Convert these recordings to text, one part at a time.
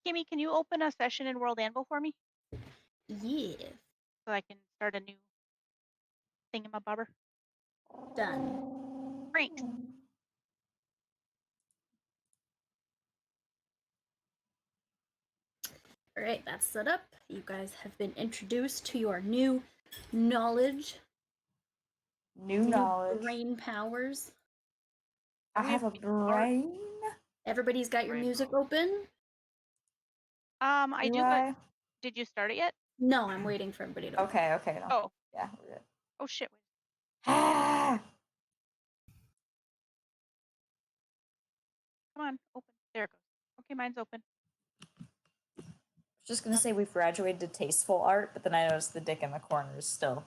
Kimmy, can you open a session in World Anvil for me Yeah. so I can start a new thingamabobber? Done. Thanks. All right, that's set up. You guys have been introduced to your new knowledge. New knowledge. Brain powers. I have a brain. Everybody's got your Brain music power. open? I do, but did you start it yet? No, I'm waiting for everybody to. Okay, no. Oh. Yeah, we're good. Oh, shit. Ah! Come on, open. There it goes. Okay, mine's open. I was just gonna say we've graduated to tasteful art, but then I noticed the dick in the corner is still.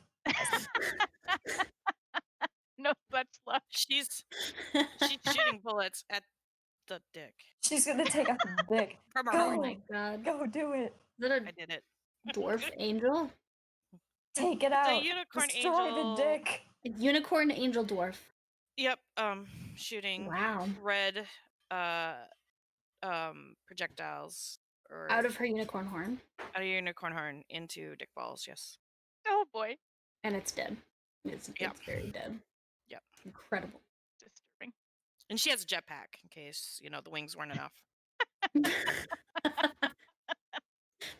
No such luck. She's shooting bullets at the dick. She's gonna take out the dick. From her Go. Oh home. my god. Go do it. Is that I did it. a dwarf angel? Take it It's out. a unicorn Destroy angel. the dick. A unicorn angel dwarf. Yep. Shooting Wow. red projectiles or Out of her unicorn horn. out of your unicorn horn into dick balls. Yes. Oh boy. And it's dead. It's very dead. Yep. Incredible. Disturbing. And she has a jetpack in case the wings weren't enough.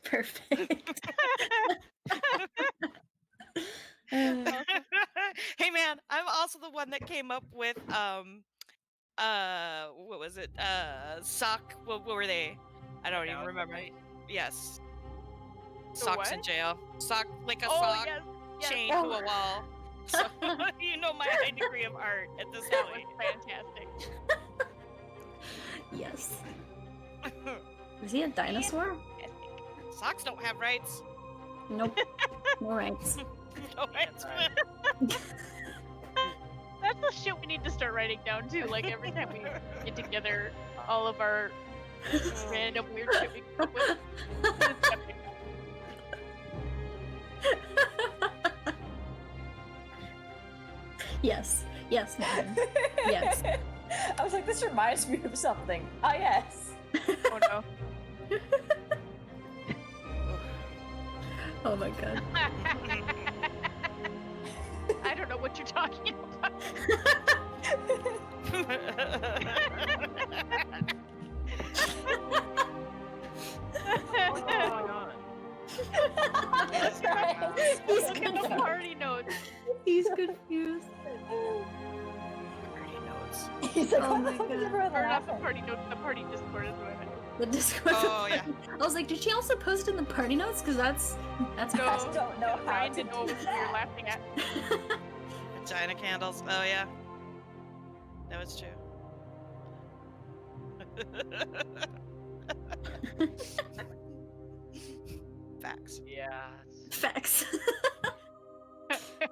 Perfect. Hey man, I'm also the one that came up with what was it? Sock. What were they? I don't even remember. Yes. Socks in jail. Sock like a sock chained to a wall. So you know my high degree of art at this That point. was fantastic. Yes. Is he a dinosaur? Socks don't have rights. Nope. No rights. No rights. That's the shit we need to start writing down too. Like every time we get together, all of our random weird shit we come up with. It's epic. Yes. Yes, ma'am. Yes. I was like, this reminds me of something. Ah, yes. Oh no. Oh my god. I don't know what you're talking about. What's going on? That's right. He's Look at the party notes. He's confused. Party notes. He's like, Oh what my the fuck is God. everyone Or not the laughing? party notes, the party Discord is what I meant. The Discord. Oh, yeah. I was like, did she also post in the party notes? Because that's No, I don't know how Ryan to didn't know do what we were that. laughing at. Vagina candles. Oh yeah. That was true. Facts. Yeah. facts.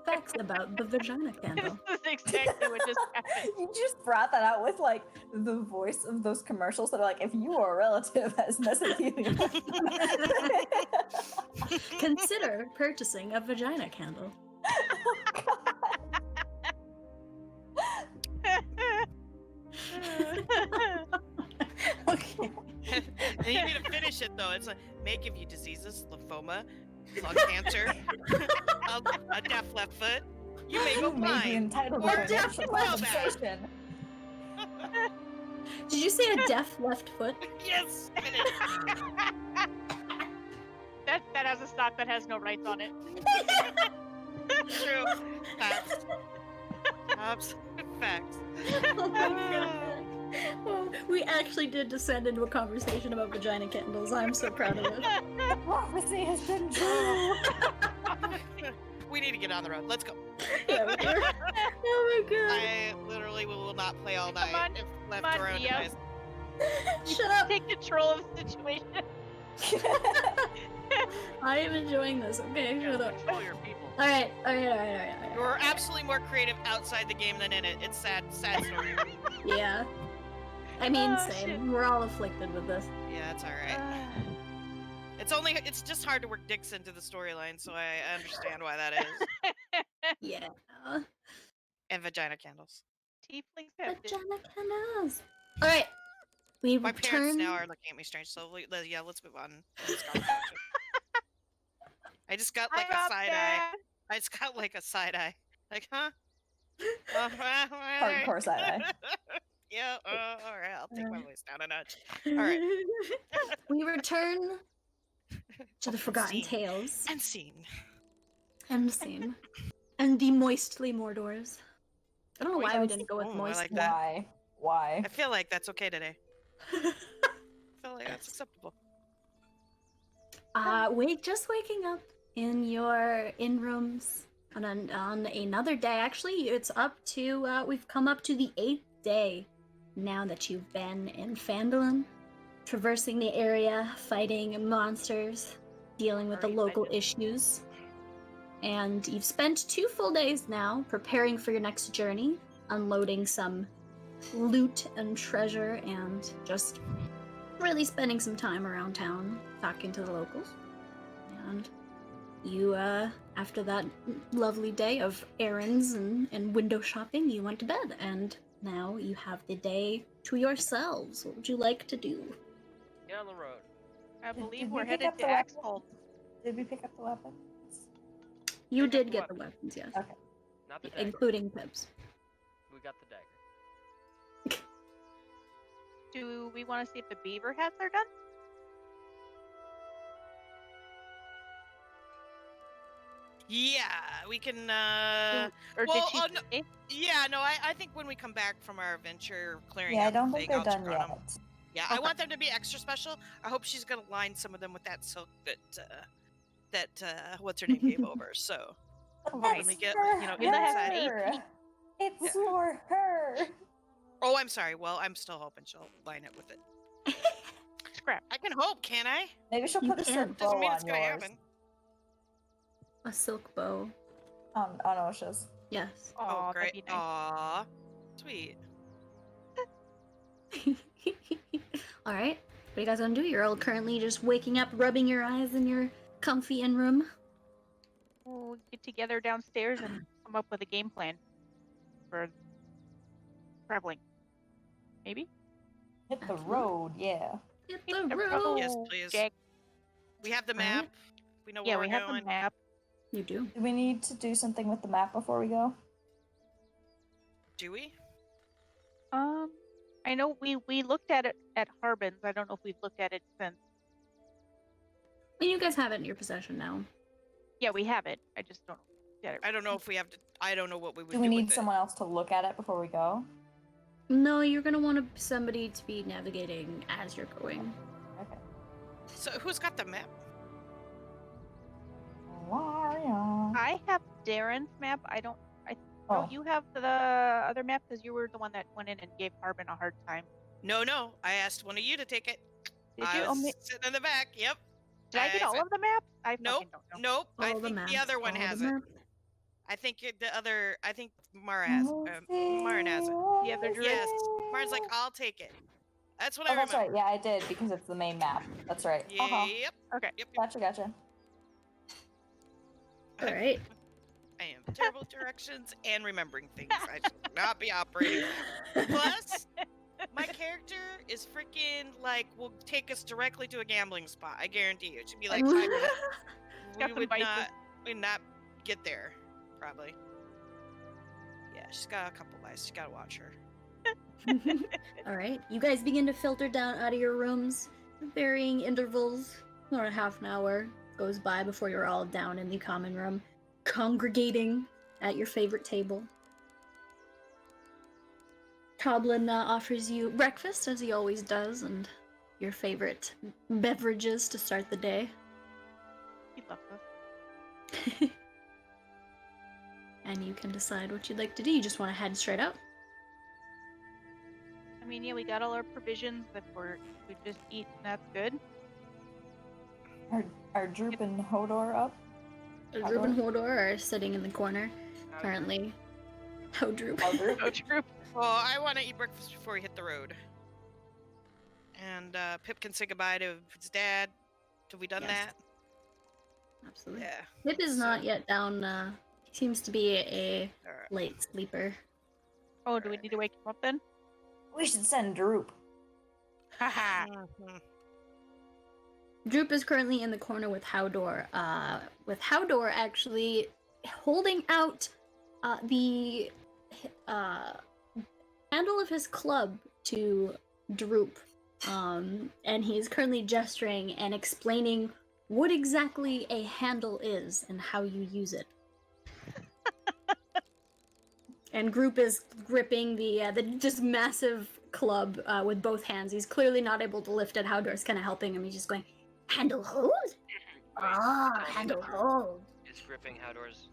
Facts about the vagina candle. This is exactly what just happened. You just brought that out with like the voice of those commercials that are like, if you or a relative has mesothelioma. Consider purchasing a vagina candle. Okay. And you need to finish it though. It's like may give you diseases, lymphoma, lung cancer, a deaf left foot. You may go You may be blind. entitled Or to financial well, compensation. Did you say a deaf left foot? Yes. Finish. That has a stock that has no rights on it. True. Facts. Absolute facts. Oh my god. Oh, we actually did descend into a conversation about vagina candles. I'm so proud of us. Prophecy has been true. We need to get on the road. Let's go. Yeah, we were. Oh my god. I literally will not play all night on, if left come on, to our own Dio. device. Shut up. Take control of the situation. I am enjoying this. Okay, shut up. Control your people. Alright. You're absolutely more creative outside the game than in it. It's sad story. Yeah. I mean, Oh, same. shit. We're all afflicted with this. Yeah, it's alright. It's just hard to work dicks into the storyline, so I understand why that is. Yeah. And vagina candles. Tieflings have Vagina candles. Alright. We My return. parents now are looking at me strange, so yeah, let's move on. From this conversation. I just got like I'm a up, side eye. Dad. I just got like a side eye. Like, huh? Hardcore side eye. Yeah, all right. I'll take my voice down a notch. All right. We return to the Forgotten Scene. Tales And scene. and scene and the Moistly Mordors. I don't know why we Moist. didn't go with Ooh, I moist. like that. Why? I feel like that's okay today. I feel like that's acceptable. Just waking up in your rooms on another day. Actually, it's up to we've come up to the 8th day now that you've been in Phandalin, traversing the area, fighting monsters, dealing with the Already local excited. issues. And you've spent 2 full days now preparing for your next journey, unloading some loot and treasure, and just really spending some time around town talking to the locals. And you, after that lovely day of errands and window shopping, you went to bed, and now you have the day to yourselves. What would you like to do? Get on the road. I Did believe we we're pick headed up to the weapon? Axholm. Did we pick up the weapons? You Pick up did the get the weapon. weapons, yes. Okay. Not the dagger. Including Pips. We got the dagger. Do we want to see if the beaver hats are done? Yeah, we can. Or well, did she? no, say? yeah, no. I think when we come back from our adventure, clearing Yeah, I out don't the think thing, they're I'll done check on 'em. yet. Yeah, I Okay. want them to be extra special. I hope she's gonna line some of them with that silk that what's her name gave over. So Right. when we get For you know Yeah, that has inside. eight her. feet. It's Yeah. for her. Oh, I'm sorry. Well, I'm still hoping she'll line it with it. Scrap. I can hope, can I? Maybe she'll You put a can. silk Doesn't bow mean it's on gonna yours. happen. A silk bow. On Osha's. Yes. Oh, Oh, that'd great. be nice. Aw, sweet. Alright. What are you guys gonna do? You're all currently just waking up, rubbing your eyes in your comfy inn room. We'll get together downstairs and come up with a game plan for traveling. Maybe? Hit the Absolutely. road, yeah. Hit Hit the the road! road. Yes, please. Jack. We have the Alright. map. We know Yeah, where we we're have going. the map. You do. Do we need to do something with the map before we go? Do we? I know we looked at it at Harbin's. I don't know if we've looked at it since. And you guys have it in your possession now. Yeah, we have it. I just don't get it. I don't know if we have to. I don't know what we would Do we need with someone else to look at it before we go? No, you're gonna want somebody to be navigating as you're going. Okay. it. So who's got the map? Wario. I have Darren's map. I don't. Oh. No, you have the other map because you were the one that went in and gave Harbin a hard time. No. I asked one of you to take it. Did I you? Oh, was sitting in the back. Yep. did I get all of the maps? I fucking Nope. don't know. Nope. I All the think maps, the other one all the has it. maps. I think the other. I think Mara has. Mara has it. The other druid? Yes. Mara's like, I'll take it. That's what Oh, I that's remember. right. Yeah, I did because it's the main map. That's right. Uh-huh. Yep. Okay. Yep. Gotcha. Alright. I am terrible at directions and remembering things. I should not be operating. Plus, my character is freaking like will take us directly to a gambling spot. I guarantee you. It should be like 5 minutes. Got some vices. We would not get there, probably. Yeah, she's got a couple vices. You gotta watch her. Alright. You guys begin to filter down out of your rooms. Varying intervals. Or a half an hour goes by before you're all down in the common room, congregating at your favorite table. Toblin offers you breakfast, as he always does, and your favorite beverages to start the day. He loves us. And you can decide what you'd like to do. You just want to head straight out? I mean, yeah, we got all our provisions. If we just eat, and that's good. Are Droop and Hodor up? Droop and Hodor are sitting in the corner, currently. How Droop? Oh, Droop. Oh, true. Well, I want to eat breakfast before we hit the road. And Pip can say goodbye to his dad. Have we done Yes. that? Absolutely. Yeah. Pip is not yet down. He seems to be a All right. late sleeper. Oh, do we need to wake him up then? We should send Droop. Haha. Mhm. Droop is currently in the corner with Howdor. With Howdor actually holding out the handle of his club to Droop. And he's currently gesturing and explaining what exactly a handle is and how you use it. And Group is gripping the just massive club with both hands. He's clearly not able to lift it. Howdor's kind of helping him. He's just going, handle hold? Handle hold. Is gripping Howdor's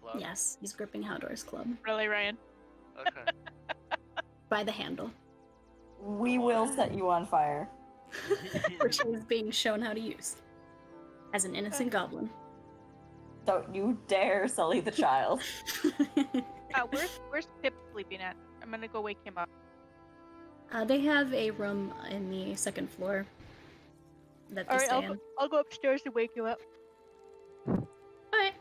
club? Yes, he's gripping Howdor's club Really, Ryan? Okay. by the handle, We will set you on fire. which he's being shown how to use as an innocent goblin. Don't you dare sully the child. Where's Pip sleeping at? I'm gonna go wake him up. They have a room in the second floor that they stay in. I'll go upstairs to wake you up. Alright.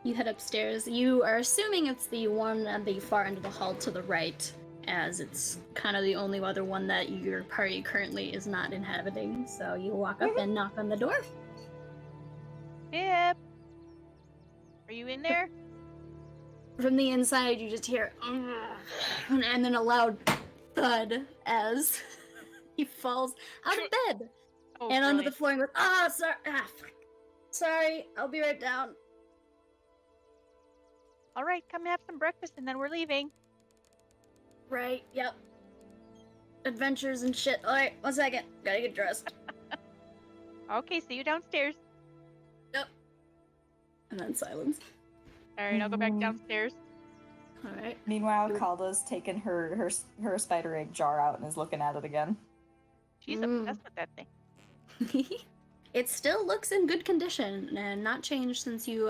You head upstairs. You are assuming it's the one at the far end of the hall to the right, as it's kind of the only other one that your party currently is not inhabiting. So you walk up and knock on the door. Pip! Are you in there? From the inside, you just hear, and then a loud thud as he falls out of bed Oh, and onto the brilliant. floor and goes, sorry, I'll be right down. Alright, come have some breakfast and then we're leaving. Right, yep. Adventures and shit. Alright, 1 second. Gotta get dressed. Okay, see you downstairs. And then silence. Alright, I'll go back downstairs. Alright. Meanwhile, Calda's taken her spider egg jar out and is looking at it again. She's obsessed with that thing. It still looks in good condition and not changed since you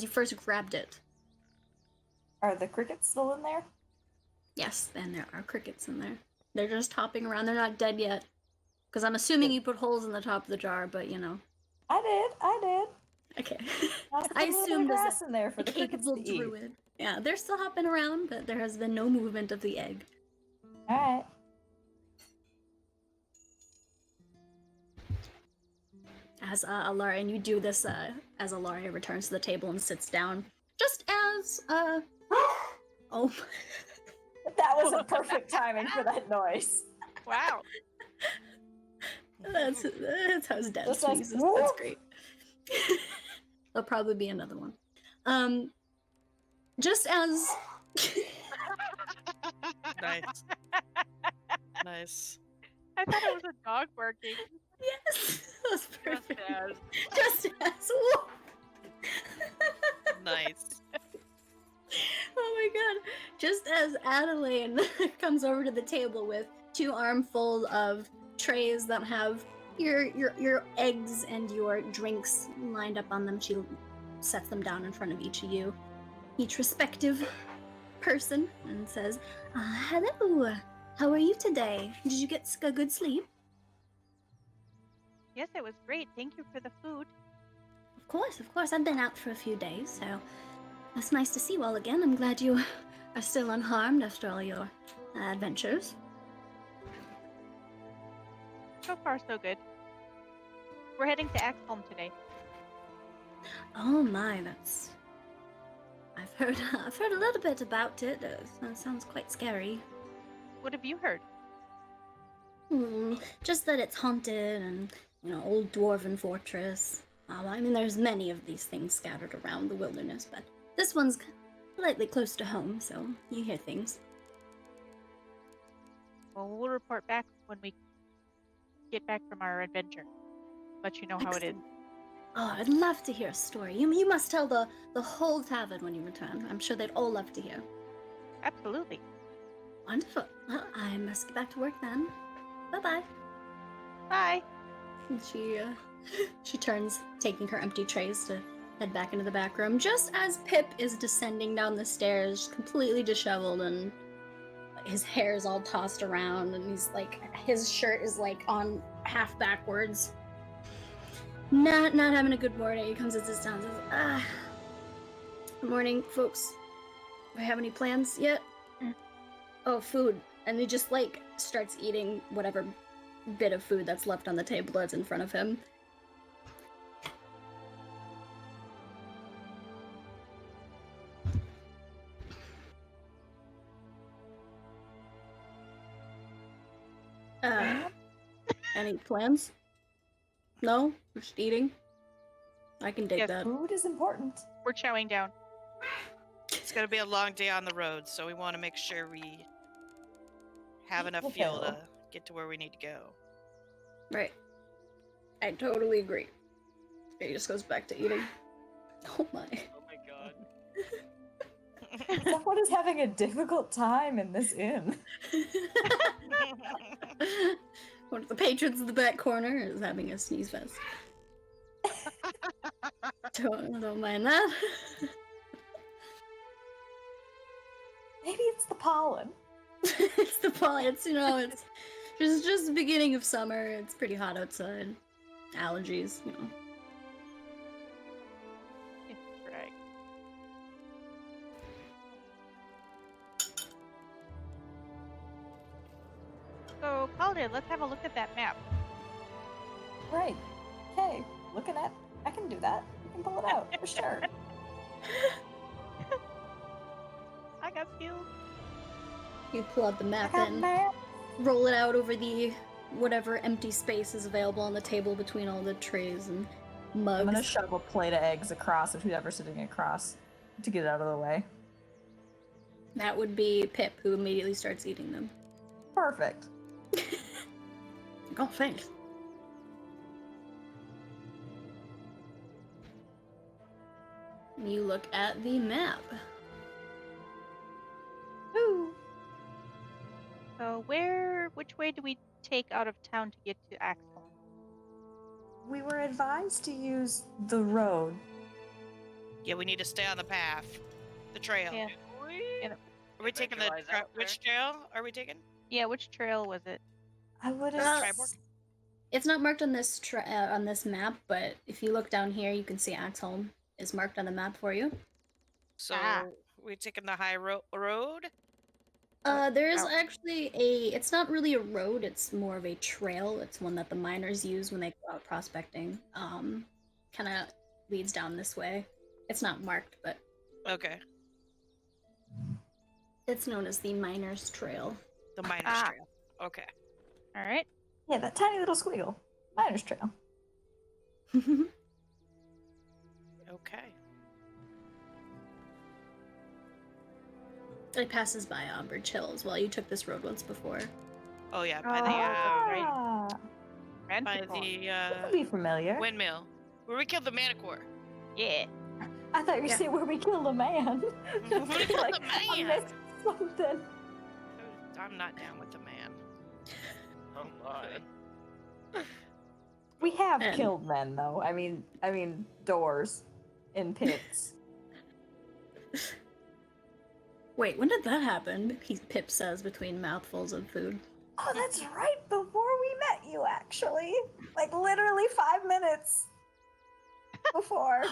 first grabbed it. Are the crickets still in there? Yes, and there are crickets in there. They're just hopping around. They're not dead yet. Because I'm assuming you put holes in the top of the jar, but you know. I did. Okay. Lots I of little assumed as grass in there for a the crickets capable to eat. druid. Yeah, they're still hopping around, but there has been no movement of the egg. Alright. As Alaria, and you do this as Alaria returns to the table and sits down. Just as oh, That was a perfect timing for that noise. Wow. that's how his dad Just like, sneezes. That's whoop. great. There'll probably be another one. Just as Nice. Nice. I thought it was a dog barking. yes, that was perfect. as. Just as whoop. Nice. Oh my god. Just as Adelaine comes over to the table with 2 armfuls of trays that have your eggs and your drinks lined up on them, she sets them down in front of each of you, each respective person, and says, hello, how are you today? Did you get a good sleep? Yes, it was great. Thank you for the food. Of course, I've been out for a few days, so it's nice to see you all again. I'm glad you are still unharmed after all your adventures. So far, so good. We're heading to Axholm today. Oh my, that's... I've heard a little bit about it. That sounds quite scary. What have you heard? Just that it's haunted and, old dwarven fortress. I mean, there's many of these things scattered around the wilderness, but this one's slightly close to home, so you hear things. Well, we'll report back when we get back from our adventure. Let you know how it is. Oh, I'd love to hear a story. You must tell the whole tavern when you return. I'm sure they'd all love to hear. Absolutely. Wonderful. Well, I must get back to work then. Bye-bye. Bye. And she turns, taking her empty trays to head back into the back room, just as Pip is descending down the stairs, completely disheveled, and his hair is all tossed around, and his shirt is on half backwards. Not having a good morning. He comes and sits down and says, good morning, folks. Do I have any plans yet? Oh, food. And he just starts eating whatever bit of food that's left on the table that's in front of him. Any plans? No? Just eating? I can dig Yes. that. Food is important. We're chowing down. It's gonna be a long day on the road, so we want to make sure we have enough fuel to get to where we need to go. Right. I totally agree. He just goes back to eating. Oh my. Oh my god. Someone is having a difficult time in this inn. One of the patrons in the back corner is having a sneeze fest. Don't mind that. Maybe it's the pollen. It's the pollen. It's, it's just the beginning of summer. It's pretty hot outside. Allergies, Right. So, Paladin, let's have a look at that map. Right. Hey, I can do that. I can pull it out for sure. I got skills. You pull out the I map got and math. roll it out over the whatever empty space is available on the table between all the trays and mugs. I'm gonna shove a plate of eggs across at whoever's sitting across to get it out of the way. That would be Pip, who immediately starts eating them. Perfect. Oh, thanks. You look at the map. Ooh. So, which way do we take out of town to get to Axel? We were advised to use the road. Yeah, we need to stay on the path, the trail. Yeah. Are we taking the Visualize out which trail are we taking? Yeah, which trail was it? I would Uh, have. It's not marked on this on this map, but if you look down here, you can see Axholm is marked on the map for you. So Ah. we taking the high road? There is Out. actually it's not really a road, it's more of a trail. It's one that the miners use when they go out prospecting. Kind of leads down this way. It's not marked, but Okay, it's known as the Miners' Trail. the miners' Ah. trail. Okay. All right. Yeah, that tiny little squiggle. Miner's trail. Okay. It passes by Bridge Hill as well. You took this road once before. Oh yeah, by Ah, the Manticore. that would be familiar. windmill, where we killed the manicore. Yeah. I thought you were Yeah. saying where we killed a man. Where we killed Like, the I man. missed something. I'm not down with the man. Oh my. We have And- killed men, though. I mean, doors in pits. Wait, when did that happen? Pip says between mouthfuls of food. Oh, that's right. Before we met you, actually, like literally 5 minutes before.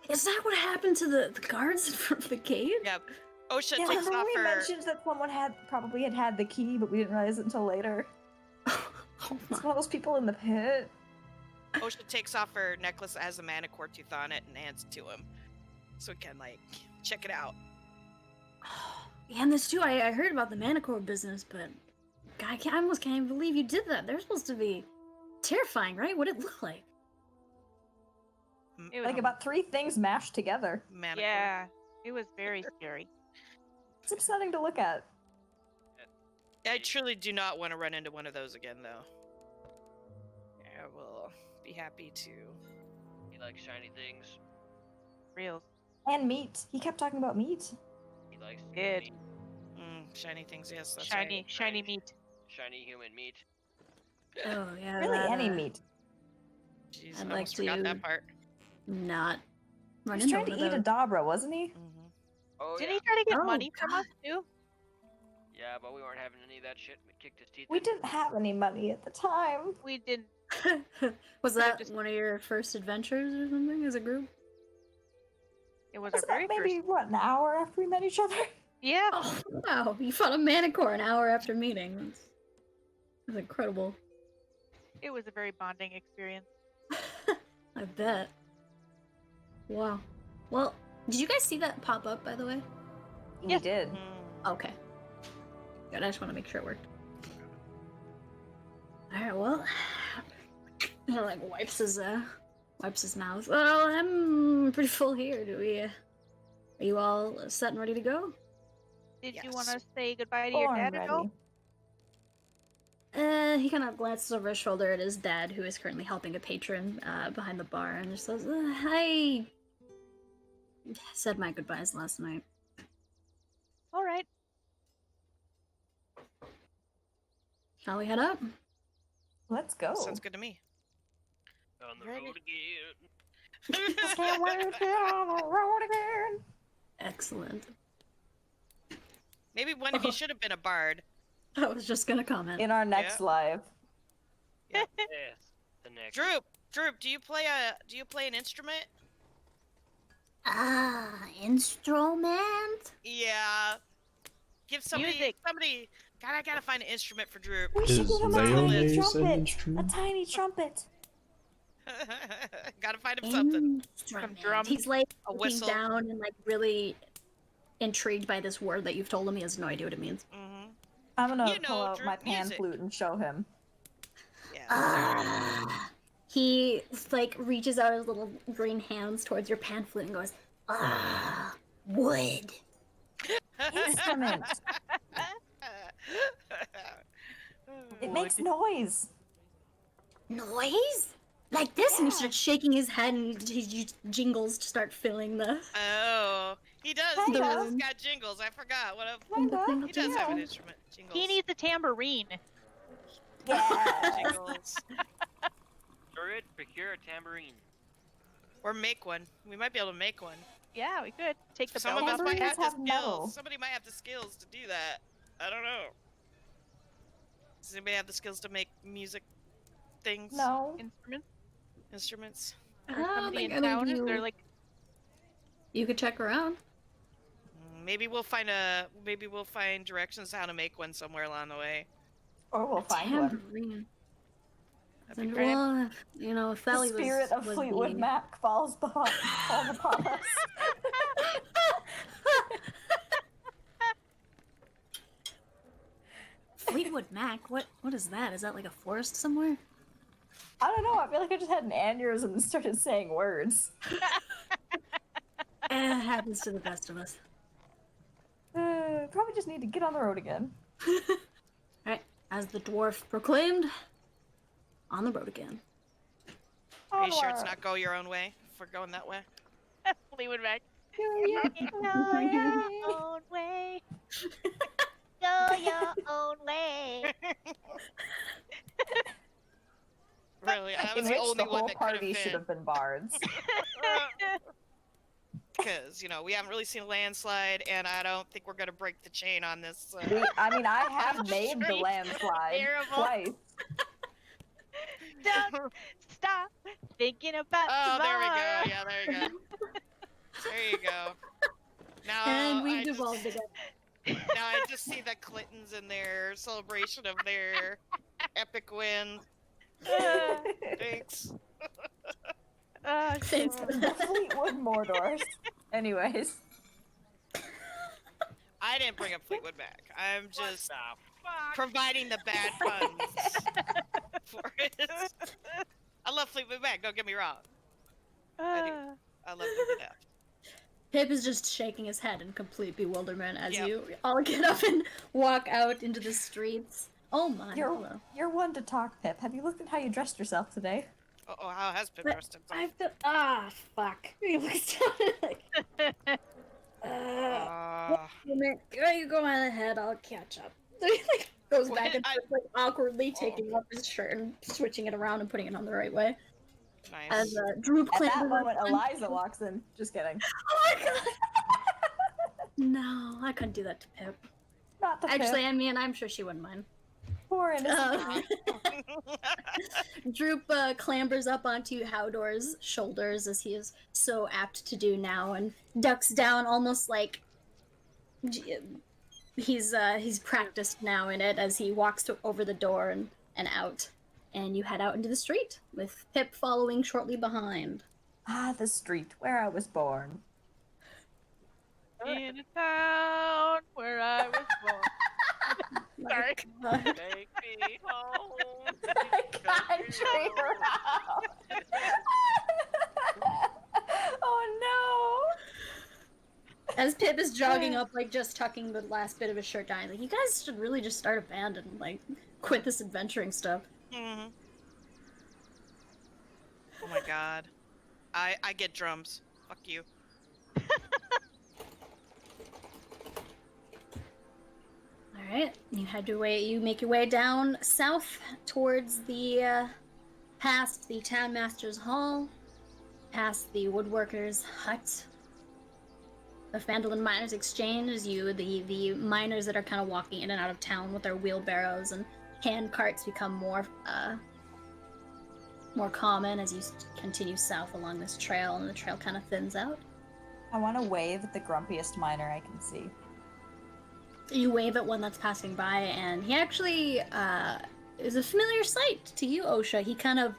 Is that what happened to the guards in front of the cave? Yep. OSHA Yeah, takes remember off we her. mentioned that someone probably had the key, but we didn't realize it until later. Oh my. It's one of those people in the pit. OSHA takes off her necklace that has a manicore tooth on it and hands it to him, so we can check it out. Yeah, and this too, I heard about the Manicore business, but I almost can't even believe you did that. They're supposed to be terrifying, right? What'd it look like? It was Like about 3 things mashed together. Manicore. Yeah. It was very scary. It's upsetting to look at. I truly do not want to run into one of those again, though. I will be happy to. He likes shiny things. Real. And meat. He kept talking about meat. He likes Good. meat. Shiny things, yes, that's Shiny, right. shiny meat. Shiny human meat. Oh, yeah. Really, that, any meat. Jeez, I'd I like almost forgot to- that part. Not run He's into trying to one eat a of those. Dabra, wasn't he? Oh Did yeah. he try to get Oh, money from God. us too? Yeah, but we weren't having any of that shit. We kicked his teeth We in. didn't have any money at the time. We didn't. Was Yeah, that just- one of your first adventures or something as a group? It was our Was very that maybe, first. what, an hour after we met each other? Yeah. Oh, wow. You fought a Manicore an hour after meeting. was incredible. It was a very bonding experience. I bet. Wow. Well, did you guys see that pop up, by the way? You did. Okay. Good, I just want to make sure it worked. Alright, well... He, like, wipes his mouth. Well, I'm pretty full here. Are you all set and ready to go? Did you Yes. want to say goodbye to your Born dad at all? ready. He kind of glances over his shoulder at his dad, who is currently helping a patron behind the bar, and just says, I said my goodbyes last night. All right. Shall we head up? Let's go. Sounds good to me. On the Ready? road again. Can't wait to get on the road again. Excellent. Maybe one of you should have been a bard. I was just gonna comment. In our next live. Yes, the next. Droop, do you play an instrument? Instrument? Yeah. Give somebody. Music. God, I gotta find an instrument for Droop. We should Is give him a mayonnaise tiny an trumpet. A instrument? tiny trumpet. Gotta find him something. Instrument. drums. He's like A looking whistle. down and like really intrigued by this word that you've told him. He has no idea what it means. Mm-hmm. I'm gonna You know, pull out Drew, my pan music. flute and show him. Yeah. He like reaches out his little green hands towards your pan flute and goes, wood. Instrument. It makes noise. Noise? Like this? And he Yeah. starts shaking his head and his jingles start filling the... Oh, he does. Kinda. He's got jingles. I forgot. What a. Kinda. He does have an Yeah. instrument. Jingles. He needs a tambourine. Yeah. jingles. Druid, procure a tambourine. Or make one. We might be able to make one. Yeah, we could take the Some bell. of us might have the Tambourines have metal. skills. Somebody might have the skills to do that. I don't know. Does anybody have the skills to make music things? No. Instruments? I Or don't somebody think in any of town. Is you- there like You could check around. Maybe we'll find directions how to make one somewhere along the way. Or we'll find one. Tambourine. That'd be And, great. well, you know, if The Sally spirit of was Fleetwood the... Mac falls upon us. Fleetwood Mac? What is that? Is that like a forest somewhere? I don't know. I feel like I just had an aneurysm and started saying words. Happens to the best of us. Probably just need to get on the road again. Alright, as the dwarf proclaimed, on the road again. Are you sure it's Onward. not go your own way? If we're going that way? Fleetwood Mac? Do you Go your own way. Go your own way. Really? That was In the which only the one whole that could party have should been. have been bards. Because, we haven't really seen a landslide, and I don't think we're going to break the chain on this. I mean, I have made the Streets landslide terrible. twice. Don't stop thinking about Oh, there we tomorrow. go. Yeah, there you go. There you go. Now, And we I just, devolved again. now I just see the Clintons in their celebration of their epic win. Thanks. Thanks. The Fleetwood Mordors. Anyways. I didn't bring up Fleetwood Mac. I'm just Stop. providing the bad puns for it. I love Fleetwood Mac, don't get me wrong. I do. I love them to death. Pip is just shaking his head in complete bewilderment as Yep. you all get up and walk out into the streets. Oh my, hello. You're one to talk, Pip. Have you looked at how you dressed yourself today? Oh, how has Pip But dressed I himself? feel fuck. He looks down and like you go on ahead, I'll catch up. So he like goes What? back and forth, like awkwardly taking off his shirt and switching it around and putting it on the right way. Nice. As Droop At that clambers moment, up Eliza walks in. Just kidding. Oh my god! No, I couldn't do that to Pip. Not the Actually, Pip. I mean, I'm sure she wouldn't mind. Poor innocent. Droop clambers up onto Howdor's shoulders, as he is so apt to do now, and ducks down almost like he's practiced now in it as he walks over the door and out. And you head out into the street, with Pip following shortly behind. Ah, the street where I was born. In a town where I was born. Sorry. Take me home. Country route. Oh As Pip is jogging up, like, just tucking the last bit of his shirt down, like, you guys should really just start a band and, like, quit this adventuring stuff. Mm-hmm. Oh my god. I get drums. Fuck you. Alright, you make your way down south towards the, past the Townmaster's Hall, past the Woodworker's Hut. The Vandalin Miners Exchange, the miners that are kind of walking in and out of town with their wheelbarrows and hand carts become more common as you continue south along this trail, and the trail kind of thins out. I want to wave at the grumpiest miner I can see. You wave at one that's passing by, and he actually is a familiar sight to you, Osha. He kind of,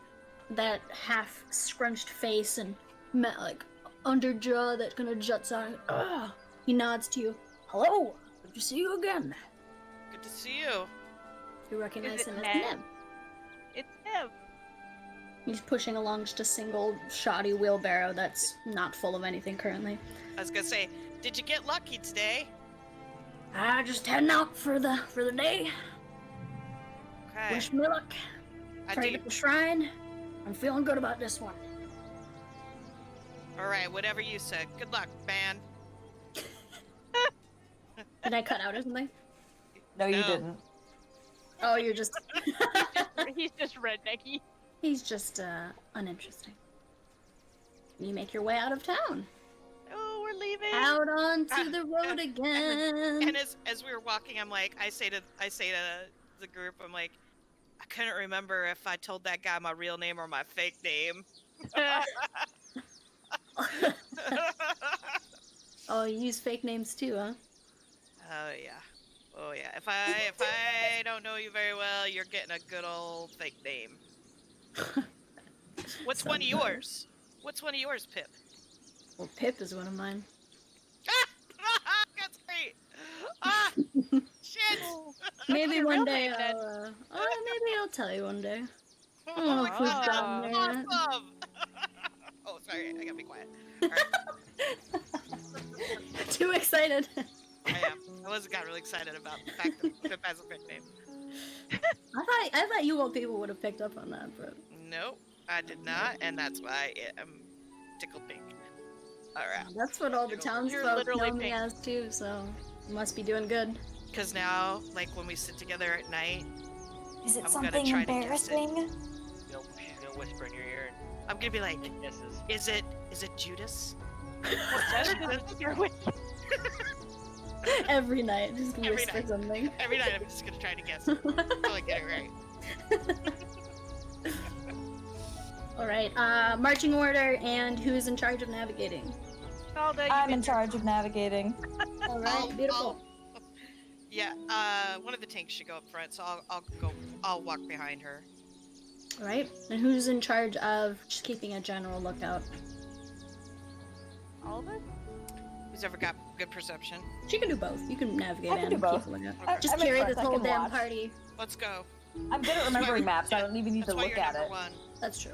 that half scrunched face and like underjaw that kind of juts out. He nods to you. Hello, good to see you again. Good to see you. You recognize Is it him as Ned? Neb. It's him. He's pushing along just a single shoddy wheelbarrow that's not full of anything currently. I was gonna say, did you get lucky today? Just heading out for the day. Okay. Wish me luck. I Prayed do. at the shrine. I'm feeling good about this one. Alright, whatever you said. Good luck, man. Did I cut out or something? No, you No. didn't. Oh, you're just... He's just rednecky. He's just, uninteresting. You make your way out of town. Oh, we're leaving. Out onto the road again. And as we were walking, I'm like, I say to the group, I'm like, I couldn't remember if I told that guy my real name or my fake name. Oh, you use fake names too, huh? Oh yeah. Oh yeah. If I don't know you very well, you're getting a good old fake name. What's one of yours? What's one of yours, Pip? Well, Pip is one of mine. That's great. Ah, shit. Maybe your one real day name, then? maybe I'll tell you one day. I don't know if we've gotten there yet. Awesome. Oh, sorry. I gotta be quiet. All right. Too excited. I am. I got really excited about the fact that Pip has a fake name. I thought you all people would have picked up on that, but Nope, I did not, and that's why I'm tickled pink. All right. that's what all the You're townsfolk literally know me pink. as too. So you must be doing good. Because now, like when we sit together at night, Is it I'm gonna something try to guess it. embarrassing? She's gonna whisper in your ear I'm gonna be like, and guesses. is it Judas? Every night, just Every whisper night. something. Every night I'm just gonna try to guess it until I get it right. All right, marching order, and who's in charge of navigating? I'm in charge of navigating. All right, beautiful. Yeah, one of the tanks should go up front, so I'll walk behind her. All right, and who's in charge of just keeping a general lookout? All of us? Who's ever got good perception? She can do both. You can navigate I can and do both. keep a lookout. I- Just I'm in carry front, this I whole can damn watch. party. Let's go. I'm good at remembering maps. I don't even need That's to why look you're at number it. one. That's true.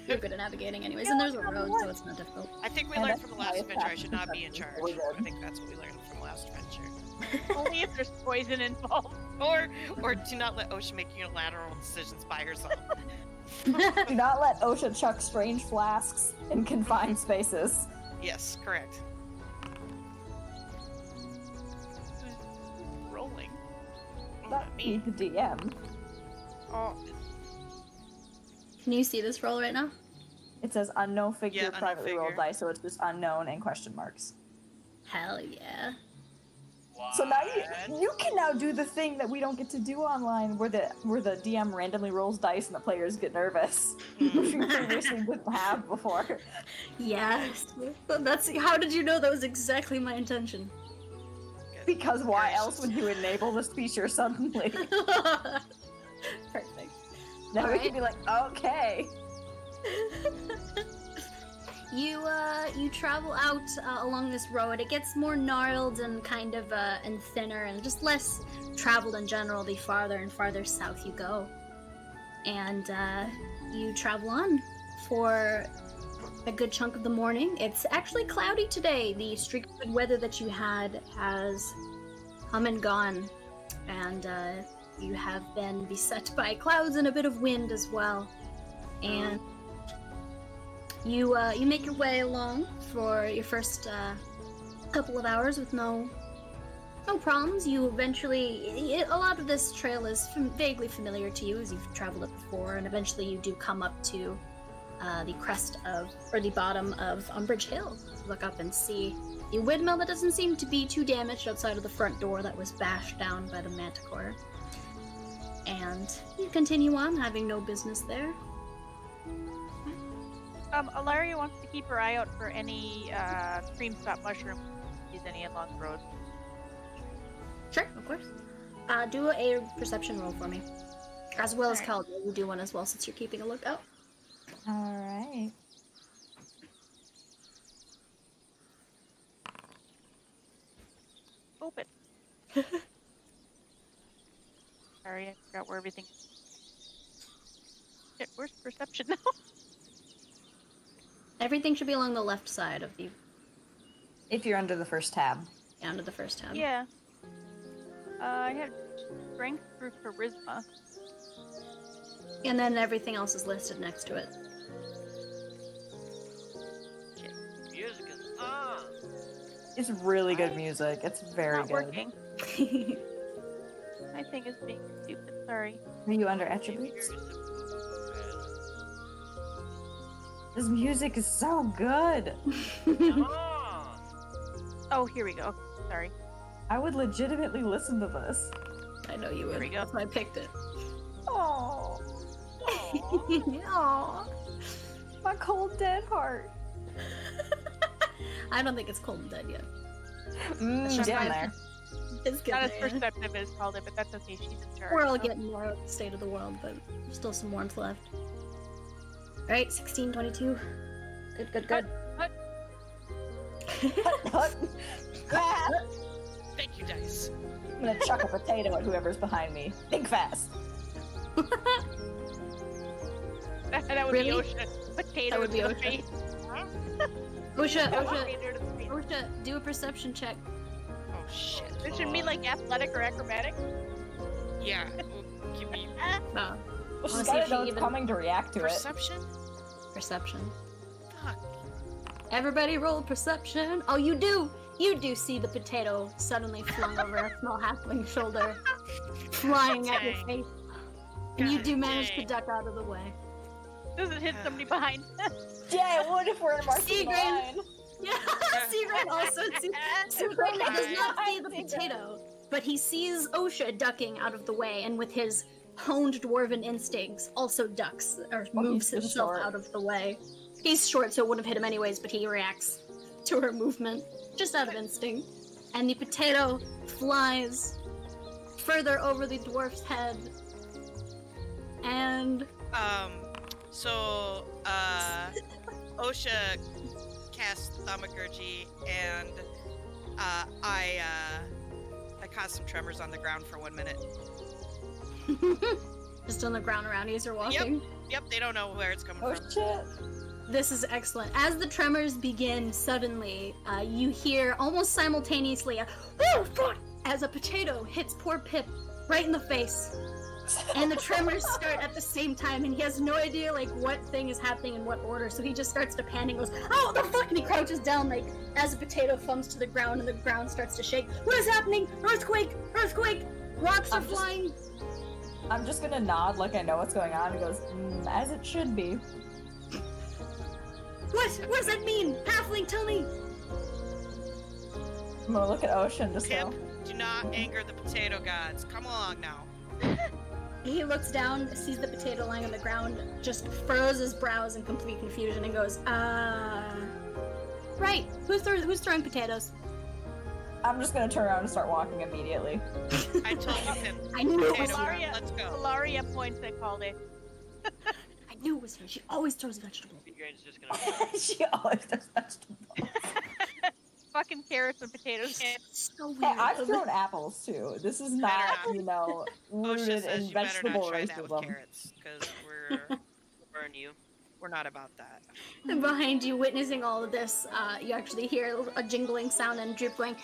You're good at navigating anyways, and there's a road, so it's not difficult. I think we And learned that's from the last my adventure I fast should not be in perception. charge. We're good. I think that's what we learned from the last adventure. Only if there's poison involved. Or do not let Osha make unilateral decisions by herself. Do not let OSHA chuck strange flasks in confined spaces. Yes, correct. Rolling. Not me, the DM. Oh, Can you see this roll right now? It says unknown figure, Yeah, unknown privately rolled figure. dice, so it's just unknown and question marks. Hell yeah. So now you can now do the thing that we don't get to do online, where the DM randomly rolls dice and the players get nervous, which we previously didn't have before. Yes. That's. How did you know that was exactly my intention? Because why Gracious. else would you enable this feature suddenly? Perfect. Now we Alright. can be like, okay. You travel out along this road. It gets more gnarled and kind of and thinner and just less traveled in general the farther and farther south you go. And you travel on for a good chunk of the morning. It's actually cloudy today. The streak of good weather that you had has come and gone, and you have been beset by clouds and a bit of wind as well. And you make your way along for your first couple of hours with no problems. You eventually, a lot of this trail is vaguely familiar to you as you've traveled it before, and eventually you do come up to the crest of, or the bottom of Umbridge Hill. Look up and see the windmill that doesn't seem to be too damaged outside of the front door that was bashed down by the manticore. And you continue on, having no business there. Ilaria wants to keep her eye out for any cream stop mushroom. Is any along the road? Sure, of course. Do a perception roll for me. As well as Alright. Calder, you do one as well since you're keeping a lookout. Alright. Open. Sorry, I forgot where everything. Shit, where's perception now? Everything should be along the left side of the If you're under the first tab. down to the first tab. Yeah. I have strength through charisma. And then everything else is listed next to it. Music is on. It's really good music. It's very Not good. working. My thing is being stupid. Sorry. Are you under attributes? This music is so good. Ah. Oh, here we go. Okay, sorry. I would legitimately listen to this. I know you There would. we go. That's why I picked it. Oh, Aww. my cold dead heart. I don't think it's cold and dead yet. That's Down fine. there. It's Not as getting there. perceptive as called it, but that's okay. She's in charge. We're all so. getting more of the state of the world, but there's still some warmth left. Alright, 16, 22. Good, good, good. Thank you, dice. I'm gonna chuck a potato at whoever's behind me. Think fast. That would Really? be Osha. Potato That would be to the Osha. face. Osha, Potato Osha, to the face. Osha, do a perception check. Oh shit. It should be like athletic or acrobatic. Yeah. Give me No, Well, she's Wanna see gotta if she know it's even- coming to react to it. perception. perception. Fuck. Everybody roll perception. Oh, you do! You do see the potato suddenly flung over a small halfling shoulder, flying at your Dang. face. And you God do manage to dang. duck out of the way. Does it hit somebody behind? Yeah, it would if we're in marching Seagrain. line. Yeah, Seagrain also sees. Seagrain does not see the Seagrain. potato, but he sees Osha ducking out of the way, and with his honed dwarven instincts, also ducks or Well, moves he's just himself short. out of the way. He's short, so it would have hit him anyways, but he reacts to her movement just out of instinct. And the potato flies further over the dwarf's head, and So, OSHA cast Thaumaturgy, and I caused some tremors on the ground for 1 minute. just on the ground around you as you're walking. Yep, they don't know where it's coming Oh from. shit. This is excellent. As the tremors begin, suddenly, you hear almost simultaneously a "Oh fuck!" as a potato hits poor Pip right in the face. And the tremors start at the same time, and he has no idea like what thing is happening in what order, so he just starts to panic, goes, "Oh, what the fuck!" and he crouches down like as a potato thumps to the ground, and the ground starts to shake. What is happening? Earthquake! Earthquake! Rocks are I'm just- flying! I'm just gonna nod like I know what's going on. He goes, as it should be. What does that mean? Halfling, tell me! I'm gonna look at Ocean and just Pip, go, do not anger the potato gods. Come along now. He looks down, sees the potato lying on the ground, just furrows his brows in complete confusion and goes, right, who's throwing potatoes? I'm just gonna turn around and start walking immediately. I told you, Pip. I knew it was Potato her. gun, let's go. Ilaria points at Calde. I knew it was her. She always throws vegetables. Migraine's just gonna. She always does vegetables. Fucking carrots and potatoes. So weird. Hey, I've thrown apples too. This is not, not. you know, OSHA rooted says in you better not vegetable try that with racism. carrots, because Burn you. we're not about that. And behind you, witnessing all of this, you actually hear a jingling sound and Drip going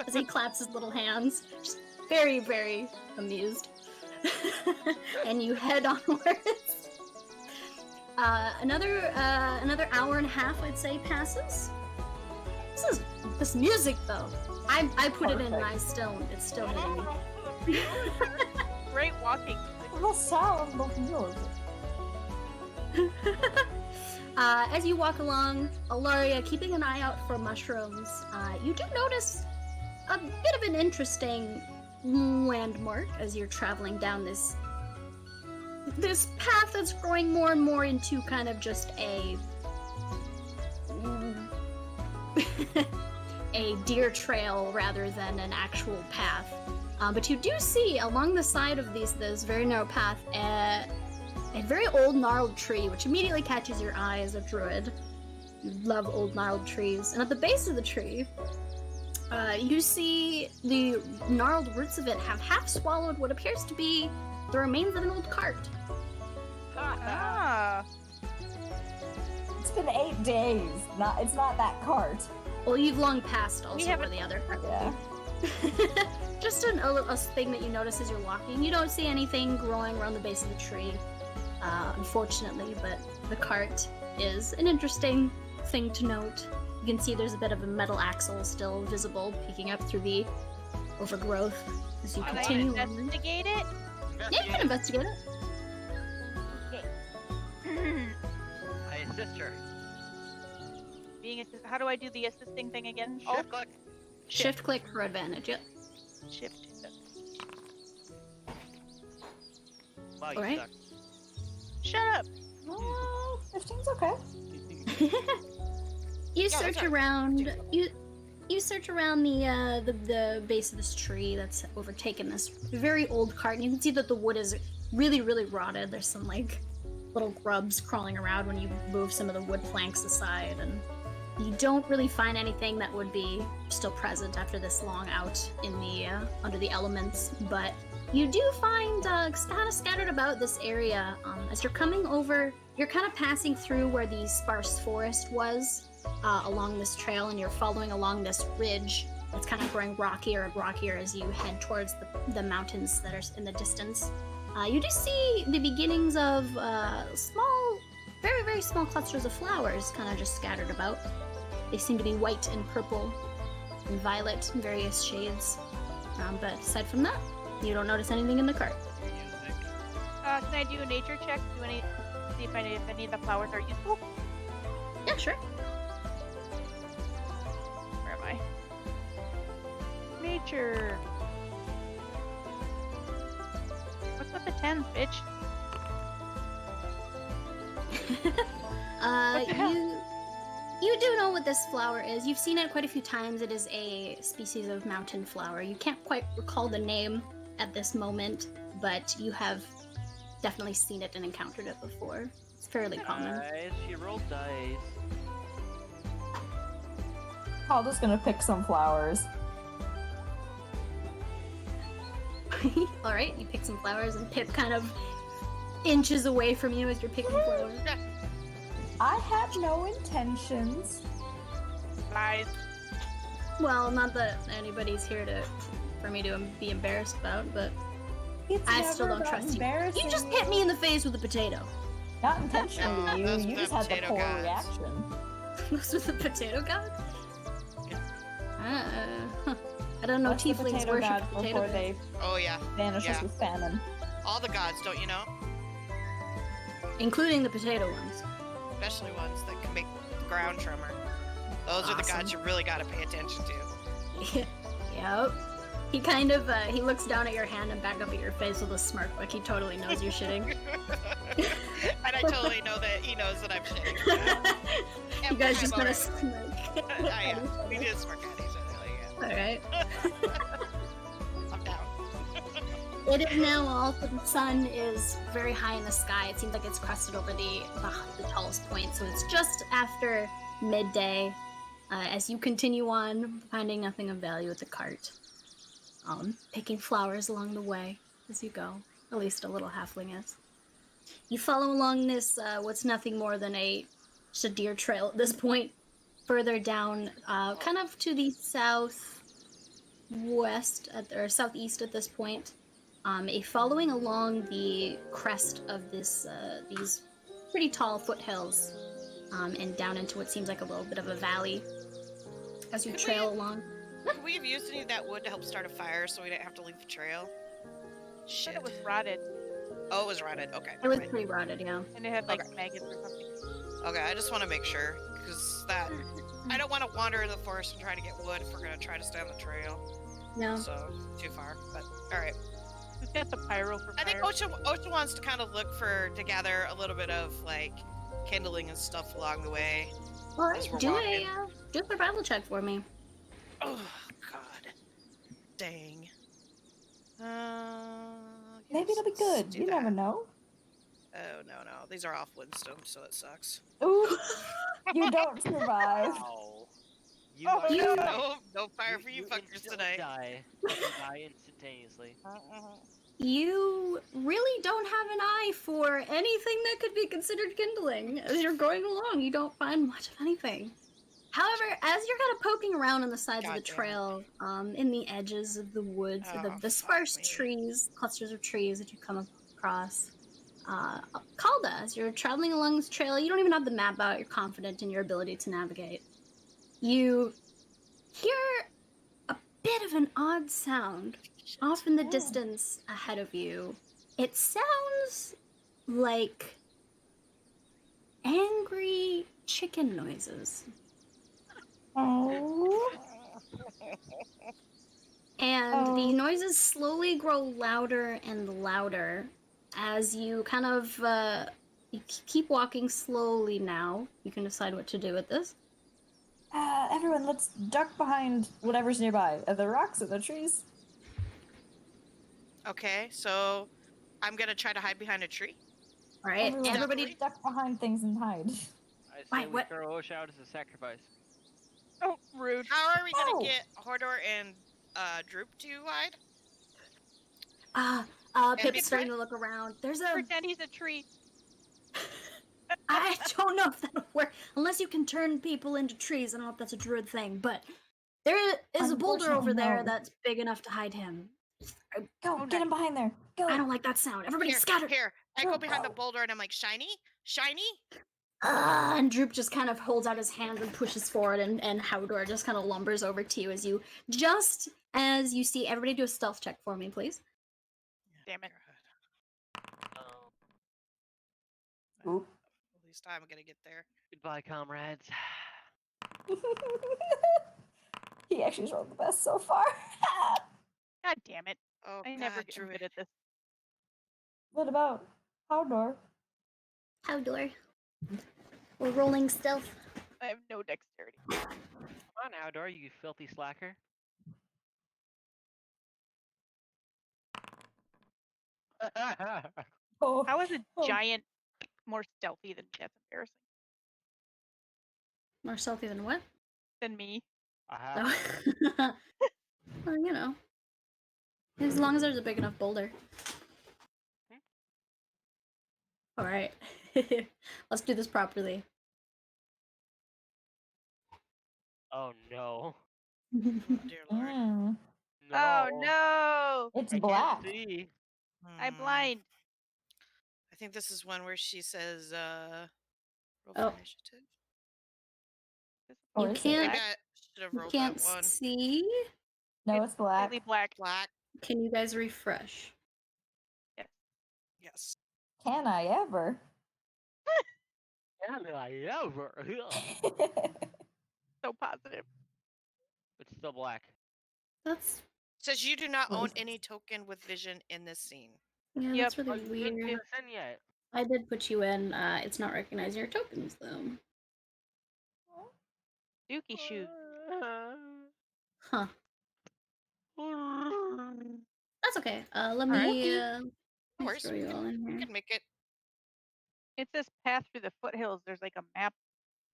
as he claps his little hands. Just very, very amused. And you head onwards. Another hour and a half, I'd say, passes. This music though. I put it in and it's still hitting me. Great walking. The sound of music. As you walk along, Ilaria, keeping an eye out for mushrooms, you do notice a bit of an interesting landmark as you're traveling down this path that's growing more and more into kind of just a deer trail rather than an actual path. But you do see along the side of this very narrow path a very old gnarled tree, which immediately catches your eye as a druid. You love old gnarled trees. And at the base of the tree, you see the gnarled roots of it have half swallowed what appears to be the remains of an old cart. Ah. It's been 8 days. It's not that cart. Well, you've long passed also We where haven't- the other cart would Yeah. be. Just a thing that you notice as you're walking. You don't see anything growing around the base of the tree, unfortunately, but the cart is an interesting thing to note. You can see there's a bit of a metal axle still visible peeking up through the overgrowth as you I Can I continue on. investigate it? Yeah, you can investigate it. Okay. I assist her. How do I do the assisting thing again? Shift click. Shift click for advantage, yep. Shift. Wow, you Alright. suck. Shut up. Oh, 15's okay. You Yeah, search that's around. You search around the base of this tree that's overtaken this very old cart, and you can see that the wood is really, really rotted. There's some like little grubs crawling around when you move some of the wood planks aside, and you don't really find anything that would be still present after this long out in the under the elements. But you do find kind of scattered about this area as you're coming over. You're kind of passing through where the sparse forest was along this trail, and you're following along this ridge that's kind of growing rockier and rockier as you head towards the mountains that are in the distance. You do see the beginnings of small, very, very small clusters of flowers kind of just scattered about. They seem to be white and purple and violet in various shades. But aside from that, you don't notice anything in the cart. Can I do a nature check? See if any of the flowers are useful? Yeah, sure. Where am I? Nature. What's with the 10s, bitch? What the hell? You do know what this flower is. You've seen it quite a few times. It is a species of mountain flower. You can't quite recall the name at this moment, but you have definitely seen it and encountered it before. It's fairly common. Nice, she rolled dice. Calder's gonna pick some flowers. Alright, you pick some flowers, and Pip kind of inches away from you as you're picking flowers. I have no intentions. Lies. Well, not that anybody's here for me to be embarrassed about, but It's I never still don't about trust you. embarrassing You just hit me in the face with a potato. Not intentionally, Those you are just the had the potato poor gods. reaction. This was the potato god? I don't know. What's the Tieflings potato worship god potato before gods. they Oh yeah, vanish us Yeah. with famine. all the gods, don't you know? Including the potato ones. Especially ones that can make the ground tremor. Those are the Awesome. gods you really gotta pay attention to. Yep. He kind of, he looks down at your hand and back up at your face with a smirk, like he totally knows you're shitting. And I totally know that he knows that I'm shitting. You guys just I'm gonna already- smirk. Yeah, we did smirk at each Alright. I'm down. It is now also the sun is very high in the sky. It seems like it's crested over the tallest point, so it's just after midday. As you continue on, finding nothing of value at the cart. Picking flowers along the way as you go. At least a little halfling is. You follow along this, what's nothing more than just a deer trail at this point. Further down, kind of to the southwest, or southeast at this point. Following along the crest of these pretty tall foothills, and down into what seems like a little bit of a valley as you trail along. Could we have used any of that wood to help start a fire so we didn't have to leave the trail? Shit. It was rotted. Oh, it was rotted. Okay. It was pretty rotted, yeah. And it had like Okay. maggots or something. Okay, I just want to make sure, because I don't want to wander in the forest and try to get wood if we're going to try to stay on the trail. No. So, too far, but alright. Just get the pyro for fire. I think Osha wants to kind of look to gather a little bit of, like, kindling and stuff along the way. Alright, as we're do walking. a survival check for me. Oh, God. Dang. Maybe yes, it'll be let's good. do You that. never know. Oh, no. These are off Windstone, so it sucks. Ooh, you don't survive. Ow. You Oh, are no. No fire for you fuckers instantly tonight. Die. You die instantaneously. You really don't have an eye for anything that could be considered kindling. As you're going along, you don't find much of anything. However, as you're kind of poking around on the sides of the God damn it. trail, in the edges of the woods, Oh, the fuck sparse me. trees, clusters of trees that you come across, Calda, as you're traveling along this trail, you don't even have the map out, you're confident in your ability to navigate. You hear a bit of an odd sound off in the distance ahead of you. It sounds like angry chicken noises. Oh. And the noises slowly grow louder and louder as you kind of you keep walking slowly now. You can decide what to do with this. Everyone, let's duck behind whatever's nearby. Are the rocks or the trees? Okay, so I'm gonna try to hide behind a tree. All right, Everyone, everybody. duck behind things and hide. I say Wait, we what? throw Osha out as a sacrifice. Oh, rude. How are we gonna Oh. get Hodor and Droop to hide? Pip's be starting to look around. There's a. Pretend he's a tree. I don't know if that'll work unless you can turn people into trees. I don't know if that's a druid thing, but there is a boulder over there Unfortunately, no. that's big enough to hide him. Go, get him behind there. Go. I don't like that sound. Everybody scatter. Here. I go behind the boulder and I'm like, shiny? And Droop just kind of holds out his hand and pushes forward, and Howdor just kind of lumbers over to you just as you see everybody do a stealth check for me, please. Damn it. Oop. At least I'm gonna get there. Goodbye, comrades. He actually rolled the best so far. God damn it. Oh, I never God, get Druid. good at this. What about Howdor? Howdor. We're rolling stealth. I have no dexterity. Come on, Outdoor, you filthy slacker. Oh, How is a Oh. giant more stealthy than me? That's embarrassing. More stealthy than what? Than me. Aha. Oh. Well, you know. As long as there's a big enough boulder. Alright. Let's do this properly. Oh no. Oh, dear Lord. Mm, No. Oh no! it's I black. can't see. I'm Hmm. blind. I think this is one where she says, roll Oh. for initiative. Or You is it? can't- Maybe I should have You rolled can't that one. see. No, it's black. Completely black. Black. Can you guys refresh? Yes. Can I ever? Can I ever? So positive. It's still black. That's Says you do not What own is this? any token with vision in this scene. yeah, Yep. that's really Oh, you didn't put weird. this in yet. I did put you in. It's not recognizing your tokens though. Dookie shoes. Huh. That's okay. Let Alright. me No worries. throw you all in We here. can make it. It says path through the foothills. There's like a map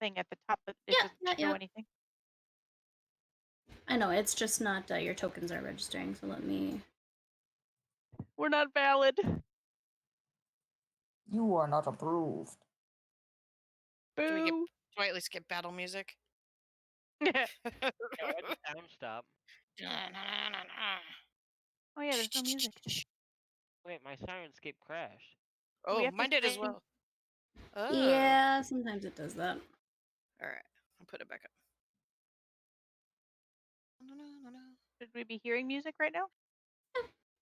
thing at the top, but it Yeah, doesn't show anything. I know, it's just not your tokens are registering, so let me... We're not valid. You are not approved. Boo. Do I at least get battle music? Yeah. Yeah, why did time stop? Oh yeah, there's no music. Wait, my Sirenscape crashed. Oh, mine did as well. Oh. Yeah, sometimes it does that. Alright, I'll put it back up. Should we be hearing music right now?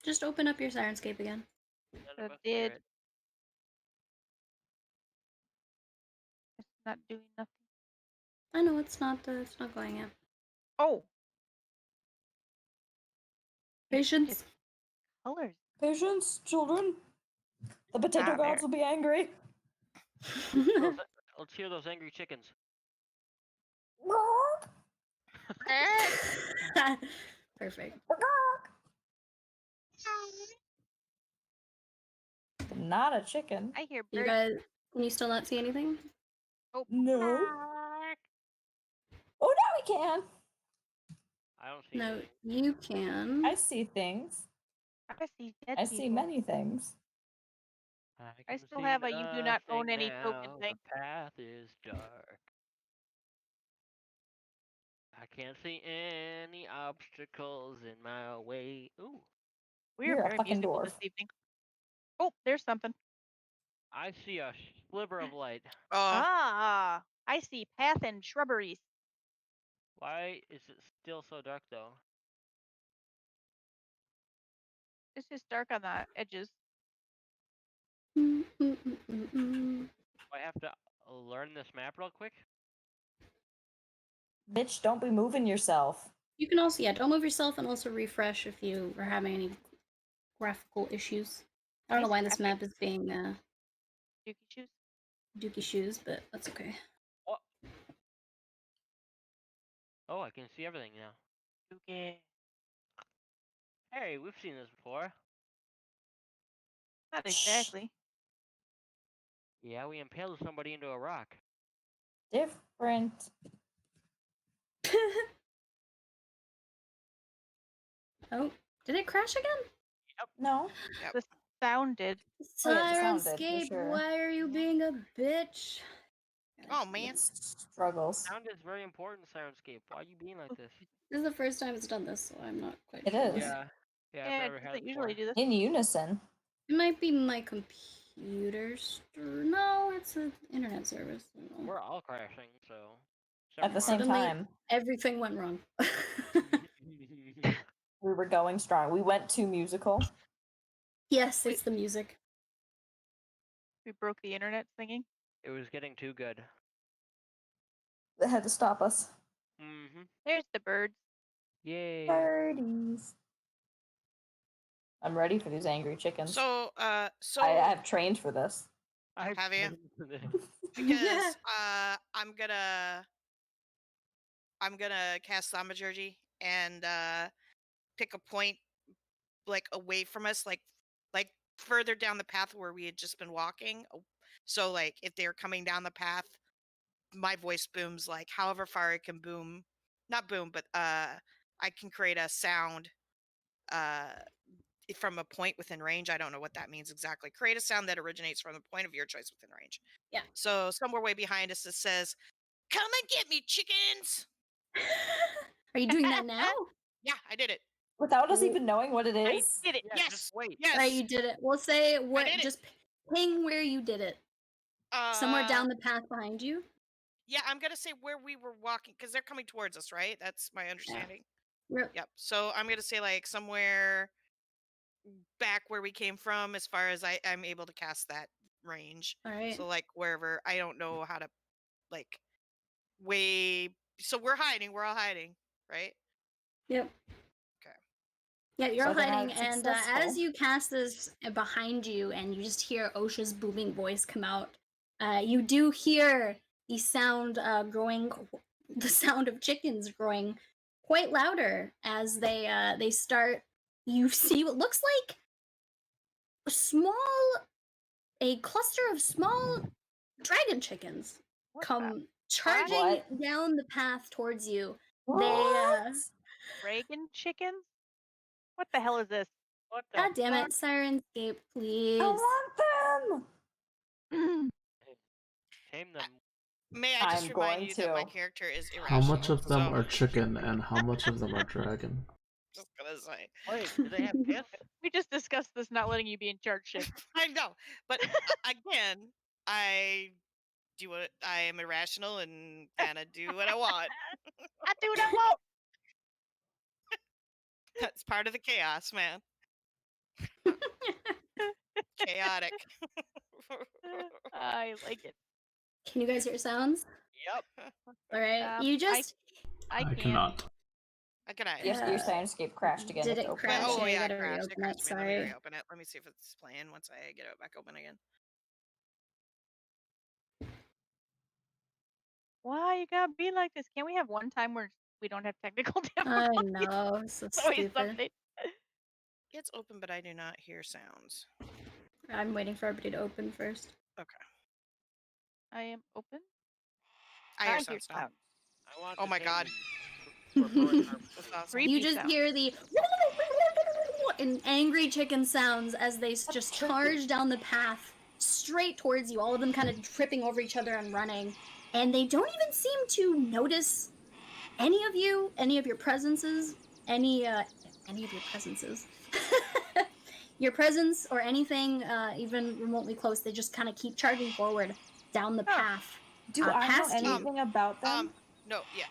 Just open up your Sirenscape again. None of us did. hear it. It's not doing nothing. I know it's not going yet. Oh. Patience. Colors. Patience, children. The potato gods will be angry. Let's hear those angry chickens. Perfect. Not a chicken. I hear You birds. guys, can you still not see anything? Oh. No. Oh, now we can. I don't see No, anything. you can. I see things. I see dead I people. see many things. I can still see have a you do not own nothing any now. token thing. The path is dark. I can't see any obstacles in my way. Ooh, We're You're a very fucking musical dwarf. this evening. Oh, there's something. I see a sliver of light. Ah, I see path and shrubberies. Why is it still so dark though? It's just dark on the edges. Do I have to learn this map real quick? Bitch, don't be moving yourself. You can also, yeah, don't move yourself and also refresh if you are having any graphical issues. I don't know why this map is being Dookie shoes. dookie shoes, but that's okay. What? Oh, I can see everything now. Dookie. Hey, we've seen this before. Not exactly. Yeah, we impaled somebody into a rock. Different. Oh, did it crash again? No. Yep. The sound did. Oh, yeah, the sound did, for Sirenscape, sure. why are you being a bitch? Oh man. Struggles. Sound is very important, Sirenscape. Why are you being like this? This is the first time it's done this, so I'm not quite It sure. is. Yeah. Yeah, I've Yeah, never it had doesn't it usually before. do this. In unison. It might be my computer. No, it's an internet service. I don't know. We're all crashing, so. At the same Suddenly, time. everything went wrong. We were going strong. We went to musical. Yes, it's the music. We broke the internet singing. It was getting too good. They had to stop us. Mm-hmm. There's the birds. Yay. Birdies. I'm ready for these angry chickens. So, I have trained for this. Have you? you? Because I'm gonna cast Thaumaturgy and pick a point like away from us, like further down the path where we had just been walking. So like if they're coming down the path, my voice booms like however far it can boom. Not boom, but I can create a sound from a point within range. I don't know what that means exactly. Create a sound that originates from the point of your choice within range. Yeah. So somewhere way behind us it says, "Come and get me, chickens!" Are you doing that now? Yeah, I did it. Without us even knowing what it I is? did it. Yeah, Yes. just wait. Yes. Right, you did it. We'll say what. did it. Just ping where you did it. Somewhere down the path behind you. Yeah, I'm gonna say where we were walking because they're coming towards us, right? That's my understanding. Yep. Yep. So I'm gonna say like somewhere back where we came from, as far as I'm able to cast that range. All right. So like wherever, I don't know how to like way. So we're hiding. We're all hiding, right? Yep. Okay. Yeah, you're So then hiding, I'm and successful. as you cast this behind you, and you just hear Osha's booming voice come out, you do hear the sound growing, the sound of chickens growing quite louder as they start. You see what looks like a cluster of small dragon chickens What come the charging What? down the path towards you. What? dragon chickens? What the hell is this? What the God damn fuck? it, Sirenscape, I please. want them! Tame them. May I just I'm remind going you that my to. character is How irrational? much of them so- are chicken and how much of them are dragon? Just gonna say. Wait, do they have piss? We just discussed this not letting you be in charge shit. I know, but again, I do what I am irrational and kind of do what I want. I do what I want. That's part of the chaos, man. Chaotic. I like it. Can you guys hear sounds? Yep. All right, Um, you just I can't. cannot. Can I? Your Yeah. Sirenscape crashed again. Did It's it open. crash? Oh I yeah, gotta it crashed. reopen it, Let me sorry. reopen it. Let me see if it's playing once I get it back open again. Why you gotta be like this? Can't we have one time where we don't have technical I difficulties? know, so It's always stupid. something. It's open, but I do not hear sounds. I'm waiting for everybody to open first. Okay. I am open. I hear sounds now. sound. I want Oh to my tame God. them for brewing That's purposes. awesome. Creepy You just sound. hear the and angry chicken sounds as they just charge down the path straight towards you, all of them kind of tripping over each other and running. And they don't even seem to notice any of you, any of your presences, any of your presences. Your presence or anything even remotely close, they just kind of keep charging forward down the path. Do I know past you. anything about them? No, yeah.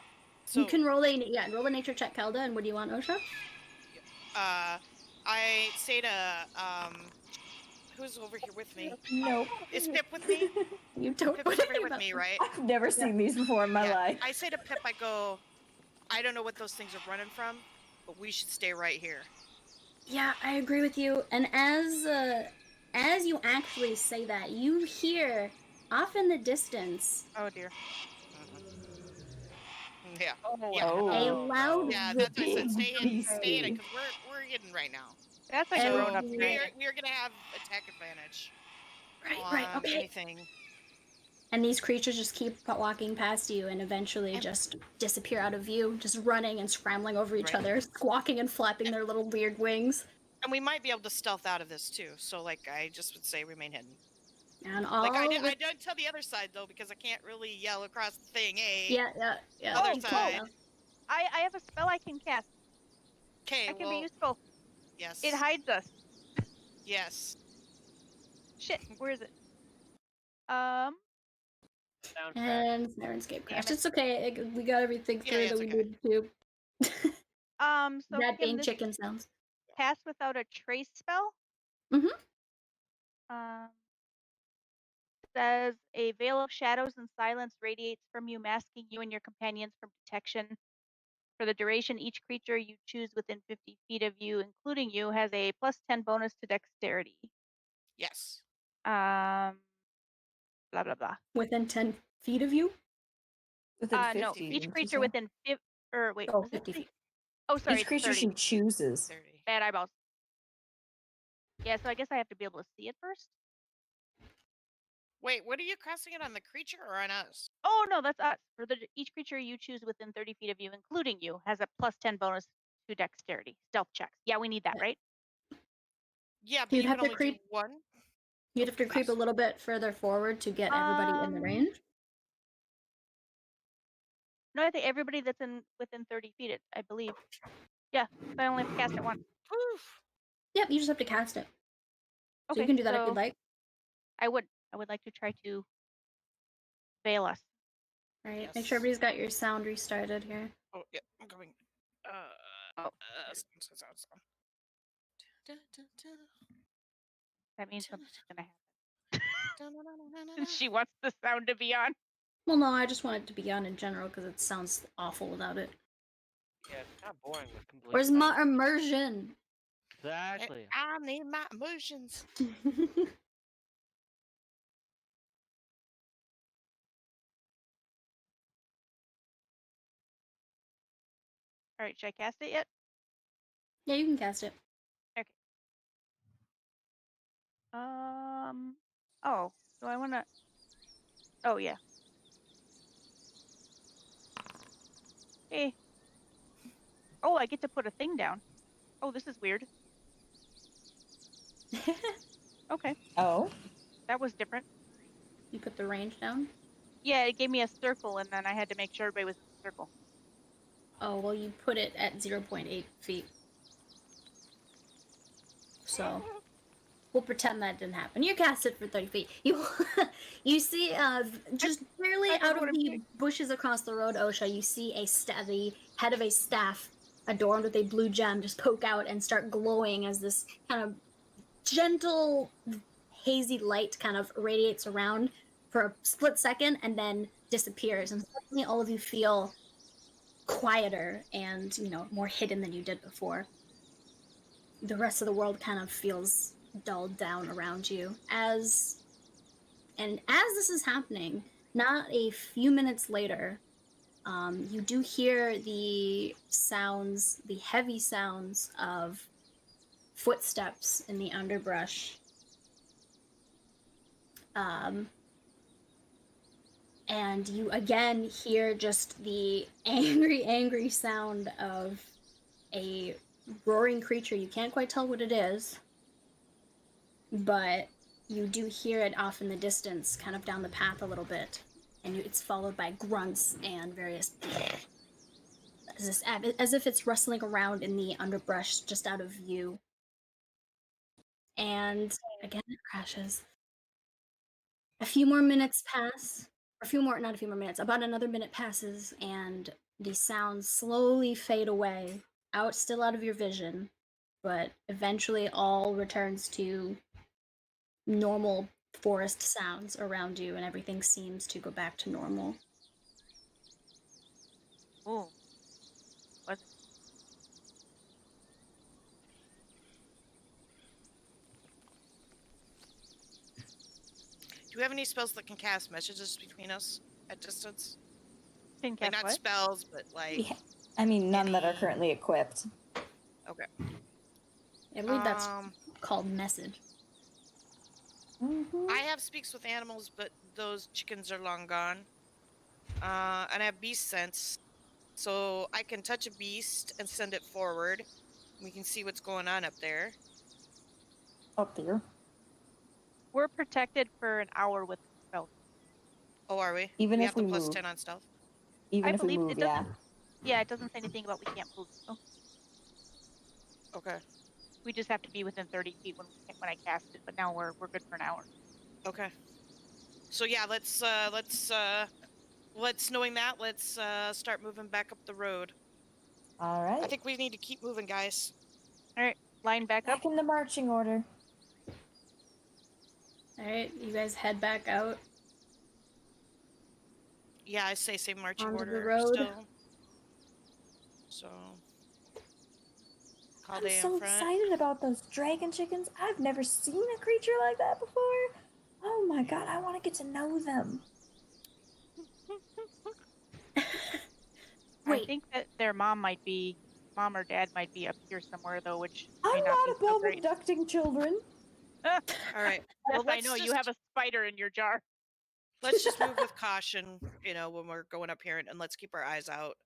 So You can roll a nature check, Kelda, and what do you want, Osha? I say to who's over here with me? Nope. Is Pip with me? You don't Pip's know over here anything with about me, them. right? I've never seen these before in my Yeah. life. I say to Pip, I go, I don't know what those things are running from, but we should stay right here. Yeah, I agree with you. And as you actually say that, you hear off in the distance Oh dear. Yeah. Oh, Yeah. a Oh, loud no. Yeah, that's what I said. Stay in beastie. it, because we're hidden right now. That's a And grown up we dragon. we're gonna have attack advantage. Right, on okay. anything. And these creatures just keep walking past you and eventually just disappear out of view, just running and scrambling over each Right. other, squawking and flapping their little weird wings. And we might be able to stealth out of this too. So like I just would say remain hidden. And all Like I don't tell the other side though, because I can't really yell across the thing, yeah. Other you side. can. I have a spell I can cast. Okay, That can well, be useful. yes. It hides us. Yes. Shit, where is it? Sound crash. And Sirenscape crashed. it. It's okay. We got everything Yeah, through yeah, that it's we okay. needed to. So That can being this chicken sounds. pass without a trace spell? Mhm. Says a veil of shadows and silence radiates from you, masking you and your companions from detection. For the duration, each creature you choose within 50 feet of you, including you, has a +10 bonus to dexterity. Yes. Blah blah blah. Within 10 feet of you? Within 50, No, didn't each you creature say? within wait, Oh, was it 50 feet. Oh, sorry, Each it's creature 30. she chooses. 30. Bad eyeballs. Yeah, so I guess I have to be able to see it first. Wait, what are you casting it on the creature or on us? Oh no, that's us. For each creature you choose within 30 feet of you, including you, has a +10 bonus to dexterity. Stealth checks. Yeah, we need that, right? Yeah, but You'd you have can to only creep- do one. You'd have to creep a little bit further forward to get everybody in the range. No, I think everybody that's within 30 feet, I believe. Yeah, so I only have to cast it once. Poof. Yep, you just have to cast it. So Okay, you can do that if so you'd like. I would like to try to veil us. All right, Yes. make sure everybody's got your sound restarted here. Oh yeah, I'm coming. Sound. That means something's gonna happen. She wants the sound to be on. Well, no, I just want it to be on in general because it sounds awful without it. Yeah, it's kind of boring with complete Where's silence. my immersion? Exactly. I need my emotions. All right, should I cast it yet? Yeah, you can cast it. Okay. Oh, do I want to? Oh yeah. Hey. Oh, I get to put a thing down. Oh, this is weird. Okay. Oh. That was different. You put the range down? Yeah, it gave me a circle, and then I had to make sure everybody was in the circle. Oh, well, you put it at 0.8 feet. So, we'll pretend that didn't happen. You cast it for 30 feet. You see, just barely I don't out know what of I'm the doing. bushes across the road, Osha, you see the head of a staff adorned with a blue gem just poke out and start glowing as this kind of gentle, hazy light kind of radiates around for a split second and then disappears. And suddenly all of you feel quieter and, more hidden than you did before. The rest of the world kind of feels dulled down around you. As this is happening, not a few minutes later, you do hear the heavy sounds of footsteps in the underbrush. And you again hear just the angry sound of a roaring creature. You can't quite tell what it is, but you do hear it off in the distance, kind of down the path a little bit, and it's followed by grunts and various as if it's rustling around in the underbrush just out of view. And again, it crashes. A few more minutes pass. Not a few more minutes. About another minute passes, and the sounds slowly fade away, still out of your vision, but eventually all returns to normal forest sounds around you, and everything seems to go back to normal. Oh. What? Do we have any spells that can cast messages between us at distance? Can Like cast not what? spells, but like. Yeah. I mean, none that are currently equipped. Okay. I believe that's called message. Mm-hmm. I have speaks with animals, but those chickens are long gone. And I have beast sense, so I can touch a beast and send it forward. We can see what's going on up there. Up there. We're protected for an hour with stealth. Oh, are we? Even we if have the we plus move. 10 on stealth. Even I if we believe move, it yeah. doesn't. Yeah, it doesn't say anything about we can't move. So Okay. we just have to be within 30 feet when I cast it. But now we're good for an hour. Okay. So yeah, let's knowing that, let's start moving back up the road. All right. I think we need to keep moving, guys. All right, line back up. Back in the marching order. All right, you guys head back out Yeah, I say same marching onto order the road. still. So I'm so excited about those dragon chickens. I've never seen a creature like that before. Oh my god, I want to get to know them. I think that their mom or dad might be up here somewhere though, which I'm may not be not so above great. abducting children. All right. Yes, I know you have a spider in your jar. Let's just move with caution, when we're going up here, and let's keep our eyes out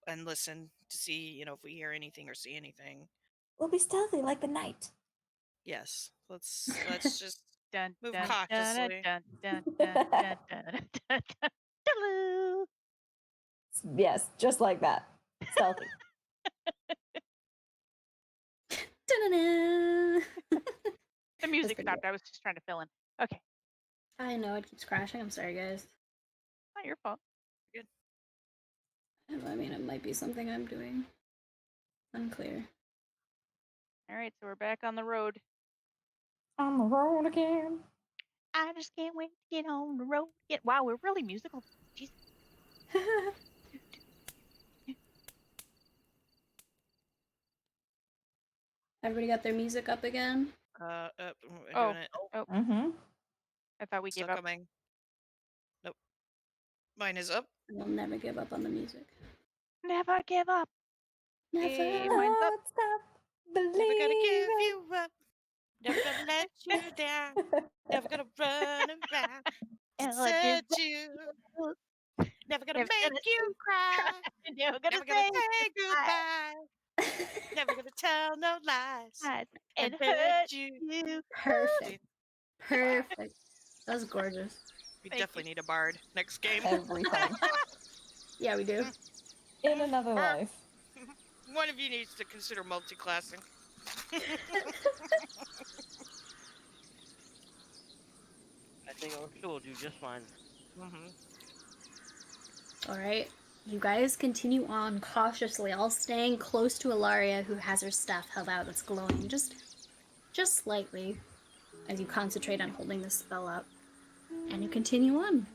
and listen to see, if we hear anything or see anything. We'll be stealthy like the night. Yes. Let's just move dun, cautiously. dun, dun, dun, dun, dun, dun, dun. Yes, just like that. Stealthy. The music stopped. I was just trying to fill in. Okay. I know it keeps crashing. I'm sorry, guys. Not your fault. Good. I mean, it might be something I'm doing. Unclear. All right, so we're back on the road. On the road again. I just can't wait to get on the road again. Wow, we're really musical. Jeez. Everybody got their music up again? We're doing it. Oh. Mm-hmm. I thought we Still gave up. coming. Nope. Mine is up. We'll never give up on the music. Never give up. Okay, Never. mine's up. Don't stop Never gonna give believing. you up. Never gonna let you down. Never gonna run around. Ella Desert DeGeneres. you. Never gonna Never make gonna you cry. never gonna Never gonna say say goodbye goodbye. Never gonna tell no lies. and And hurt hurt you. you. Perfect. Perfect. That was gorgeous. We Thank definitely need a bard next game. Every time. Yeah, we do. In another Or- life. One of you needs to consider multi-classing. I think Orchid will do just fine. All right. You guys continue on cautiously, all staying close to Ilaria, who has her staff held out that's glowing just slightly as you concentrate on holding the spell up. And you continue on.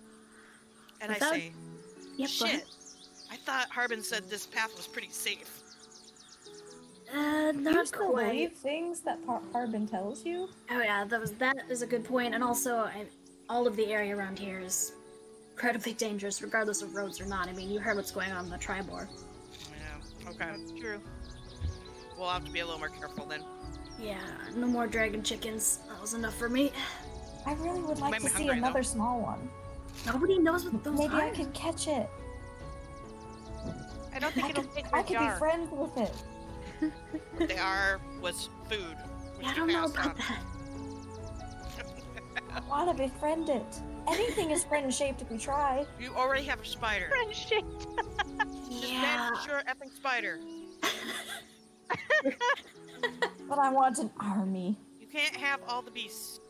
And Without- I say, Yep, go ahead. shit, I thought Harbin said this path was pretty safe. Do you Not still quite. believe things that Harbin tells you? Oh yeah, that is a good point. And also, all of the area around here is incredibly dangerous, regardless of roads or not. I mean, you heard what's going on in the Tribor. Yeah, okay. That's true. We'll have to be a little more careful then. Yeah, no more dragon chickens. That was enough for me. I really would like Made to me see hungry, another though. small one. Nobody knows what those Maybe are. I can catch it. I don't think it'll take I your could jar. be friends with it. What they are was food. Which Yeah, I you don't know passed about on. that. I want to befriend it. Anything is friend shaped if we try. You already have a spider. Friendship. Just Yeah. manage your effing spider. But I want an army. You can't have all the beasts.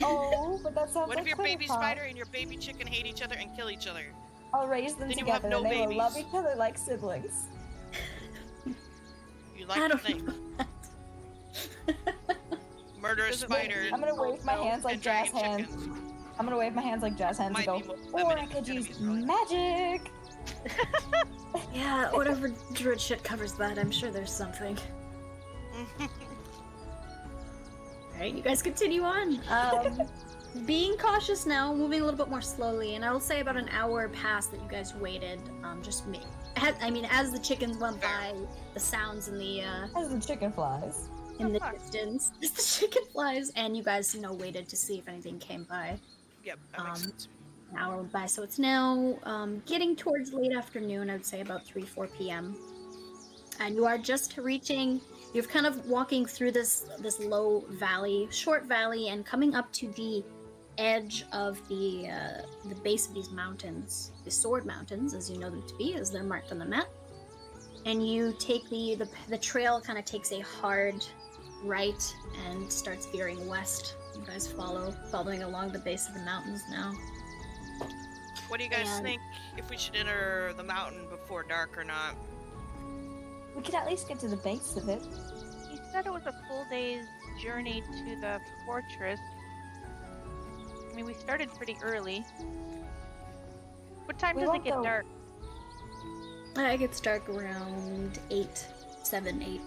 Oh, but that sounds What like if your baby Quinnipiac. spider and your baby chicken hate each other and kill each other? I'll raise them Then you have together no and they will babies. love each other like siblings. You I like to don't think. know. Murderous Doesn't make spiders. I'm gonna wave my hands like and jazz dragon hands. chickens. I'm gonna wave my hands like jazz hands and Might go, be more or I limiting could use enemies, really. magic. Yeah, whatever druid shit covers that, I'm sure there's something. Alright, you guys continue on. Being cautious now, moving a little bit more slowly, and I will say about an hour past that you guys waited. As the chickens went by, the sounds in the As the chicken flies. distance, as the chicken flies, and you guys waited to see if anything came by. Yep, that makes Um, sense. An hour went by, so it's now getting towards late afternoon. I would say about 3-4 p.m. And you are just reaching. You're kind of walking through this low valley, short valley, and coming up to the edge of the base of these mountains, the Sword Mountains, as you know them to be, as they're marked on the map. And you take the trail kind of takes a hard right and starts veering west. You guys following along the base of the mountains now. What do you guys and- think if we should enter the mountain before dark or not? We could at least get to the base of it. He said it was a full day's journey to the fortress. I mean, we started pretty early. What time We does it won't get go- dark? It gets dark around 7, 8.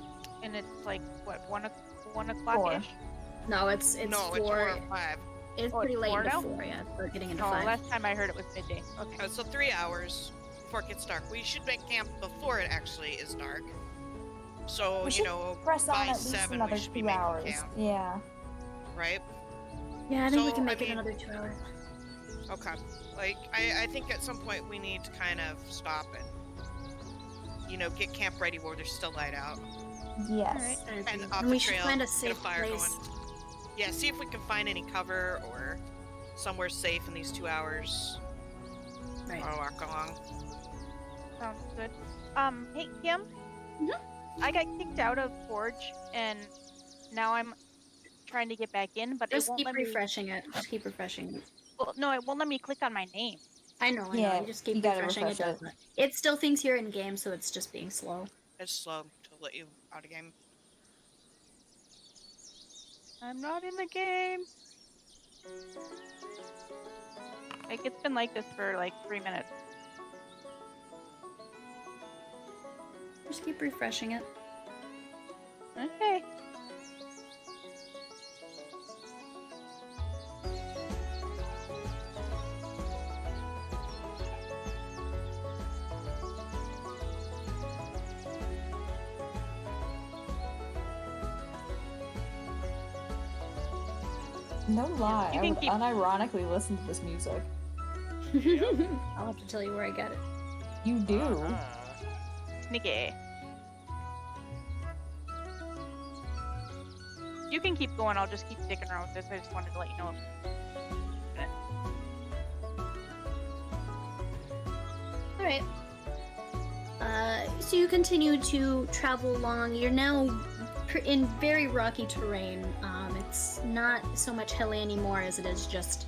And it's like, what, 1 o'clock-ish? No, it's No, it's 4. 4 or 5. It's Oh, pretty it's late 4 into now? 4, yeah. We're getting into No, 5. last time I heard it was midday. Okay. So 3 hours before it gets dark. We should make camp before it actually is dark. So, We you should know, Press on by at least 7 another we should be 2 making hours. camp, Yeah. right? Yeah, I think we So, can I make it mean- another 2 hours. Okay. Like, I think at some point we need to kind of stop and, you know, get camp ready where there's still light out. Yes. I agree. And off And the we should trail, find a get a safe fire place. going. Yeah, see if we can find any cover or somewhere safe in these 2 hours. Right. I'll walk along. Sounds good. Hey, Kim? Mhm. I got kicked out of Forge, and now I'm trying to get back in, but Just it won't keep let me... refreshing it. Just keep refreshing it. Well, no, it won't let me click on my name. I know. Yeah, You just keep you gotta refreshing refresh it. Doesn't it? It still thinks you're in game, so it's just being slow. It's slow to let you out of game. I'm not in the game. Like, it's been like this for like 3 minutes. Just keep refreshing it. Okay. No lie, You I can would keep- unironically listen to this music. I'll have to tell you where I get it. You do. Sneaky. You can keep going. I'll just keep sticking around with this. I just wanted to let you know. All right. So you continue to travel along. You're now in very rocky terrain. It's not so much hilly anymore as it is just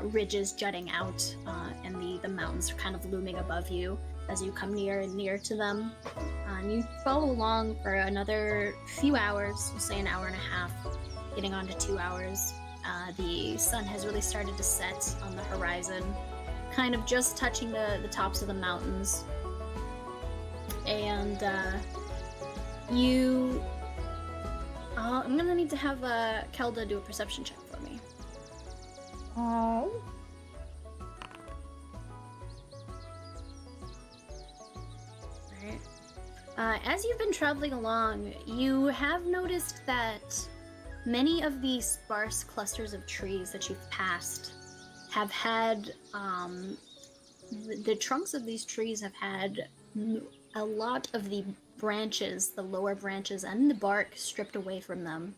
ridges jutting out, and the mountains are kind of looming above you as you come near and near to them. And you follow along for another few hours, we'll say an hour and a half, getting on to 2 hours. The sun has really started to set on the horizon, kind of just touching the tops of the mountains. And you... I'm gonna need to have Kelda do a perception check for me. As you've been traveling along, you have noticed that many of the sparse clusters of trees that you've passed have had, the trunks of these trees have had a lot of the branches, the lower branches, and the bark stripped away from them,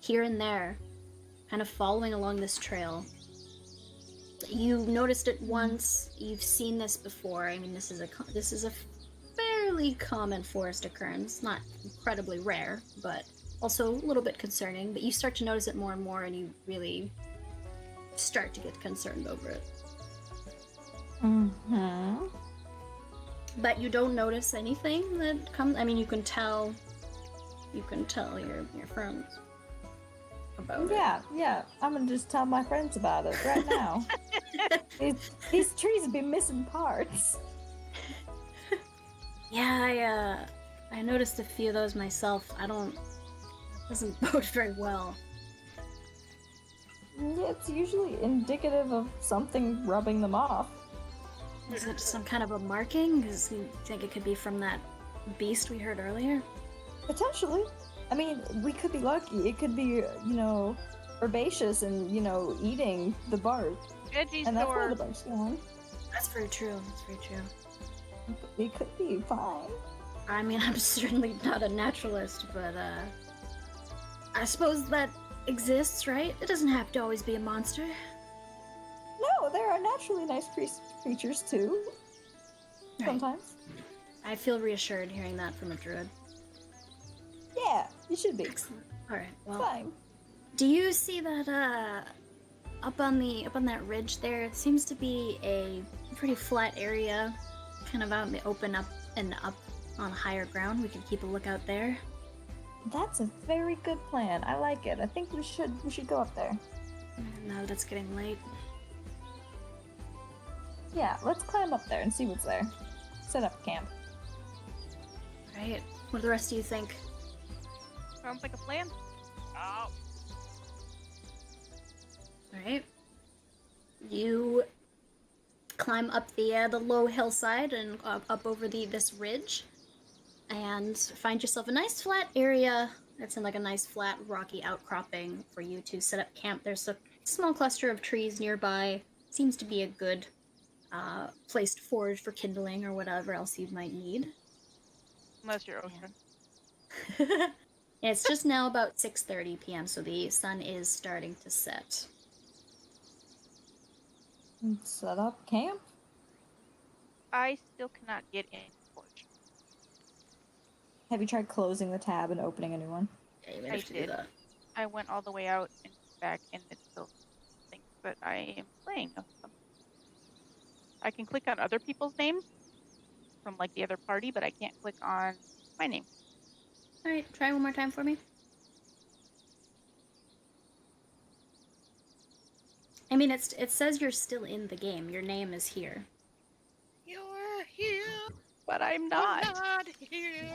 here and there, kind of following along this trail. You noticed it once. You've seen this before. I mean, this is a fairly common forest occurrence. Not incredibly rare, but also a little bit concerning. But you start to notice it more and more, and you really start to get concerned over it. Mm-hmm. But you don't notice anything that comes. I mean, you can tell your friends about it. Yeah. I'm gonna just tell my friends about it right now. These trees have been missing parts. Yeah, I noticed a few of those myself. It doesn't bode very well. Yeah, it's usually indicative of something rubbing them off. Is it some kind of a marking? Because you think it could be from that beast we heard earlier? Potentially. I mean, we could be lucky. It could be, herbaceous and, eating the bark. Veggie And that's why store. the bark's gone. That's very true. It could be fine. I mean, I'm certainly not a naturalist, but I suppose that exists, right? It doesn't have to always be a monster. No, there are naturally nice creatures too. Right. Sometimes. I feel reassured hearing that from a druid. Yeah, you should be. Excellent. All right. Well, Fine. do you see that up on that ridge there? It seems to be a pretty flat area, kind of out in the open, up on higher ground. We could keep a lookout there. That's a very good plan. I like it. I think we should go up there. Now that it's getting late. Yeah, let's climb up there and see what's there. Set up camp. Right. What do the rest of you think? Sounds like a plan. Oh. All right. You climb up the low hillside and up over this ridge, and find yourself a nice flat area that's in like a nice flat rocky outcropping for you to set up camp. There's a small cluster of trees nearby. Seems to be a good place to forage for kindling or whatever else you might need. Unless you're ocean. It's just now about 6:30 p.m., so the sun is starting to set. Set up camp? I still cannot get in. Have you tried closing the tab and opening a new one? Yeah, you might I have to do did. that. I went all the way out and back, and it still thinks that I am playing of them. I can click on other people's names from like the other party, but I can't click on my name. All right, try one more time for me. I mean, it says you're still in the game. Your name is here. You're here, But I'm not not. here.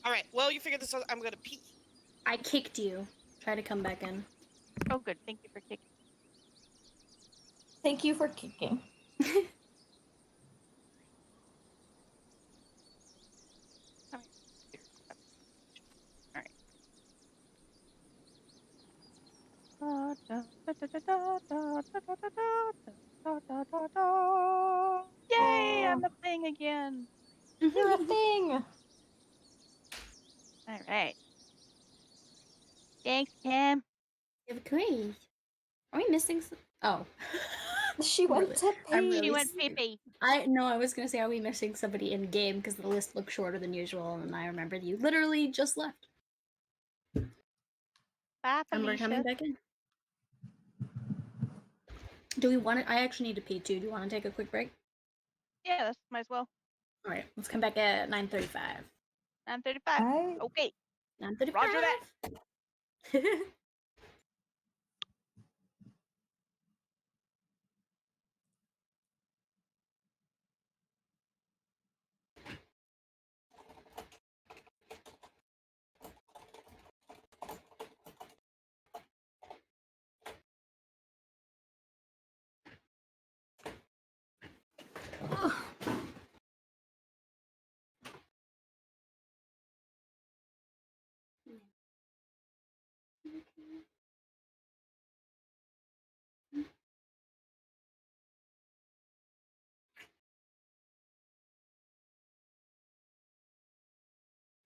All right. Well, you figured this out. I'm gonna peek. I kicked you. Try to come back in. Oh, good. Thank you for kicking. Thank you for kicking. All right. Yay! I'm a thing again. You're a thing. All right. Thanks, Kim. Okay. Are we missing some? Oh. She went to I'm pee. really She went pee-pee. I was gonna say, are we missing somebody in game because the list looks shorter than usual, and I remembered you literally just left. Bye, And we're coming Felicia. back in. Do we want to? I actually need to pee too. Do you want to take a quick break? Yeah, that's might as well. All right, let's come back at 9:35. 9:35. Alright. Okay. 9:35. Roger that.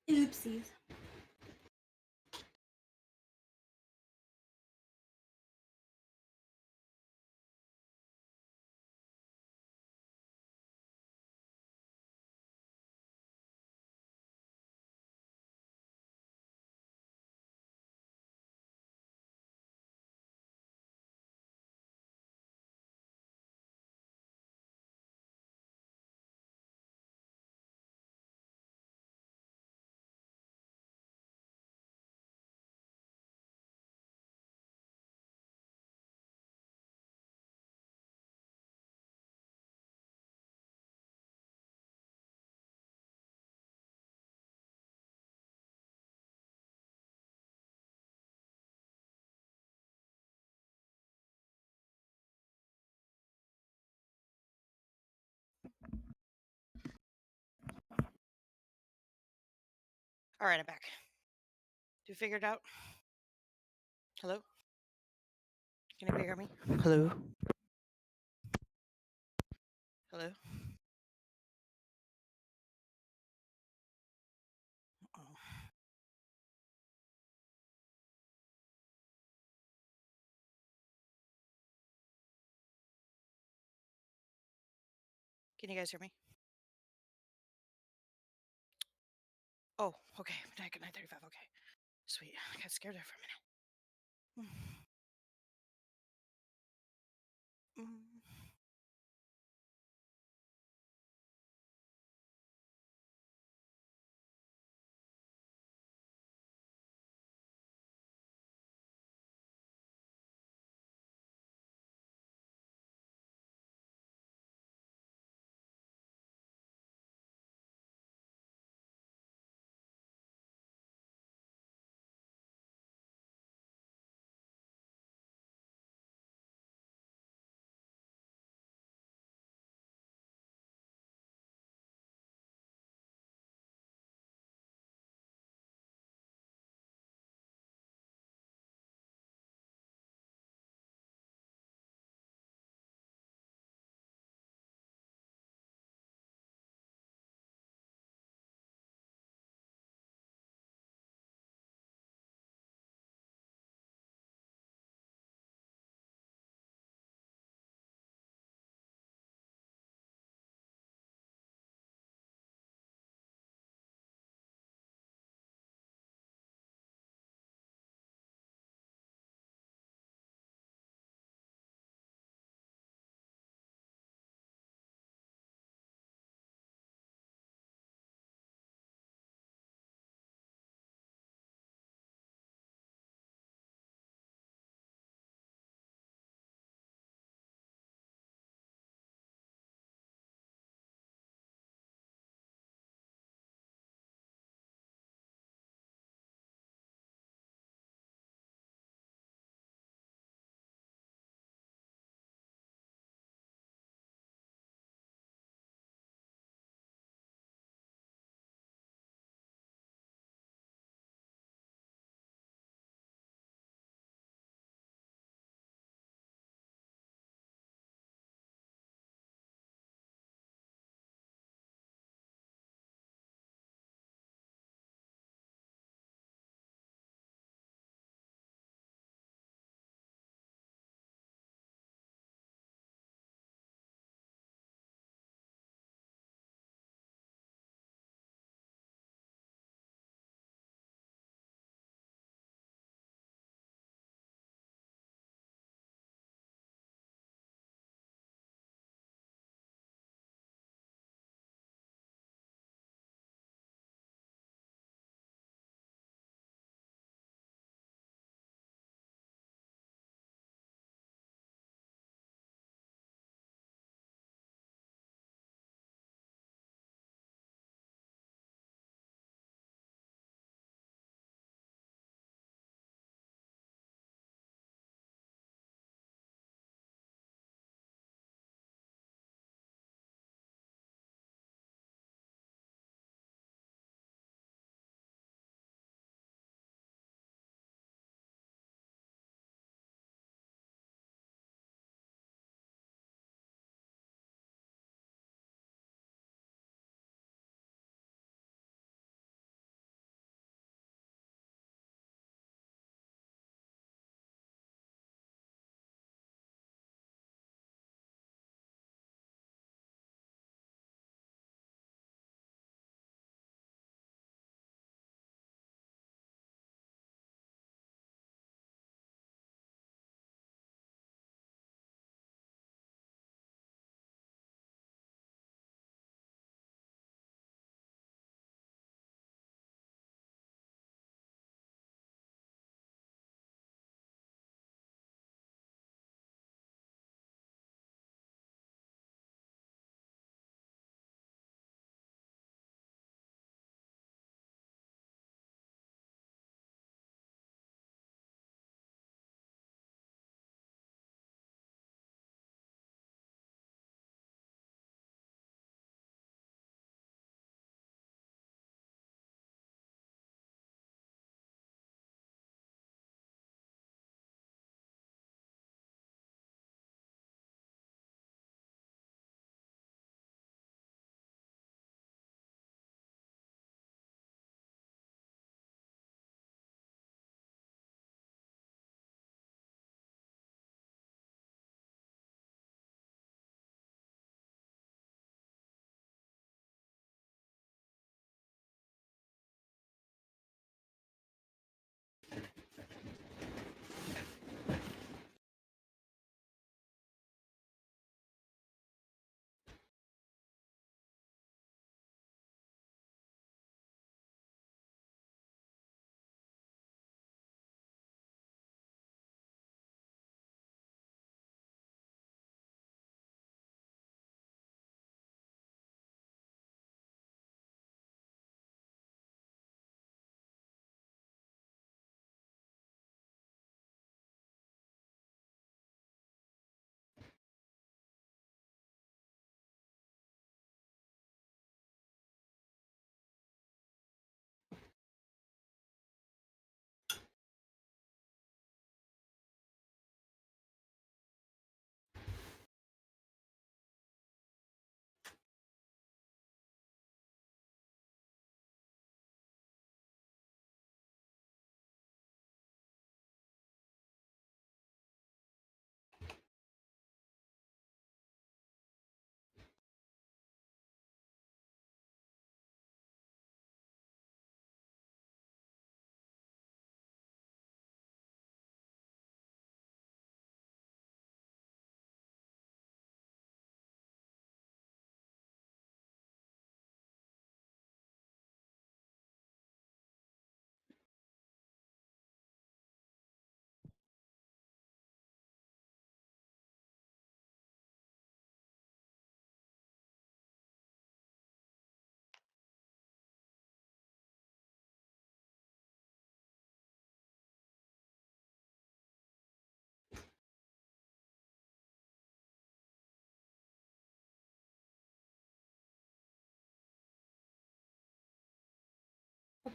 Oopsies. All right, I'm back. Do you figure it out? Hello? Can anybody hear me? Hello? Hello? Oh. Can you guys hear me? Oh, okay. Back at 9:35. Okay. Sweet. I got scared there for a minute. Mm.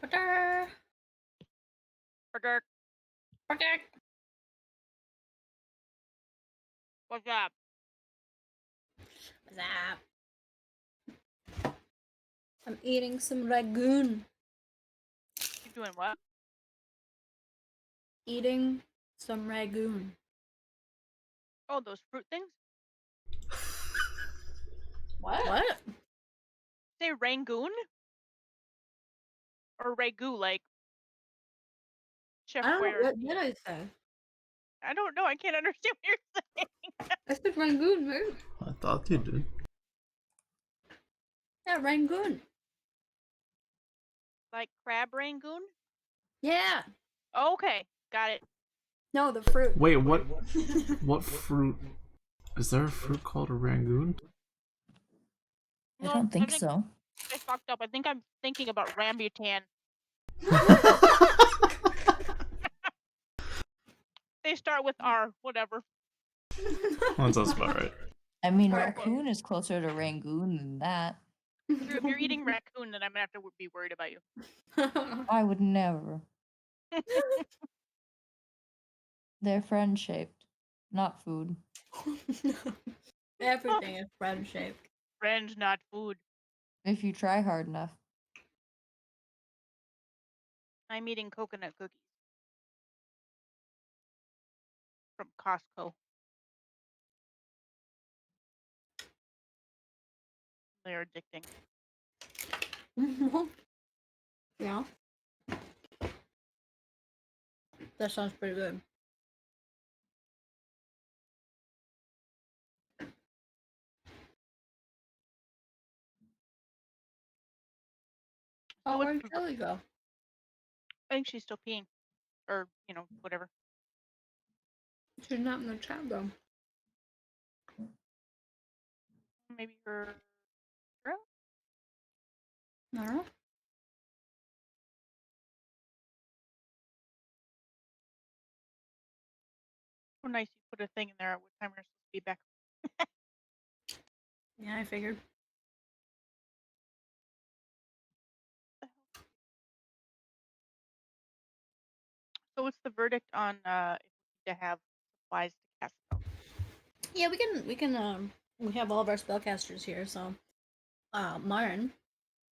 Burger. What's up? What's up? I'm eating some ragoon. You doing what? Eating some ragoon. Oh, those fruit things? What? Say Rangoon? Or Ragu, like Chef I don't know. Boyardee. What did I say? I don't know. I can't understand what you're saying. I said ragoon, right? I thought you did. Yeah, ragoon. Like crab Rangoon? Yeah. Okay, got it. No, the fruit. Wait, what? What fruit? Is there a fruit called a Rangoon? I don't think I so. I fucked up. I think I'm thinking about rambutan. They start with R, whatever. That sounds about right. I mean, raccoon is closer to Rangoon than that. If you're eating raccoon, then I'm gonna have to be worried about you. I would never. They're friend shaped, not food. Everything is friend shaped. Friends, not food. If you try hard enough. I'm eating coconut cookies from Costco. They're addicting. Yeah. That sounds pretty good. Oh, where'd Kelly go? I think she's still peeing. Or, whatever. She's not in the chat though. Maybe her girl? No. Oh, nice. You put a thing in there at what time we're supposed to be back. Yeah, I figured. So what's the verdict on if we need to have supplies to cast spells? Yeah, we have all of our spellcasters here, so Marin,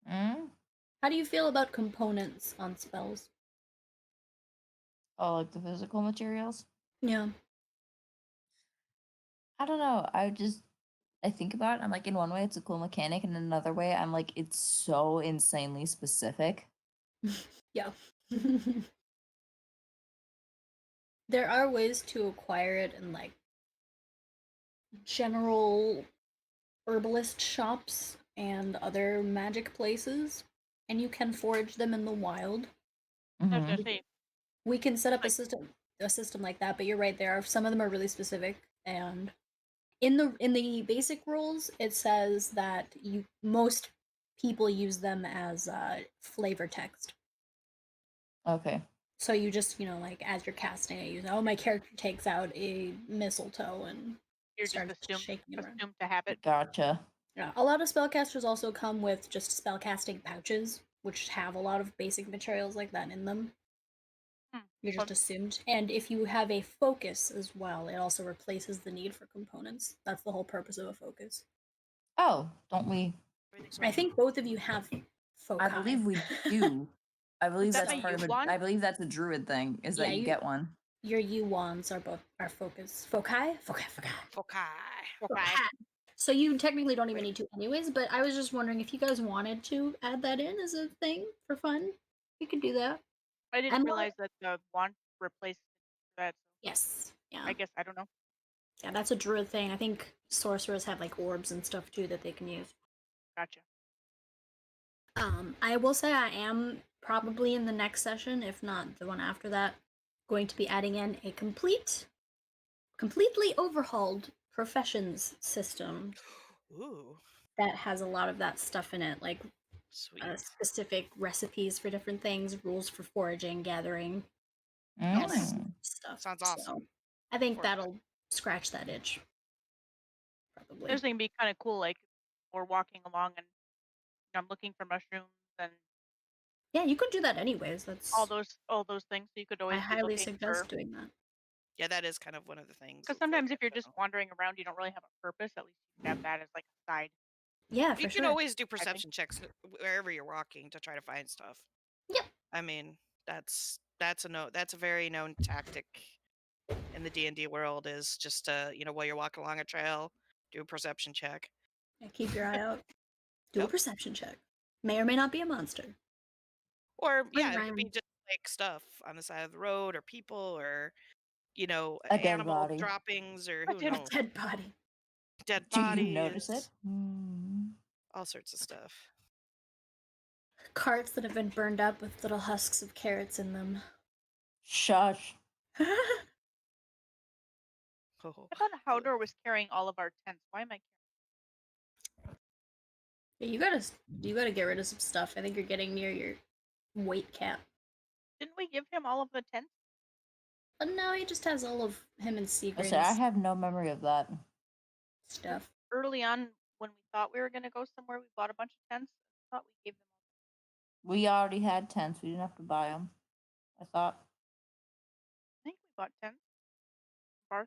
how do you feel about components on spells? Oh, like the physical materials? Yeah. I don't know. I think about it. I'm like, in one way, it's a cool mechanic, and in another way, I'm like, it's so insanely specific. Yeah. There are ways to acquire it in like general herbalist shops and other magic places, and you can forage them in the wild. I was gonna say, We can set up a system like that, but you're right, there are some of them are really specific, and in the basic rules it says that most people use them as flavor text. Okay. So you just, like as you're casting it, you know, my character takes out a mistletoe and you're starts just shaking it around. assumed to have it. Gotcha. Yeah, a lot of spellcasters also come with just spellcasting pouches, which have a lot of basic materials like that in them. You're just assumed. And if you have a focus as well, it also replaces the need for components. That's the whole purpose of a focus. Oh, don't we? I think both of you have foci. I believe we do. I believe that that's a part of it. Yuan? I believe that's a druid thing, is that Yeah, you get one. Your U-wands are both our focus. Foci? Foci. So you technically don't even need to anyways, but I was just wondering if you guys wanted to add that in as a thing for fun. You could do that. I didn't realize that the wand replaced that. Yes. Yeah. I guess I don't know. Yeah, that's a druid thing. I think sorcerers have like orbs and stuff too that they can use. Gotcha. I will say I am probably in the next session, if not the one after that, going to be adding in a completely overhauled professions system. Ooh. That has a lot of that stuff in it, like specific recipes for different things, rules for foraging, gathering, stuff. Sounds awesome. So I think that'll scratch that itch. Probably. This thing be kind of cool, like we're walking along and I'm looking for mushrooms and Yeah, you could do that anyways. That's all those things. So you could I always be highly looking suggest for. doing that. Yeah, that is kind of one of the things. Because sometimes if you're just wandering around, you don't really have a purpose. At least you have that as like a side. Yeah, You for can sure. always do perception checks wherever you're walking to try to find stuff. Yep. I mean, that's a very known tactic in the D&D world, is just while you're walking along a trail, do a perception check. Yeah, keep your eye out. Do a Yep. perception check. May or may not be a monster. Or Bring yeah, it could be Ryan. just like stuff on the side of the road, or people, or A dead animal body. droppings, or A who knows, Dead body. dead Do bodies. you notice it? All sorts of stuff. Carts that have been burned up with little husks of carrots in them. Shush. Oh. I thought Howdor was carrying all of our tents. Why am I Yeah, you gotta get rid of some stuff. I think you're getting near your weight cap. Didn't we give him all of the tents? But no, he just has all of him and I Seagram's said I have no memory of that. stuff. Early on, when we thought we were going to go somewhere, we bought a bunch of tents. I thought we gave them all. We already had tents. We didn't have to buy them. I thought. I think we bought tents. Barthen?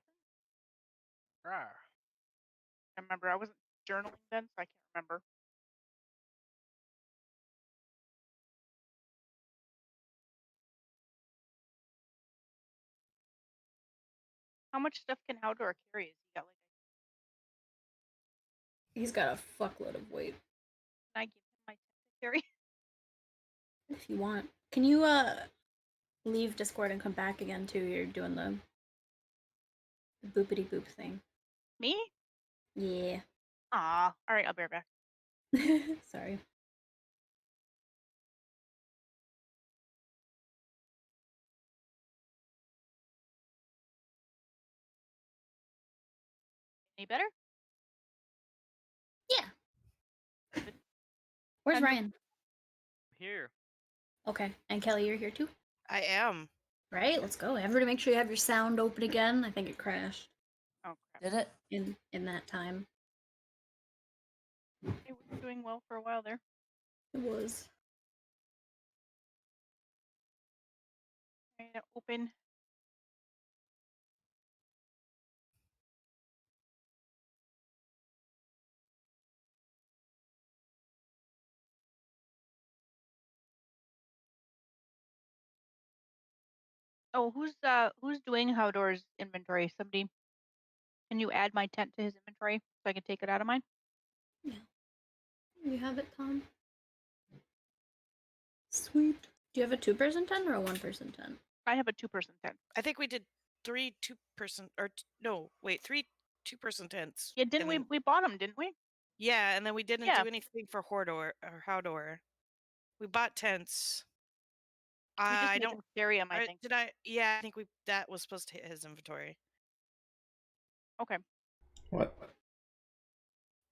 Rawr. I remember. I wasn't journaling then, so I can't remember. How much stuff can Howdor carry? Has he got like? He's got a fuckload of weight. Can I give him my tent to carry? If you want. Can you leave Discord and come back again too? You're doing the boopity boop thing. Me? Yeah. Ah. All right. I'll be right back. Sorry. Any better? Yeah. Where's Send it. Ryan? Here. Okay. And Kelly, you're here too? I am. Right, let's go. Everybody make sure you have your sound open again. I think it crashed Oh crap. Did it? in that time. It was doing well for a while there. It was. Trying to open. Oh, who's doing Howdor's inventory? Somebody. Can you add my tent to his inventory so I can take it out of mine? Yeah. You have it, Tom? Sweet. Do you have a 2-person tent or a 1-person tent? I have a 2-person tent. I think we did 3 2-person, or no, wait, 3 2-person tents. Yeah, didn't we bought them, didn't we? Yeah, and then we didn't Yeah. do anything for Hordor or Howdor. We bought tents. We just I made don't him carry them, I think. Did I? Yeah, I think that was supposed to hit his inventory. Okay. What?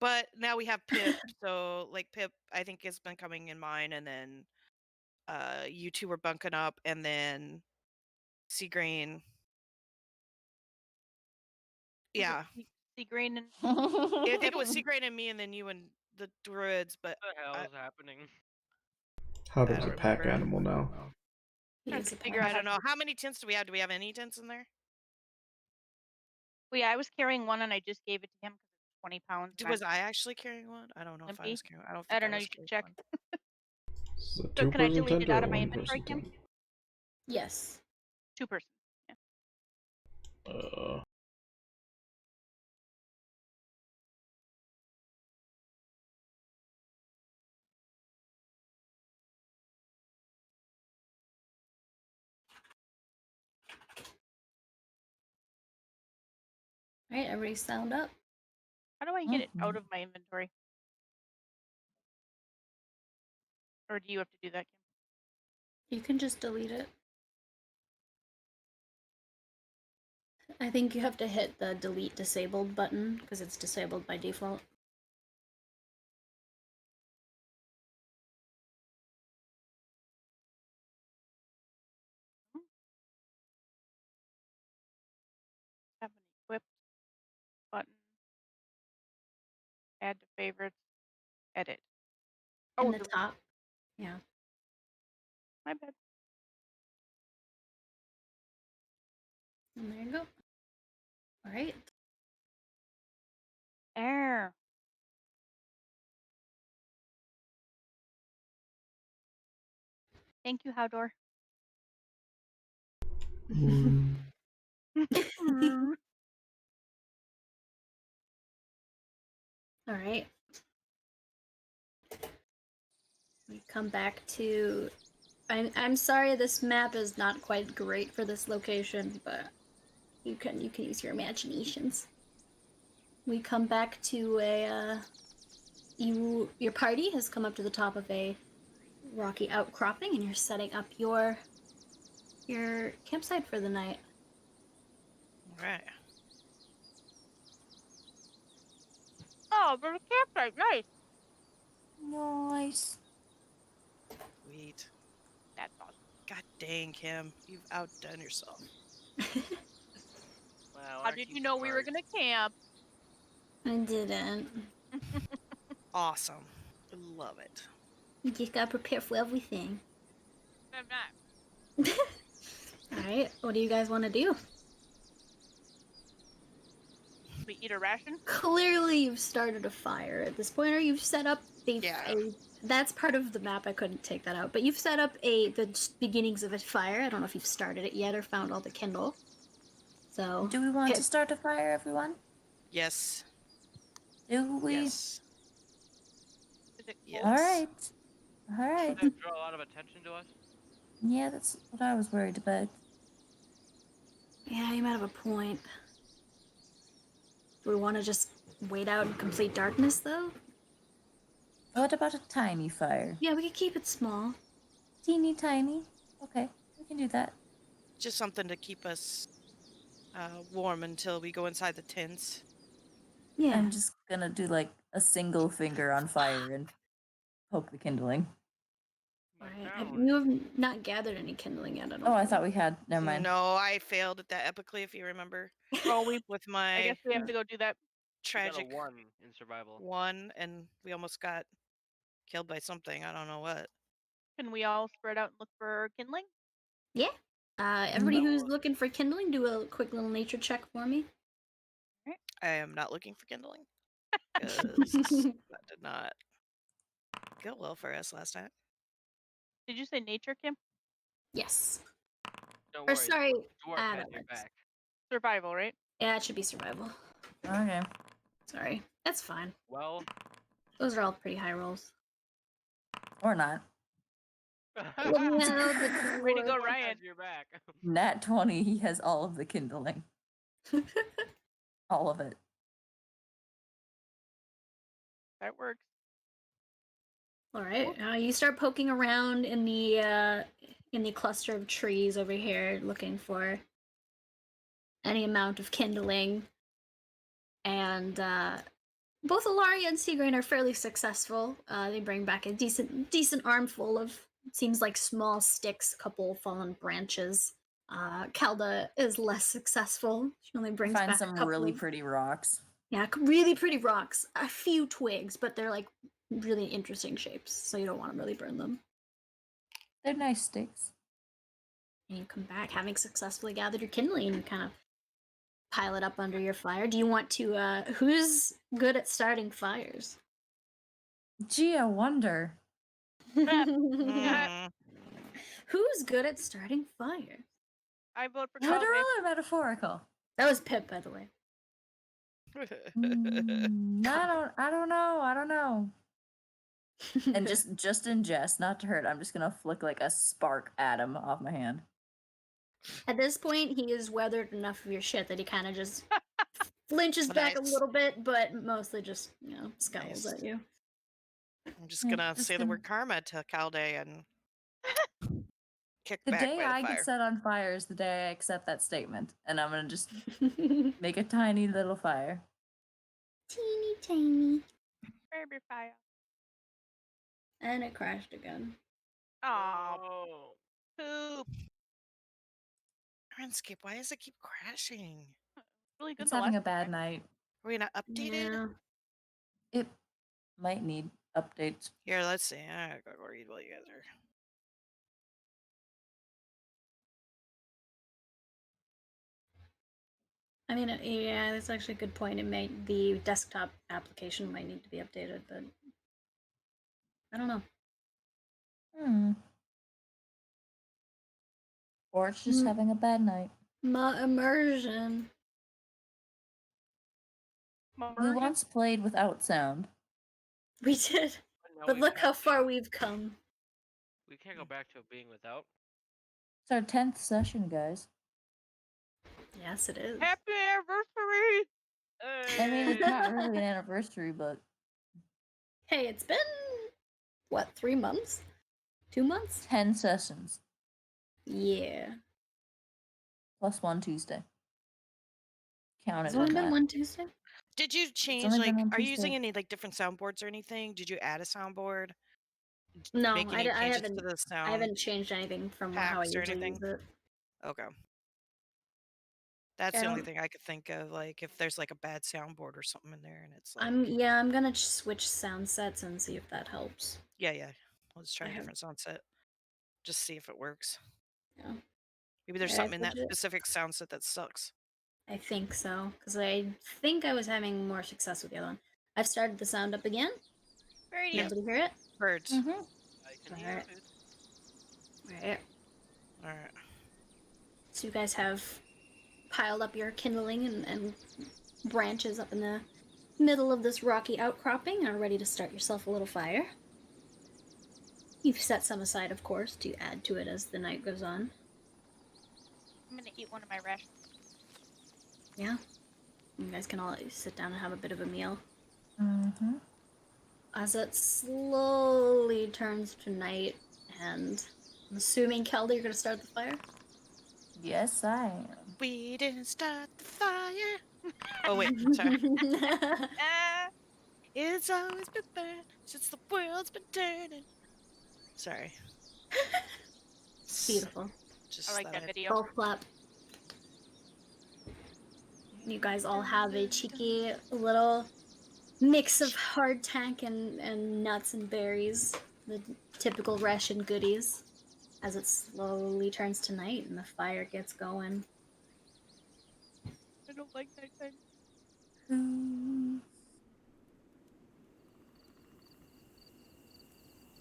But now we have Pip, so like Pip, I think has been coming in mine, and then you two were bunking up, and then Seagrain. Yeah. Seagrain and I think it was Seagrain and me, and then you and the druids, but What the hell is happening? How I does don't a pack remember. animal now? He Trying is to a figure pack. out I don't know. How many tents do we have? Do we have any tents in there? Well, yeah, I was carrying one and I just gave it to him because it's 20 pounds. Was I actually carrying one? I don't know if I was Limpy? carrying. I don't I think don't know. was You should carrying check. one. Is it a So can I 2-person delete tent it or out a of my 1-person inventory, Kim? tent? Yes. 2-person. Yeah. Alright, everybody sound up. How do I get it out of my inventory? Or do you have to do that, Kim? You can just delete it. I think you have to hit the delete disabled button because it's disabled by default. Have an equipped button. Add to favorites. Edit. In Oh, the top. Yeah. My bad. And there you go. All right. Air. Thank you, Howdor. All right. We come back to. I'm sorry, this map is not quite great for this location, but you can use your imaginations. We come back to a your party has come up to the top of a rocky outcropping, and you're setting up your campsite for the night. All right. Oh, there's a campsite. Nice. Nice. Sweet. That's awesome. God dang, Kim. You've outdone yourself. Wow, How did you know we were gonna camp? I didn't. Awesome. I love it. You just gotta prepare for everything. I'm not. Alright, what do you guys want to do? We eat a ration? Clearly you've started a fire at this point, or you've set up that's part of the map, I couldn't take that out, but you've set up the beginnings of a fire. I don't know if you've started it yet or found all the kindle. So Do we want to start a fire, everyone? Yes. Do we? Yes. Is it Yes. cold? All right. All right. Would that draw a lot of attention to us? Yeah, that's what I was worried about. Yeah, you might have a point. Do we want to just wait out in complete darkness, though? What about a tiny fire? Yeah, we could keep it small. Teeny tiny? Okay, we can do that. Just something to keep us warm until we go inside the tents. Yeah. I'm just gonna do like a single finger on fire and poke the kindling. Alright, you have not gathered any kindling yet, I don't Oh, I think. thought we had. Never mind. No, I failed at that epically, if you remember. Oh, with my I guess we have to go do that. tragic We got a 1 in survival. 1, and we almost got killed by something. I don't know what. Can we all spread out and look for kindling? Yeah. Everybody who's looking for kindling, do a quick little nature check for me. I am not looking for kindling. Because that did not go well for us last time. Did you say nature, Kim? Yes. Don't Or worry, sorry, dwarf that has your works. back. Survival, right? Yeah, it should be survival. Okay. Sorry. That's fine. Well. Those are all pretty high rolls. Or not. Well, no, the Way to go, dwarf Ryan. Has your back. Nat 20, he has all of the kindling. All of it. That works. All right. You start poking around in the cluster of trees over here, looking for any amount of kindling, and both Ilaria and Seagrain are fairly successful. They bring back a decent armful of, seems like small sticks, a couple fallen branches. Calda is less successful. She only brings Find back some a couple really of, pretty rocks. yeah, really pretty rocks. A few twigs, but they're like really interesting shapes, so you don't want to really burn them. They're nice sticks. And you come back having successfully gathered your kindling and you kind of pile it up under your fire. Do you want to, who's good at starting fires? Gee, I wonder. Mm. Who's good at starting fires? I vote for Literal Calvin. or metaphorical? That was Pip, by the way. I don't know. And just in jest, not to hurt, I'm just gonna flick like a spark at him off my hand. At this point, he has weathered enough of your shit that he kind of just flinches back a Nice. little bit, but mostly just, scowls Nice. at you. I'm just gonna say the word karma to Calde and kick The back day by the I fire. get set on fire is the day I accept that statement, and I'm gonna just make a tiny little fire. Teeny tiny. Baby fire. And it crashed again. Aw, Oh. poop. RuneScape, why does it keep crashing? Really good. It's the having last a bad time. night. Are we not updated? Yeah. It might need updates. Here, let's see. I gotta go read while you guys are. I mean, yeah, that's actually a good point. The desktop application might need to be updated, but I don't know. Or it's just having a bad night. My immersion. We once played without sound. We did, but look how far we've come. We can't go back to being without. It's our 10th session, guys. Yes, it is. Happy anniversary! I mean, it's not really an anniversary, but... Hey, it's been, what, 3 months? 2 months? 10 sessions. Yeah. Plus 1 Tuesday. Count it. It's only been 1 Tuesday? Did you change, only like, been on are you using Tuesday. any, like, different soundboards or anything? Did you add a soundboard? No, Make I any changes haven't. to the sound I haven't changed anything from how I packs or usually anything? use it. Okay. That's I the only don't. thing I could think of, like, if there's, like, a bad soundboard or something in there and it's like... I'm gonna switch sound sets and see if that helps. Yeah. Let's try I a have- different sound set. Just see if it works. Yeah. Maybe there's I something in that switched it. specific sound set that sucks. I think so, because I think I was having more success with the other one. I've started the sound up again. Very Can everybody hear it? Birds. I can hear Alright. it. Alright. Alright. So you guys have piled up your kindling and branches up in the middle of this rocky outcropping and are ready to start yourself a little fire. You've set some aside, of course, to add to it as the night goes on. I'm gonna eat one of my rations. Yeah. You guys can all sit down and have a bit of a meal. As it slowly turns to night, and I'm assuming, Kelda, you're gonna start the fire? Yes, I am. We didn't start the fire. Oh, wait. Sorry. It's always been burning since the world's been turning. Sorry. Beautiful. Just I like thought that I'd- video. Golf clap. You guys all have a cheeky little mix of hardtack and nuts and berries, the typical ration goodies, as it slowly turns to night and the fire gets going. I don't like nighttime.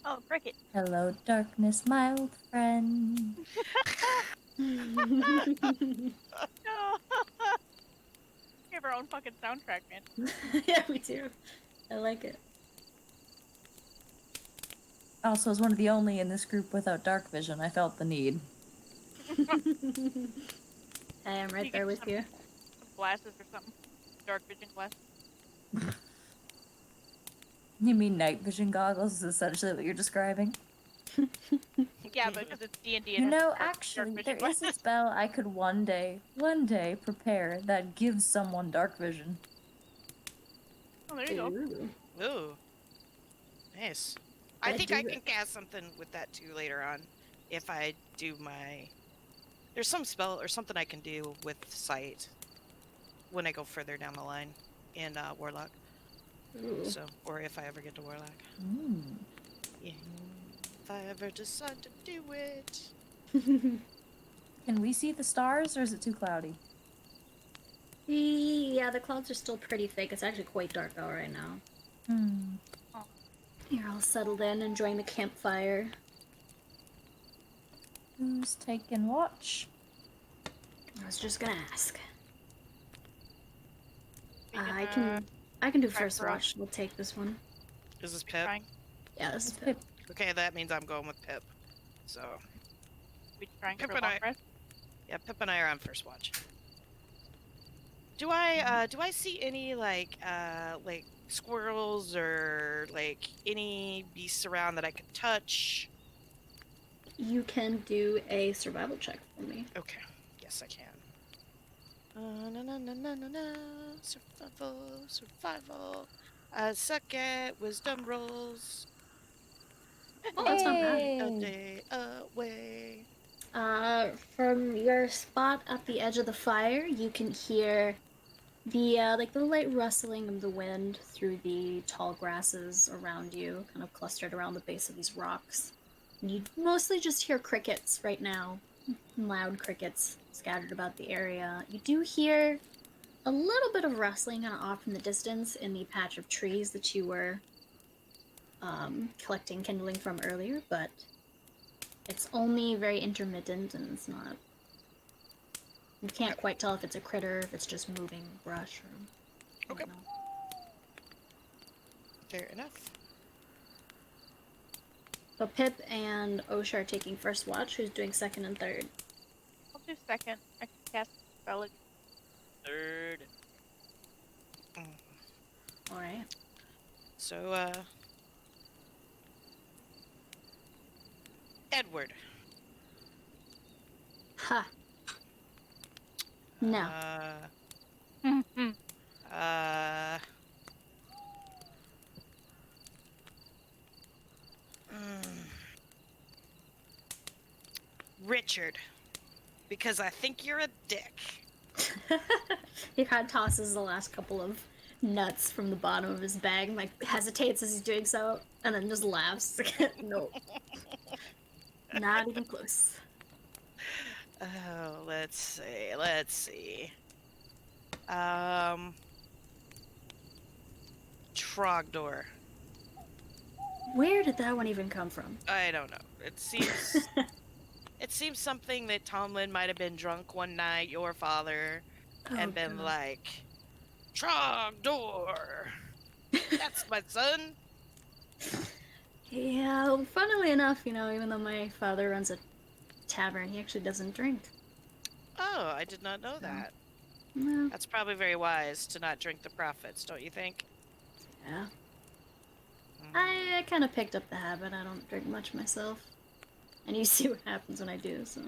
Oh, cricket. Hello, darkness, my old friend. No. We have our own fucking soundtrack, man. Yeah, we do. I like it. Also, as one of the only in this group without dark vision, I felt the need. I am right You there get with you. Some glasses or something. Dark vision glasses. You mean night vision goggles is essentially what you're describing? Yeah, because it's D&D. You know, actually, there is a spell I could one day prepare that gives someone dark vision. Oh, there you go. Ooh. Ooh. Nice. I I think do I that. can cast something with that too later on. If I do my... There's some spell or something I can do with sight when I go further down the line in Warlock. Ooh. So, or if I ever get to Warlock. Yeah. If I ever decide to do it. Can we see the stars, or is it too cloudy? Yeah, the clouds are still pretty thick. It's actually quite dark out right now. You're all settled in, enjoying the campfire. Who's taking watch? I was just gonna ask. We can, I can do try first for us. watch. We'll take this one. Is this Pip? trying. Yeah, this is It's Pip. Okay, that means I'm going with Pip. So, We trying Pip for a and long I- rest. yeah, Pip and I are on first watch. Do I see any like squirrels or like any beasts around that I could touch? You can do a survival check for me. Okay, yes I can. Na. Survival. I suck at wisdom rolls. Oh, that's not bad. A day away. From your spot at the edge of the fire, you can hear the the light rustling of the wind through the tall grasses around you, kind of clustered around the base of these rocks. And you mostly just hear crickets right now, loud crickets scattered about the area. You do hear a little bit of rustling kind of off in the distance in the patch of trees that you were collecting kindling from earlier, but it's only very intermittent and it's not... You can't quite tell if it's a critter, if it's just moving brush or... Okay. whatnot. Fair enough. So Pip and Osha are taking first watch. Who's doing second and third? I'll do second. I can cast a spell again. Third. Alright. So, Edward. Ha! No. Richard. Because I think you're a dick. He kind of tosses the last couple of nuts from the bottom of his bag and like hesitates as he's doing so, and then just laughs. Nope. Not even close. Oh, let's see. Trogdor. Where did that one even come from? I don't know. It seems it seems something that Tomlin might have been drunk one night, your father, and been God. like, Trogdor. That's my son. Yeah, well, funnily enough, even though my father runs a tavern, he actually doesn't drink. Oh, I did not know that. No. That's probably very wise to not drink the profits, don't you think? Yeah. I kind of picked up the habit. I don't drink much myself. And you see what happens when I do, so.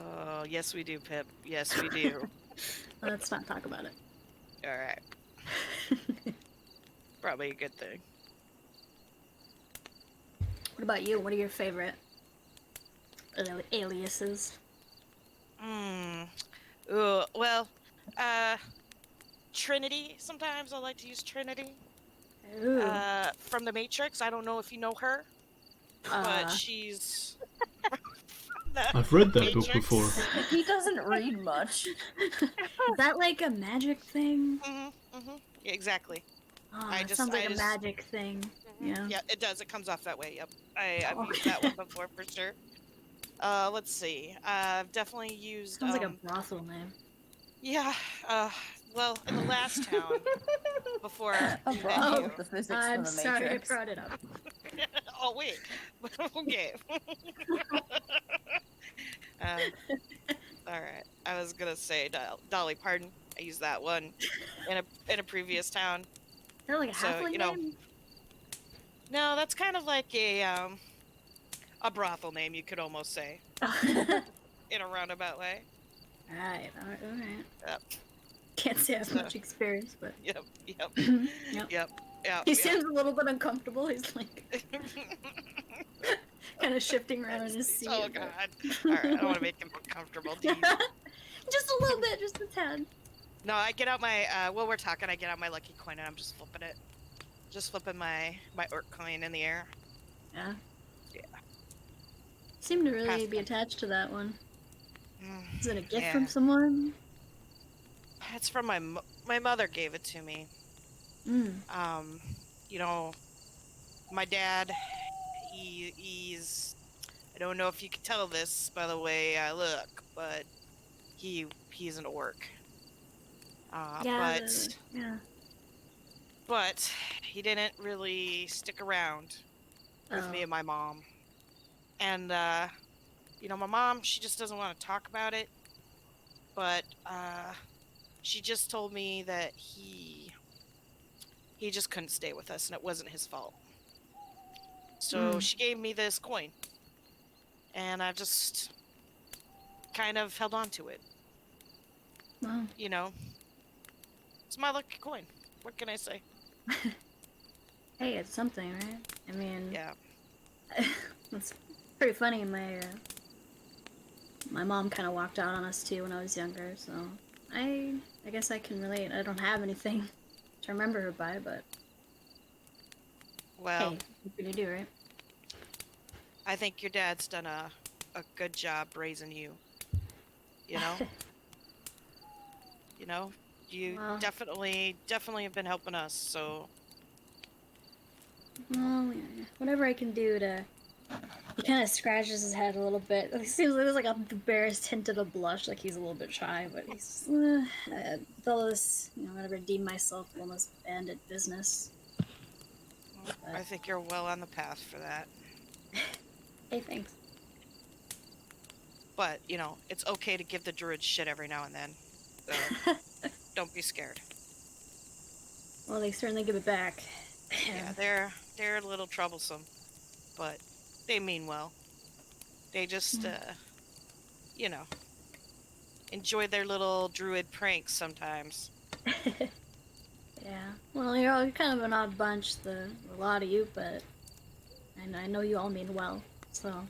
Oh, yes we do, Pip. Yes we do. Let's not talk about it. Alright. Probably a good thing. What about you? What are your favorite aliases? Well, Trinity. Sometimes I like to use Trinity. Ooh. From the Matrix. I don't know if you know her, but she's... I've read that Matrix. book before. He doesn't read much. Is that like a magic thing? Yeah, exactly. Oh, that sounds like a magic thing. Yeah. Yeah, it does. It comes off that way. Yep. I've used that one before for sure. Let's see. I've definitely used. Sounds like a brothel name. Yeah. Well, in the last town before. The physics I'm from the sorry I Matrix. brought it up. Oh wait. Okay. All right. I was gonna say Dolly Parton. I used that one in a previous town. Is that like a halfling name? No, that's kind of like a brothel name, you could almost say, in a roundabout way. Alright. Yep. Can't say I have much experience, but... Yep. He seems a little bit uncomfortable. He's like... kind of shifting around in his seat. Oh god. Alright, I don't want to make him uncomfortable. Just a little bit, just a tad. No, I get out my, while we're talking, I get out my lucky coin and I'm just flipping it. Just flipping my orc coin in the air. Yeah. Yeah. Seem to really be attached to that one. Is it a gift Yeah. from someone? It's from my mother gave it to me. My dad, he's, I don't know if you can tell this by the way I look, but he's an orc. But he didn't really stick around with me and my mom. And, my mom, she just doesn't want to talk about it. But, she just told me that he just couldn't stay with us and it wasn't his fault. So she gave me this coin. And I've just kind of held on to it. Wow. It's my lucky coin. What can I say? Hey, it's something, right? I mean... Yeah. It's pretty funny. My mom kind of walked out on us too when I was younger, so... I guess I can relate. I don't have anything to remember her by, but... Well... Hey, what can you do, right? I think your dad's done a good job raising you. you know? You Well. definitely have been helping us, so... Well, yeah, whatever I can do to... He kind of scratches his head a little bit. It seems like there's like a barest hint of a blush, like he's a little bit shy, but he's... with all this, I'm gonna redeem myself from this bandit business. Well, I think you're well on the path for that. Hey, thanks. But, it's okay to give the druids shit every now and then. So, don't be scared. Well, they certainly give it back. Yeah, they're a little troublesome, but they mean well. They just, enjoy their little druid pranks sometimes. Yeah. Well, you're all kind of an odd bunch, a lot of you, but I know you all mean well, so...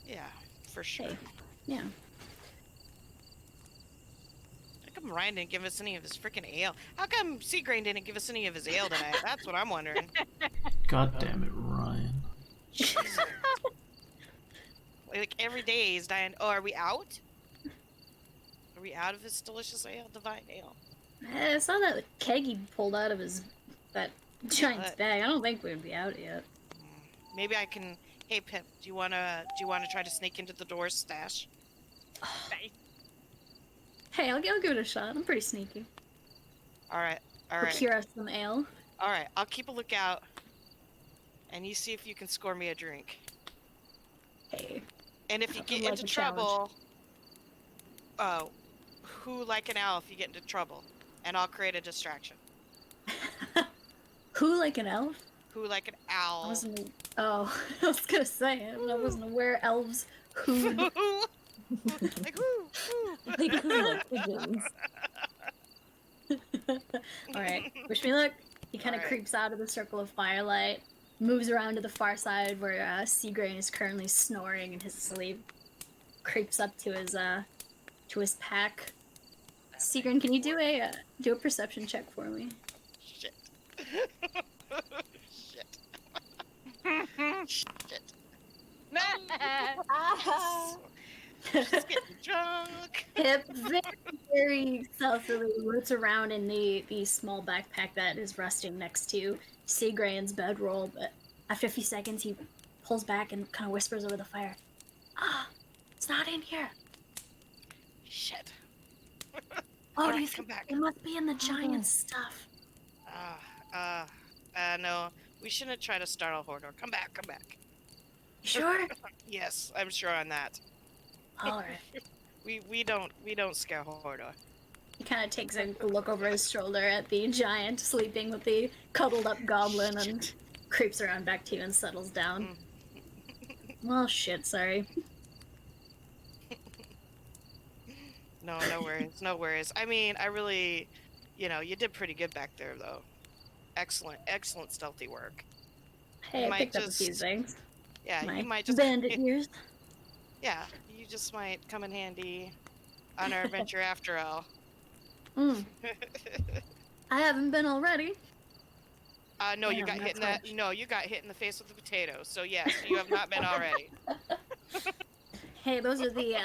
Yeah, for sure. Hey, yeah. How come Ryan didn't give us any of his freaking ale? How come Seagrain didn't give us any of his ale tonight? That's what I'm wondering. God damn it, Ryan. Jesus. Like every day he's dying. Oh, are we out? Are we out of his delicious ale, divine ale? I saw that keg he pulled out of that giant's bag. I don't think we'd be out yet. Maybe I can. Hey Pip, do you wanna try to sneak into the door's stash? Hey, I'll give it a shot. I'm pretty sneaky. All right. Procure us some ale. All right, I'll keep a lookout, and you see if you can score me a drink. Hey. And if you get into trouble, who like an owl if you get into trouble, and I'll create a distraction. Who like an elf? Who like an owl? I wasn't. Oh, I was gonna say it. I wasn't aware elves who. Like who? Like who like pigeons. Alright, wish me luck. He kind of creeps out of the circle of firelight, moves around to the far side where Seagrain is currently snoring in his sleep, creeps up to his pack. Seagrain, can you do a perception check for me? Shit. Shit. She's getting drunk. Pip very, very stealthily roots around in the small backpack that is resting next to Seagrain's bedroll, but after a few seconds he pulls back and kind of whispers over the fire, it's not in here. Shit. Oh, Right, do you come think back. it must be in the giant stuff? No. We shouldn't try to startle Hordor. Come back. You sure? Yes, I'm sure on that. Alright. We don't scare Hordor. He kind of takes a look over his shoulder at the giant sleeping with the cuddled up goblin and creeps around back to you and settles down. Well, shit, sorry. No worries. I mean, I really, you did pretty good back there, though. Excellent stealthy work. Hey, I picked up a few things. Yeah, My you might just... bandit ears. Yeah, you just might come in handy on our adventure after all. I haven't been already. No, you got hit in that. No, you got hit in the face with a potato. So yes, you have not been already. Hey, those are the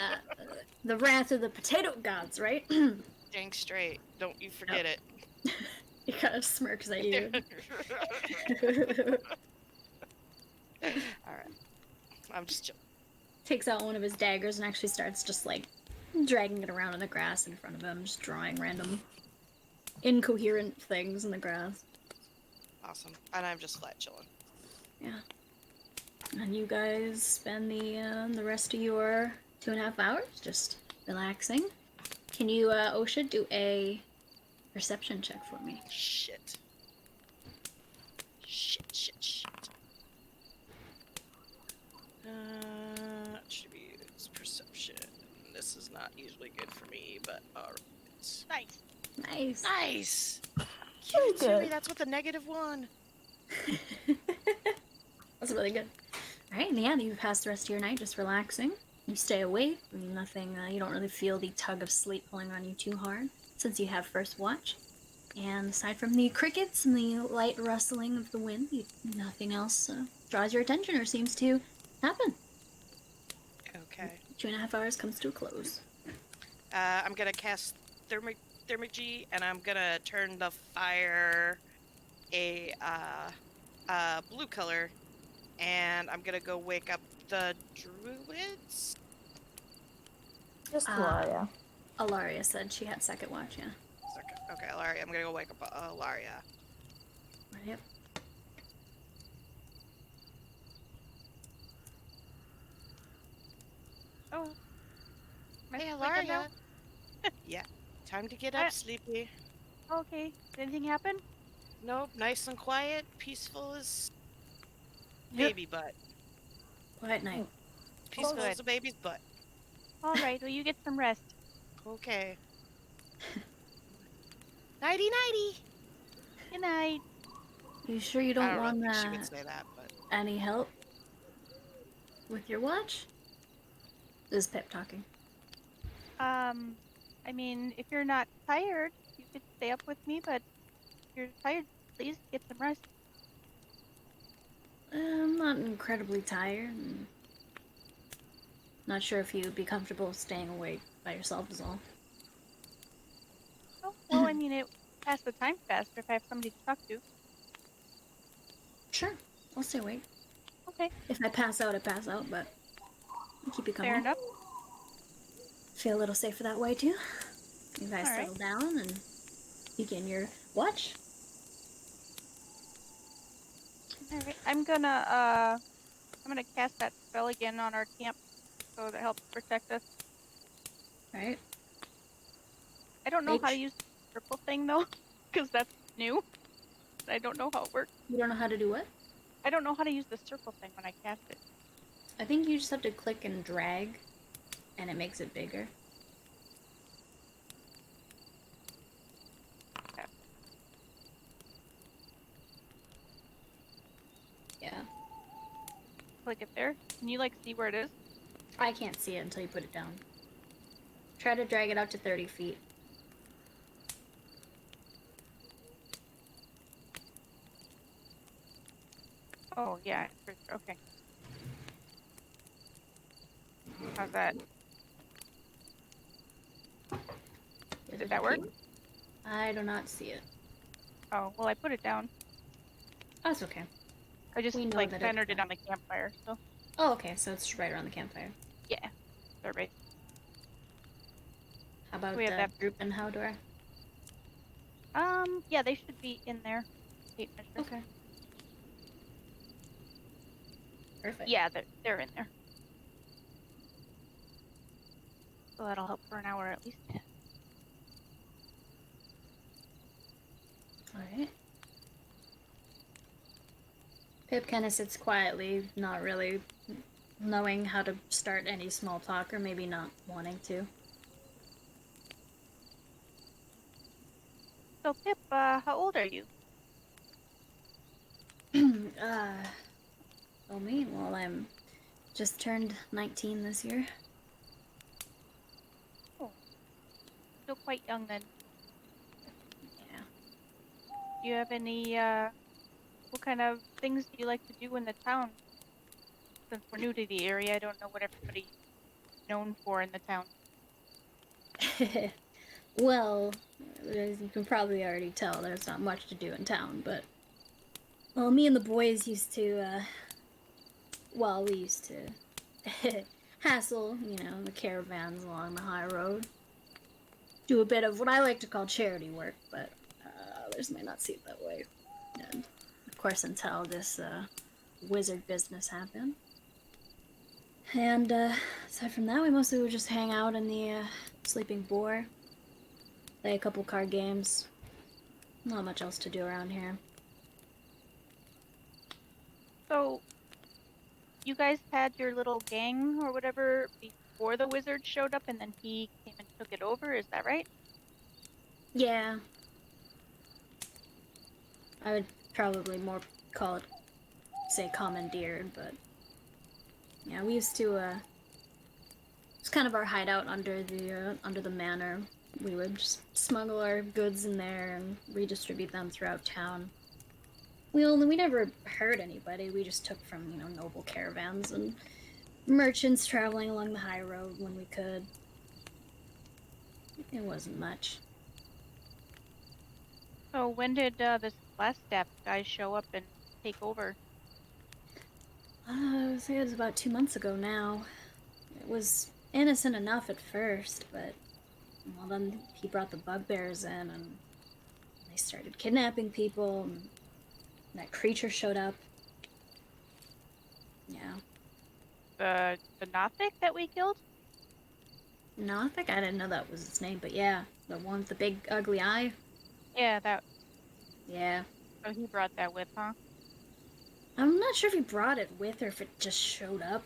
wrath of the potato gods, right? Dang straight. Don't you forget it. He kind of smirks at you. Alright. I'm just joking. Takes out one of his daggers and actually starts just like dragging it around in the grass in front of him, just drawing random incoherent things in the grass. Awesome. And I'm just flat chilling. Yeah. And you guys spend the rest of your 2.5 hours just relaxing. Can you, Osha, do a perception check for me? Shit. Attributes, perception. This is not usually good for me, but alright. Nice! Give it to me, that's with a -1. That's really good. Alright, yeah, you pass the rest of your night just relaxing. You stay awake, nothing, you don't really feel the tug of sleep pulling on you too hard, since you have first watch. And aside from the crickets and the light rustling of the wind, nothing else draws your attention or seems to happen. Okay. 2.5 hours comes to a close. I'm gonna cast Thermagy, and I'm gonna turn the fire a blue color, and I'm gonna go wake up the druids. Just Alaria. Alaria said she had second watch, yeah. Okay, Alaria. I'm gonna go wake up Alaria. Yep. Oh. Hey, Alaria. Now? Yeah. Time to get up, Sleepy. Okay. Did anything happen? Nope. Nice and quiet. Peaceful as baby butt. Quiet night. Peaceful as a baby's butt. All right. Well, you get some rest. Okay. Nighty nighty. Good night. You sure you don't want think she would say that, but any help with your watch? This is Pip talking. I mean, if you're not tired, you could stay up with me, but if you're tired, please get some rest. I'm not incredibly tired. Not sure if you'd be comfortable staying awake by yourself is all. Oh, well, I mean, it pass the time faster if I have somebody to talk to. Sure, I'll stay awake. Okay. If I pass out, I pass out, but I'll keep you company. Fair enough. Feel a little safer that way, too. You guys All settle down and begin your watch. All right. I'm gonna cast that spell again on our camp, so that helps protect us. Right. I don't know how to use the circle thing though, because that's new. I don't know how it works. You don't know how to do what? I don't know how to use the circle thing when I cast it. I think you just have to click and drag, and it makes it bigger. Okay. Yeah. Click it there. Can you like see where it is? I can't see it until you put it down. Try to drag it out to 30 feet. Oh, yeah. Okay. How's that? Did that work? I do not see it. Oh, well, I put it down. That's okay. I just, like, centered it on the campfire, so. Oh, okay. So it's right around the campfire. Yeah. They're right. How about we have that group and Howdor? Yeah, they should be in there. Okay. Perfect. Yeah, they're in there. So that'll help for an hour at least. Alright. Pip kind of sits quietly, not really knowing how to start any small talk, or maybe not wanting to. So, Pip, how old are you? Oh, me? Well, I'm just turned 19 this year. Oh. Still quite young then. Yeah. Do you have any, what kind of things do you like to do in the town? Since we're new to the area, I don't know what everybody's known for in the town. Well, as you can probably already tell, there's not much to do in town, but... Well, me and the boys used to, we used to hassle, the caravans along the high road. Do a bit of what I like to call charity work, but others may not see it that way. And, of course, until this, wizard business happened. And, aside from that, we mostly would just hang out in the, Sleeping Boar. Play a couple card games. Not much else to do around here. So, you guys had your little gang or whatever before the wizard showed up and then he came and took it over, is that right? Yeah. I would probably more call it, say, commandeered, but... Yeah, we used to, it's kind of our hideout under the manor. We would just smuggle our goods in there and redistribute them throughout town. We never hurt anybody. We just took from, noble caravans and merchants traveling along the high road when we could. It wasn't much. So when did this last step guy show up and take over? I think it was about 2 months ago now. It was innocent enough at first, but well, then he brought the bugbears in, and they started kidnapping people, and that creature showed up. Yeah. The Nothic that we killed? No, I think I didn't know that was his name, but yeah, the one with the big ugly eye. Yeah, that. Yeah. Oh, he brought that with, huh? I'm not sure if he brought it with or if it just showed up.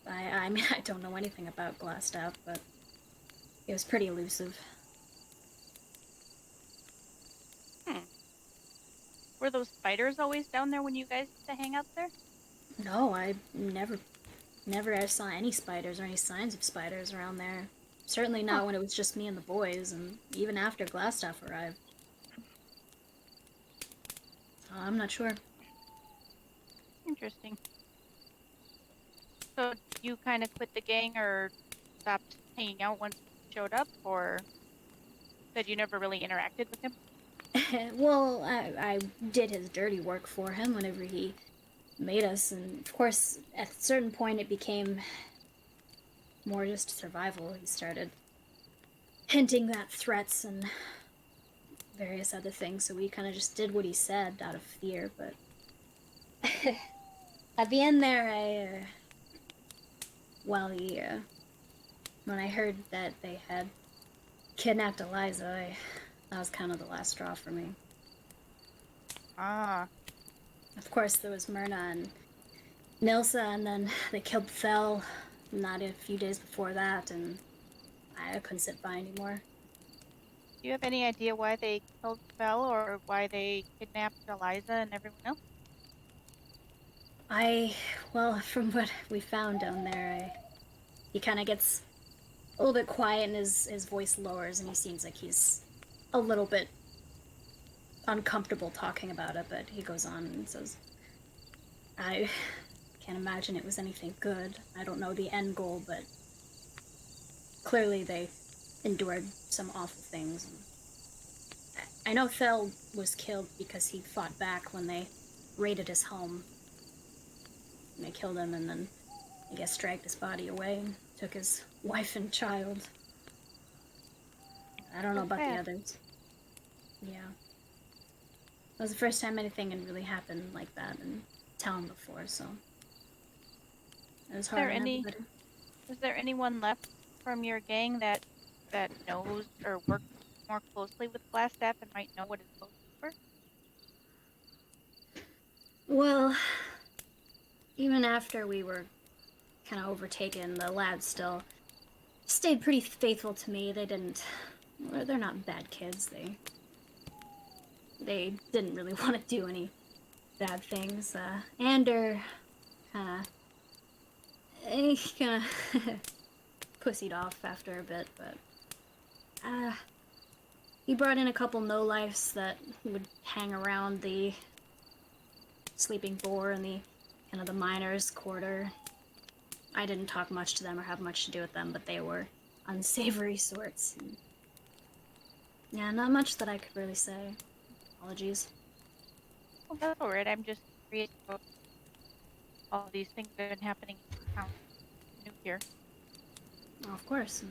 I mean, I don't know anything about Glassstaff, but it was pretty elusive. Hmm. Were those spiders always down there when you guys used to hang out there? No, I never saw any spiders or any signs of spiders around there. Certainly not when it was just me and the boys, and even after Glassstaff arrived. So I'm not sure. Interesting. So you kind of quit the gang or stopped hanging out once he showed up, or said you never really interacted with him? Well, I did his dirty work for him whenever he made us, and of course, at a certain point, it became more just survival. He started hinting at threats and various other things, so we kind of just did what he said out of fear, but at the end there, when I heard that they had kidnapped Eliza, that was kind of the last straw for me. Ah. Of course, there was Myrna and Nilsa, and then they killed Fel not a few days before that, and I couldn't sit by anymore. Do you have any idea why they killed Fel or why they kidnapped Eliza and everyone else? Well, from what we found down there, he kind of gets a little bit quiet and his voice lowers, and he seems like he's a little bit uncomfortable talking about it, but he goes on and says, I can't imagine it was anything good. I don't know the end goal, but clearly they endured some awful things. I know Fel was killed because he fought back when they raided his home. And they killed him and then, I guess, dragged his body away and took his wife and child. I don't know about the others. Yeah. It was the first time anything had really happened like that in town before, so it was hard on everybody. Is there anyone left from your gang that knows or works more closely with Glassstaff and might know what his motives were? Well, even after we were kind of overtaken, the lads still stayed pretty faithful to me. They're not bad kids. They didn't really want to do any bad things. Ander kind of pussied off after a bit, but he brought in a couple no-lifes that would hang around the sleeping boar and the miners' quarter. I didn't talk much to them or have much to do with them, but they were unsavory sorts. And yeah, not much that I could really say. Apologies. Well, that's alright. I'm just curious about all these things that have been happening in town. New here. Well, of course.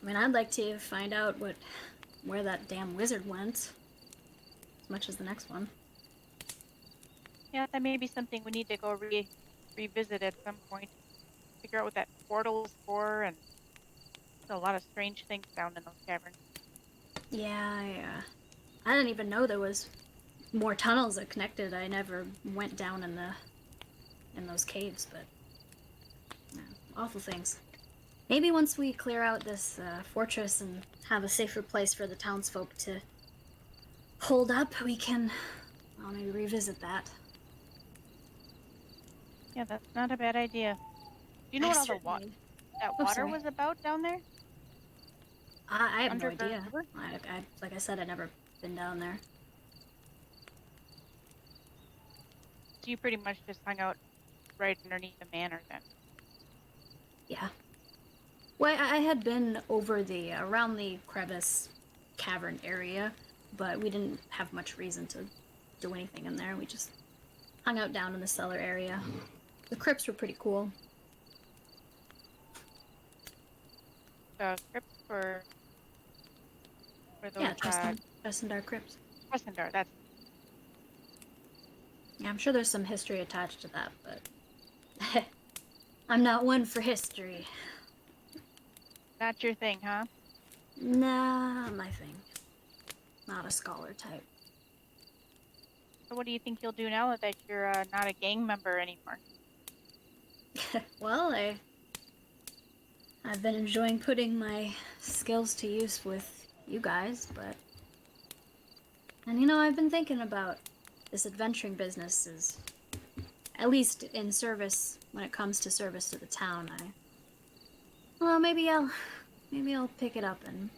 I mean, I'd like to find out where that damn wizard went. As much as the next one. Yeah, that may be something we need to go revisit at some point. Figure out what that portal is for, and there's a lot of strange things down in those caverns. Yeah, I didn't even know there was more tunnels that connected. I never went down in those caves, but yeah, awful things. Maybe once we clear out this fortress and have a safer place for the townsfolk to hold up, we can, well, maybe revisit that. Yeah, that's not a bad idea. Do you know what all that water was about down there? I have no idea. Like I said, I've never been down there. So you pretty much just hung out right underneath the manor then? Yeah. Well, I had been over around the crevice cavern area, but we didn't have much reason to do anything in there. We just hung out down in the cellar area. The crypts were pretty cool. The crypt for those, Yeah, Tressendar crypts. Tressendar, that's Yeah, I'm sure there's some history attached to that, but I'm not one for history. not your thing, huh? Nah, not my thing. Not a scholar type. So what do you think you'll do now that you're not a gang member anymore? Well, I've been enjoying putting my skills to use with you guys, but... And I've been thinking about this adventuring business is... At least in service, when it comes to service to the town, Well, maybe I'll pick it up and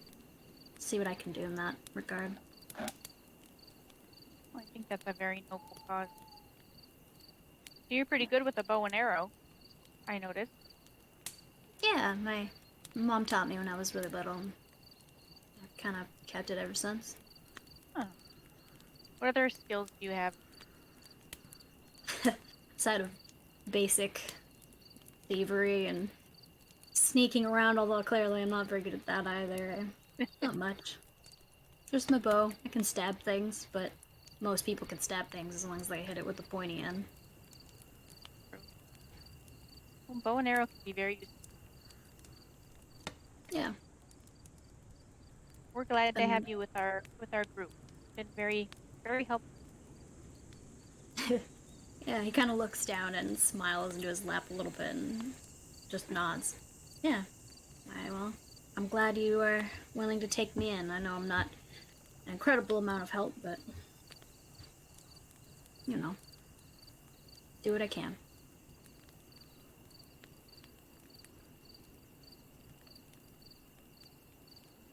see what I can do in that regard. Well, I think that's a very noble cause. You're pretty good with a bow and arrow, I noticed. Yeah, my mom taught me when I was really little. I've kind of kept it ever since. Huh. What other skills do you have? Aside of basic thievery and sneaking around, although clearly I'm not very good at that either. Not much. Just my bow. I can stab things, but most people can stab things as long as they hit it with the pointy end. Well, bow and arrow can be very useful. Yeah. We're glad to have you with our group. It's been very, very helpful. Yeah, he kind of looks down and smiles into his lap a little bit and just nods. Yeah. Well, I'm glad you are willing to take me in. I know I'm not an incredible amount of help, but... do what I can.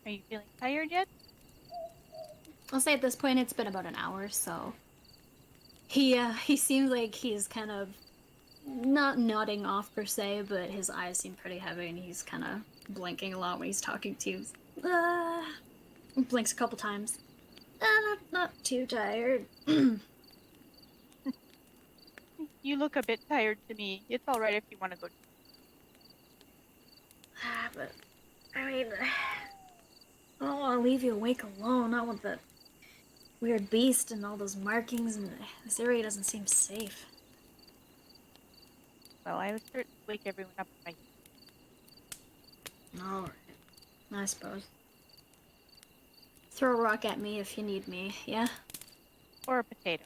Are you feeling tired yet? I'll say at this point it's been about an hour, so... He seems like he's kind of not nodding off per se, but his eyes seem pretty heavy and he's kind of blinking a lot when he's talking to you. Blinks a couple times. Not too tired. You look a bit tired to me. It's alright if you want to go. But, I mean, I don't want to leave you awake alone, not with the weird beast and all those markings, and this area doesn't seem safe. Well, I would certainly wake everyone up if I... Alright. I suppose. Throw a rock at me if you need me, yeah? Or a potato.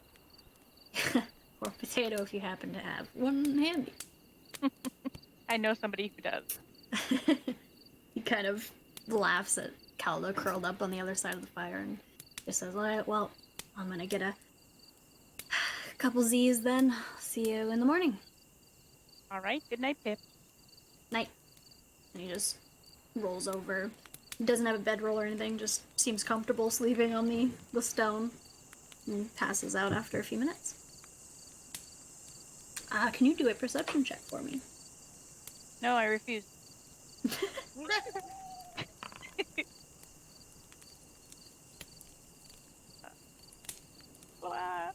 Or a potato if you happen to have one handy. I know somebody who does. He kind of laughs at Calda curled up on the other side of the fire and just says, alright, well, I'm gonna get a couple Z's then. See you in the morning. Alright, good night, Pip. Night. And he just rolls over. He doesn't have a bedroll or anything, just seems comfortable sleeping on the stone. And passes out after a few minutes. Can you do a perception check for me? No, I refuse. Blah.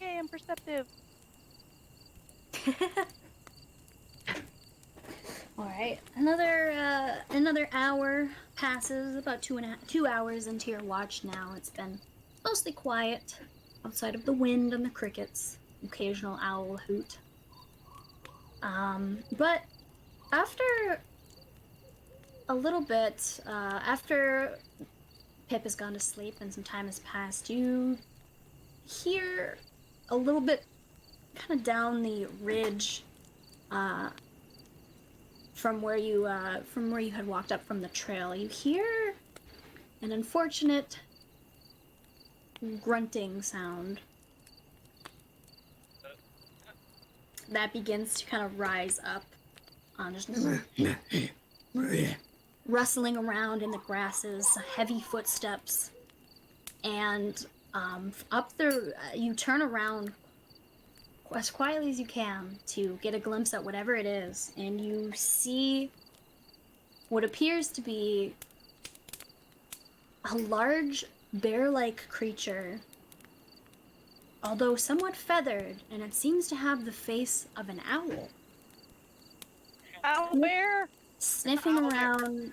Yay, I'm perceptive. Alright, another hour passes, about 2 hours into your watch now. It's been mostly quiet, outside of the wind and the crickets, occasional owl hoot. But after a little bit, after Pip has gone to sleep and some time has passed, you hear a little bit kind of down the ridge, from where you had walked up from the trail. You hear an unfortunate grunting sound that begins to kind of rise up, just rustling around in the grasses, heavy footsteps, and Up the, you turn around as quietly as you can to get a glimpse at whatever it is, and you see what appears to be a large bear-like creature, although somewhat feathered, and it seems to have the face of an owl. Owl bear! Sniffing Owl bear. around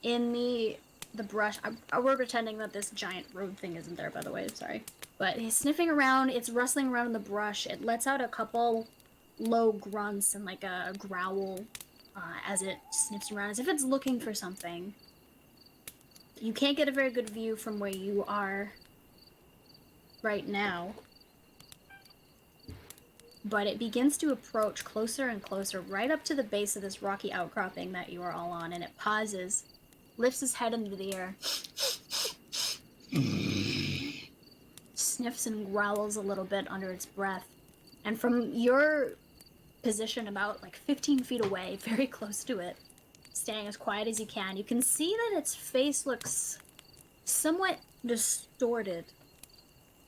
in the brush. We're pretending that this giant road thing isn't there, by the way, sorry. But he's sniffing around, it's rustling around in the brush. It lets out a couple low grunts and like a growl as it sniffs around, as if it's looking for something. You can't get a very good view from where you are right now. But it begins to approach closer and closer, right up to the base of this rocky outcropping that you are all on, and it pauses, lifts his head into the air, sniffs and growls a little bit under its breath. And from your position about like 15 feet away, very close to it, staying as quiet as you can see that its face looks somewhat distorted,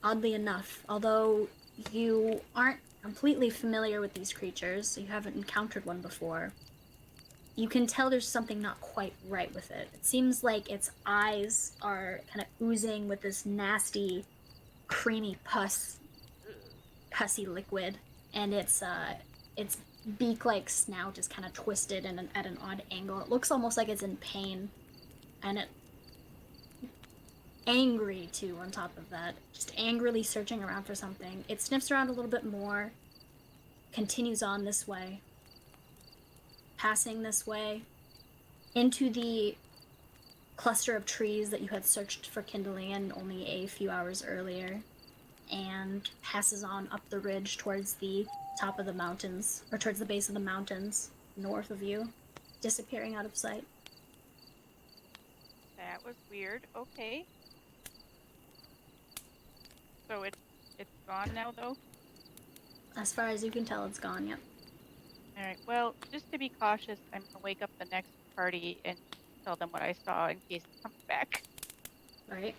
oddly enough. Although you aren't completely familiar with these creatures, you haven't encountered one before, you can tell there's something not quite right with it. It seems like its eyes are kind of oozing with this nasty, creamy pussy liquid, and its beak-like snout is kind of twisted and at an odd angle. It looks almost like it's in pain, and it angry too on top of that, just angrily searching around for something. It sniffs around a little bit more, continues on this way, passing this way into the cluster of trees that you had searched for kindling in only a few hours earlier, and passes on up the ridge towards the top of the mountains, or towards the base of the mountains north of you, disappearing out of sight. That was weird. Okay. So it's gone now, though? As far as you can tell, it's gone, yep. Alright, well, just to be cautious, I'm gonna wake up the next party and tell them what I saw in case it comes back. Right?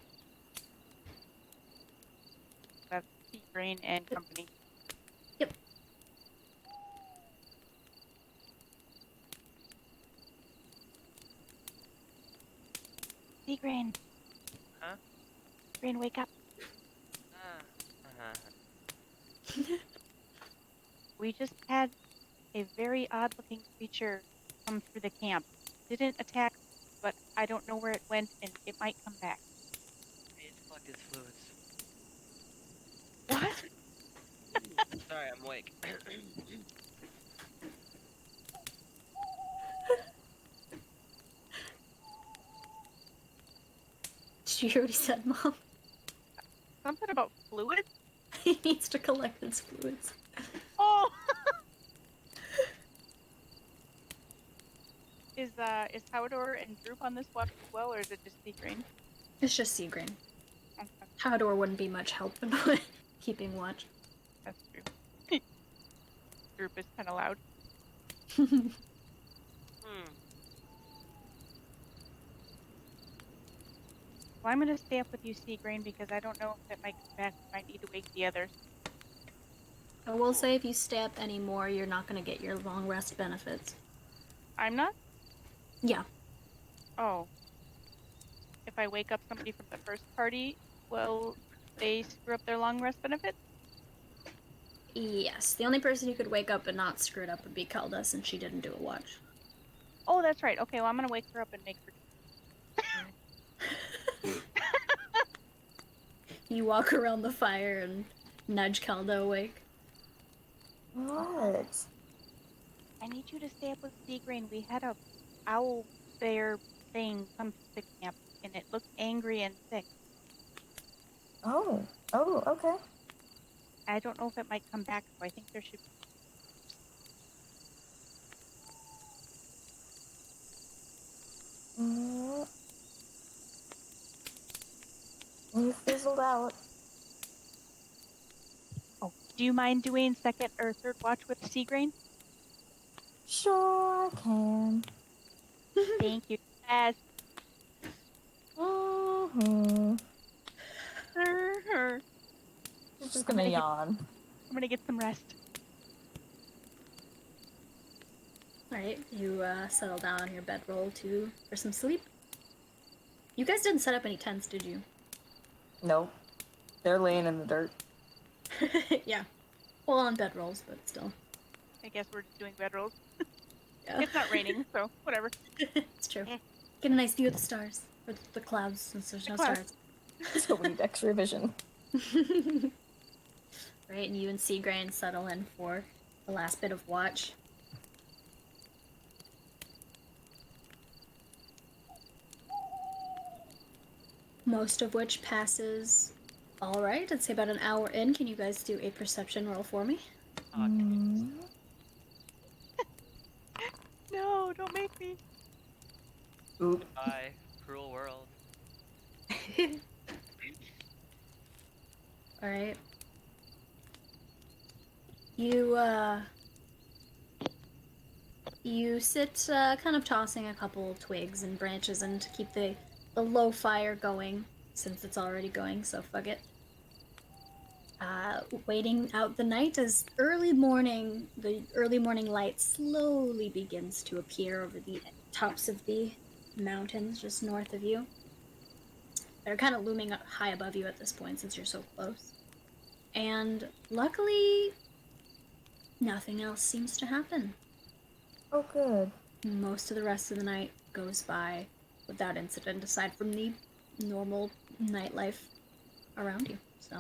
That's Grain and company. Yep. Grain. Huh? Grain, wake up. We just had a very odd-looking creature come through the camp. Didn't attack, but I don't know where it went, and it might come back. I need to collect his fluids. What? Sorry, I'm awake. Did you hear what he said, Mom? Something about fluids? He needs to collect his fluids. Oh! Is Howdor and Droop on this watch as well, or is it just Grain? It's just Seagrain. Okay, Howdor wouldn't be much help in keeping watch. that's true. Droop is kind of loud. Well, I'm gonna stay up with you, Grain, because I don't know if it might come back. I might need to wake the others. I will say if you stay up anymore, you're not going to get your long rest benefits. I'm not? Yeah. Oh. If I wake up somebody from the first party, will they screw up their long rest benefits? Yes. The only person who could wake up and not screw it up would be Caldas, and she didn't do a watch. Oh, that's right. Okay, well, I'm gonna wake her up and make her... You walk around the fire and nudge Calda awake. What? I need you to stay up with Grain. We had a owl bear thing come to the camp, and it looked angry and sick. Oh, okay. I don't know if it might come back, so I think there should be... You fizzled out. Oh, do you mind doing second or third watch with Grain? Sure, I can. Thank you. Yes. Mm-hmm. just gonna yawn. I'm gonna get some rest. Alright, you settle down on your bedroll for some sleep. You guys didn't set up any tents, did you? Nope. They're laying in the dirt. Yeah. Well, on bedrolls, but still. I guess we're just doing bedrolls. Yeah. It's not raining, so whatever. It's true. Get a nice view of the stars. Or the clouds, since there's no clouds. stars. So we need X-ray vision. Right, and you and Seagrain settle in for the last bit of watch. Most of which passes alright. I'd say about an hour in. Can you guys do a perception roll for me? No, don't make me. Oop. Bye, cruel world. Alright. You sit kind of tossing a couple twigs and branches in to keep the low fire going, since it's already going, so fuck it. Waiting out the night as the early morning light slowly begins to appear over the tops of the mountains just north of you. They're kind of looming up high above you at this point since you're so close. And luckily, nothing else seems to happen. Oh, good. Most of the rest of the night goes by without incident, aside from the normal nightlife around you. So,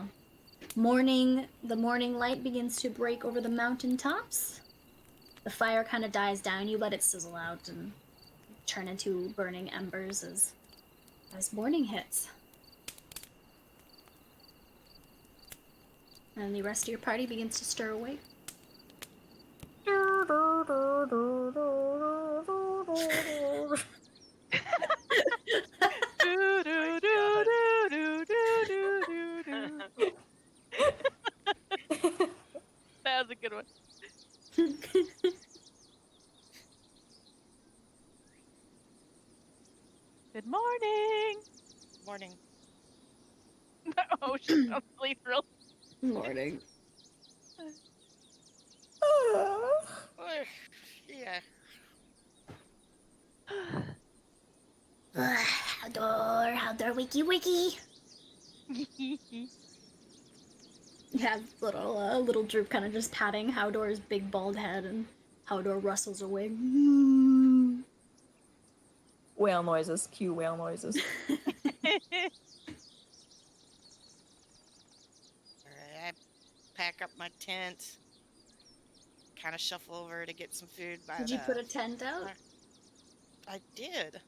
the morning light begins to break over the mountain tops. The fire kind of dies down. You let it sizzle out and turn into burning embers as morning hits. And the rest of your party begins to stir awake. That was a good one. Good morning. Morning. Oh, she's totally thrilled. Morning. Yeah. Haldor, wiki. Yeah, little Droop kind of just patting Haldor's big bald head, and Haldor rustles away. Whale noises. Cue whale noises. Alright, I pack up my tent. Kind of shuffle over to get some food. Did you put a tent out? I did.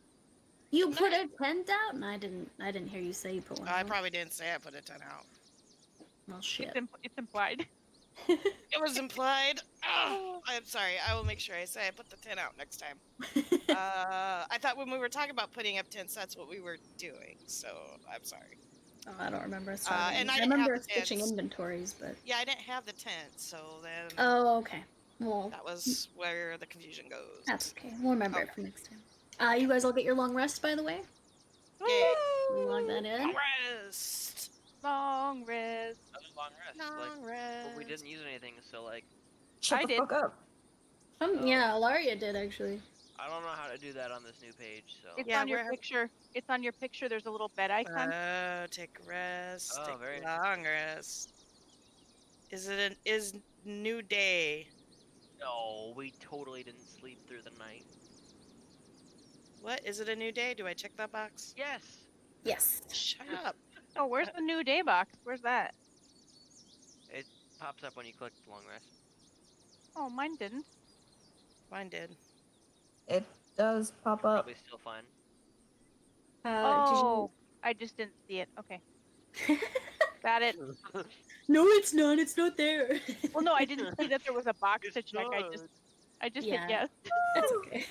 You put a tent out? No, I didn't hear you say you put one I out. probably didn't say I put a tent out. Well, shit. It's implied. It was implied. Oh, I'm sorry. I will make sure I say I put the tent out next time. I thought when we were talking about putting up tents, that's what we were doing. So I'm sorry. Oh, I don't remember us and I I didn't remember have us the switching tents. inventories, but Yeah, I didn't have the tent, so then oh, okay. Well, that was where the confusion goes. that's okay. We'll remember it for next time. You guys all get your long rest, by the way. Yeah. Log that in. Long rest. Long rest. Long rest. Long rest. Well, we didn't use anything, so like, Shut I the did. fuck up. Yeah, Alaria did actually. I don't know how to do that on this new page, so. It's Yeah, on your picture. It's on your picture. There's a little bed icon. Take a rest. Oh, take very a long rest. Is new day? No, we totally didn't sleep through the night. What is it? A new day? Do I check that box? Yes. Yes. Shut up. Oh, where's the new day box? Where's that? It pops up when you click long rest. Oh, mine didn't. Mine did. It does pop up. Probably still fine. Oh, I just didn't see it. Okay. Got it. No, it's not. It's not there. Well, no, I didn't see that there was a box to It's check. I just hit Yeah. yes. That's okay.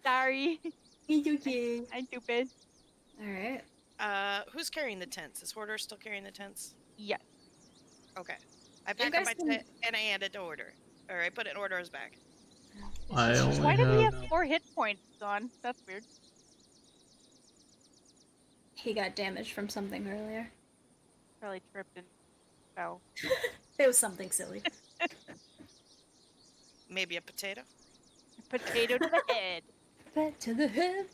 Sorry. It's okay. I'm stupid. All right. Who's carrying the tents? Is Hoarder still carrying the tents? Yes. Okay. I pack up guys my can- tent and I hand it to Order. Or I put it in Order's bag. I only Why did he have. have 4 hit points on? That's weird. He got damaged from something earlier. Probably tripped and spell. It was something silly. Maybe a potato? Potato to the head. Back to the head.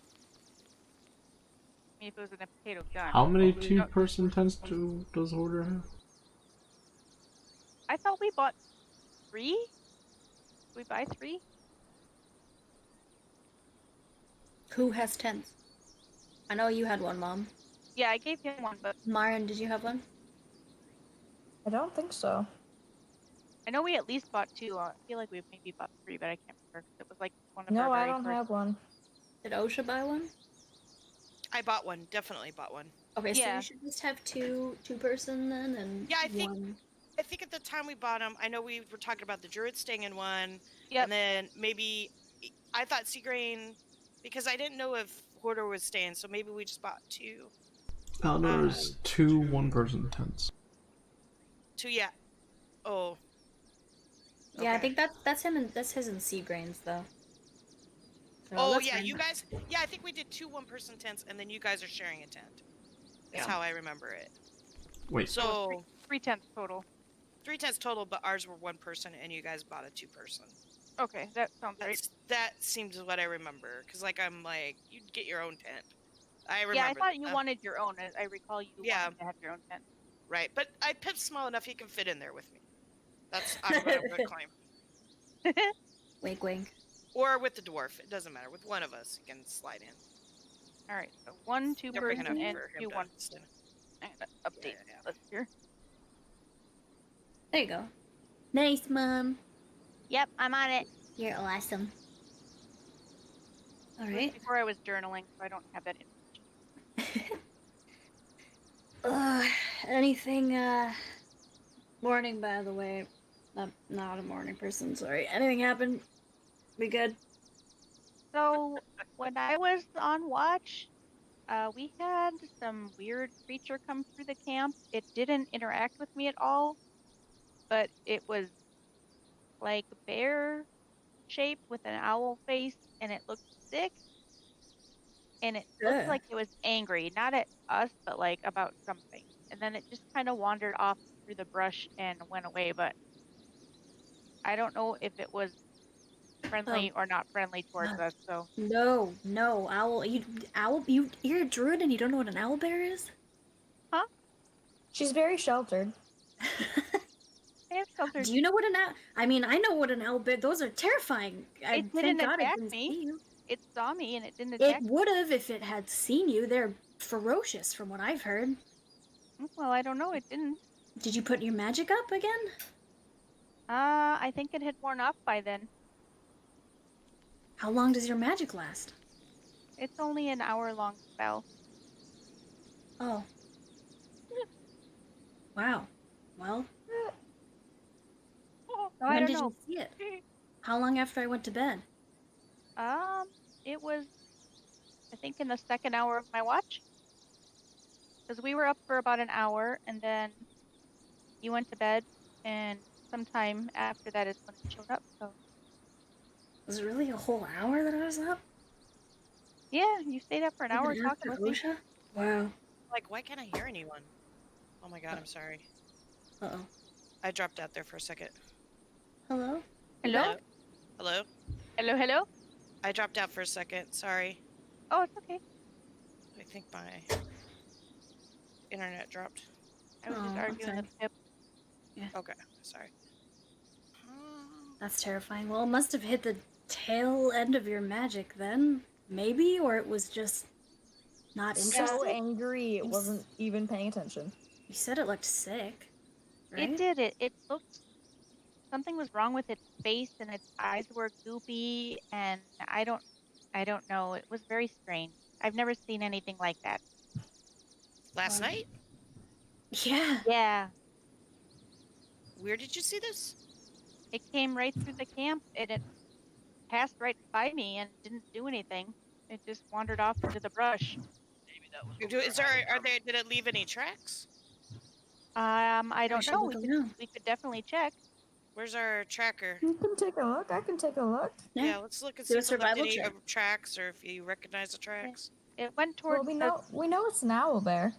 I mean, if it was in a potato gun. How many two-person tents does Hoarder have? I thought we bought 3? Did we buy 3? Who has tents? I know you had one, Mom. Yeah, I gave him one, but Marin, did you have one? I don't think so. I know we at least bought 2. I feel like we maybe bought 3, but I can't remember because it was like one of our No, I very don't first. have one. Did Osha buy one? I bought one. Definitely bought one. Okay, so Yeah. you should just have two-person then, and Yeah, I think one. I think at the time we bought them, I know we were talking about the druid staying in one. Yep. And then maybe I thought Seagrain, because I didn't know if Hoarder was staying, so maybe we just bought 2. No, there's 2 one-person tents. 2, yeah. Oh. Yeah, I Okay. think that's him and that's his and Seagrain's though. So Oh that's yeah, fine. you guys. Yeah, I think we did 2 one-person tents, and then you guys are sharing a tent. That's Yeah. how I remember it. Wait. So 3 tents total. 3 tents total, but ours were 1 person, and you guys bought a 2-person. Okay, that sounds right. That seems what I remember, because I'm like, you'd get your own tent. I remember. Yeah, I thought you wanted your own. I recall you wanted to have your own tent. Right, but Pip's small enough he can fit in there with me. I'm gonna claim. Wink, wink. Or with the dwarf, it doesn't matter. With one of us, he can slide in. All right, so 1 They're big two-person enough and for him 2 to 1. sit in. I'm gonna update this here. There you go. Nice, Mom. Yep, I'm on it. You're awesome. All It was right. before I was journaling, so I don't have that information. Anything, morning, by the way. I'm not a morning person, sorry. Anything happened? We good? So when I was on watch, we had some weird creature come through the camp. It didn't interact with me at all, but it was like bear shape with an owl face, and it looked sick. And it looked like it was angry, not at us, but like about something. And then it just kind of wandered off through the brush and went away, but I don't know if it was friendly or not friendly towards us, so. No, owl. You're a druid and you don't know what an owl bear is? Huh? She's very sheltered. I am sheltered. Do you know what an owl? I mean, I know what an owl bear. Those are terrifying. It didn't attack me. It saw me and it didn't attack me. It would have if it had seen you. They're ferocious, from what I've heard. Well, I don't know. It didn't. Did you put your magic up again? I think it had worn off by then. How long does your magic last? It's only an hour-long spell. Oh. Wow. Well. No, when I don't did know. you see it? How long after I went to bed? It was, I think, in the second hour of my watch. Because we were up for about an hour, and then you went to bed, and sometime after that is when it showed up, so. Was it really a whole hour that I was up? Yeah, you stayed up for an hour talking with me. Wow. Like, why can't I hear anyone? Oh my god, I'm sorry. Uh-oh. I dropped out there for a second. Hello? Hello? Hello? Hello, hello? I dropped out for a second, sorry. Oh, it's okay. I think my internet dropped. I was just arguing with Pip. Yeah. Okay, sorry. That's terrifying. Well, it must have hit the tail end of your magic then. Maybe, or it was just not interested. So angry, it wasn't even paying attention. You said it looked sick, right? It did. It looked, something was wrong with its face, and its eyes were goopy, and I don't know. It was very strange. I've never seen anything like that. Last night? Yeah. Yeah. Where did you see this? It came right through the camp, and it passed right by me and didn't do anything. It just wandered off into the brush. Maybe that was. Did it leave any tracks? I don't know. We could definitely check. Where's our tracker? You can take a look. I can take a look. Yeah, let's look and Do see a if it left survival any check. tracks or if you recognize the tracks. It went towards Well, we know it's an owl bear.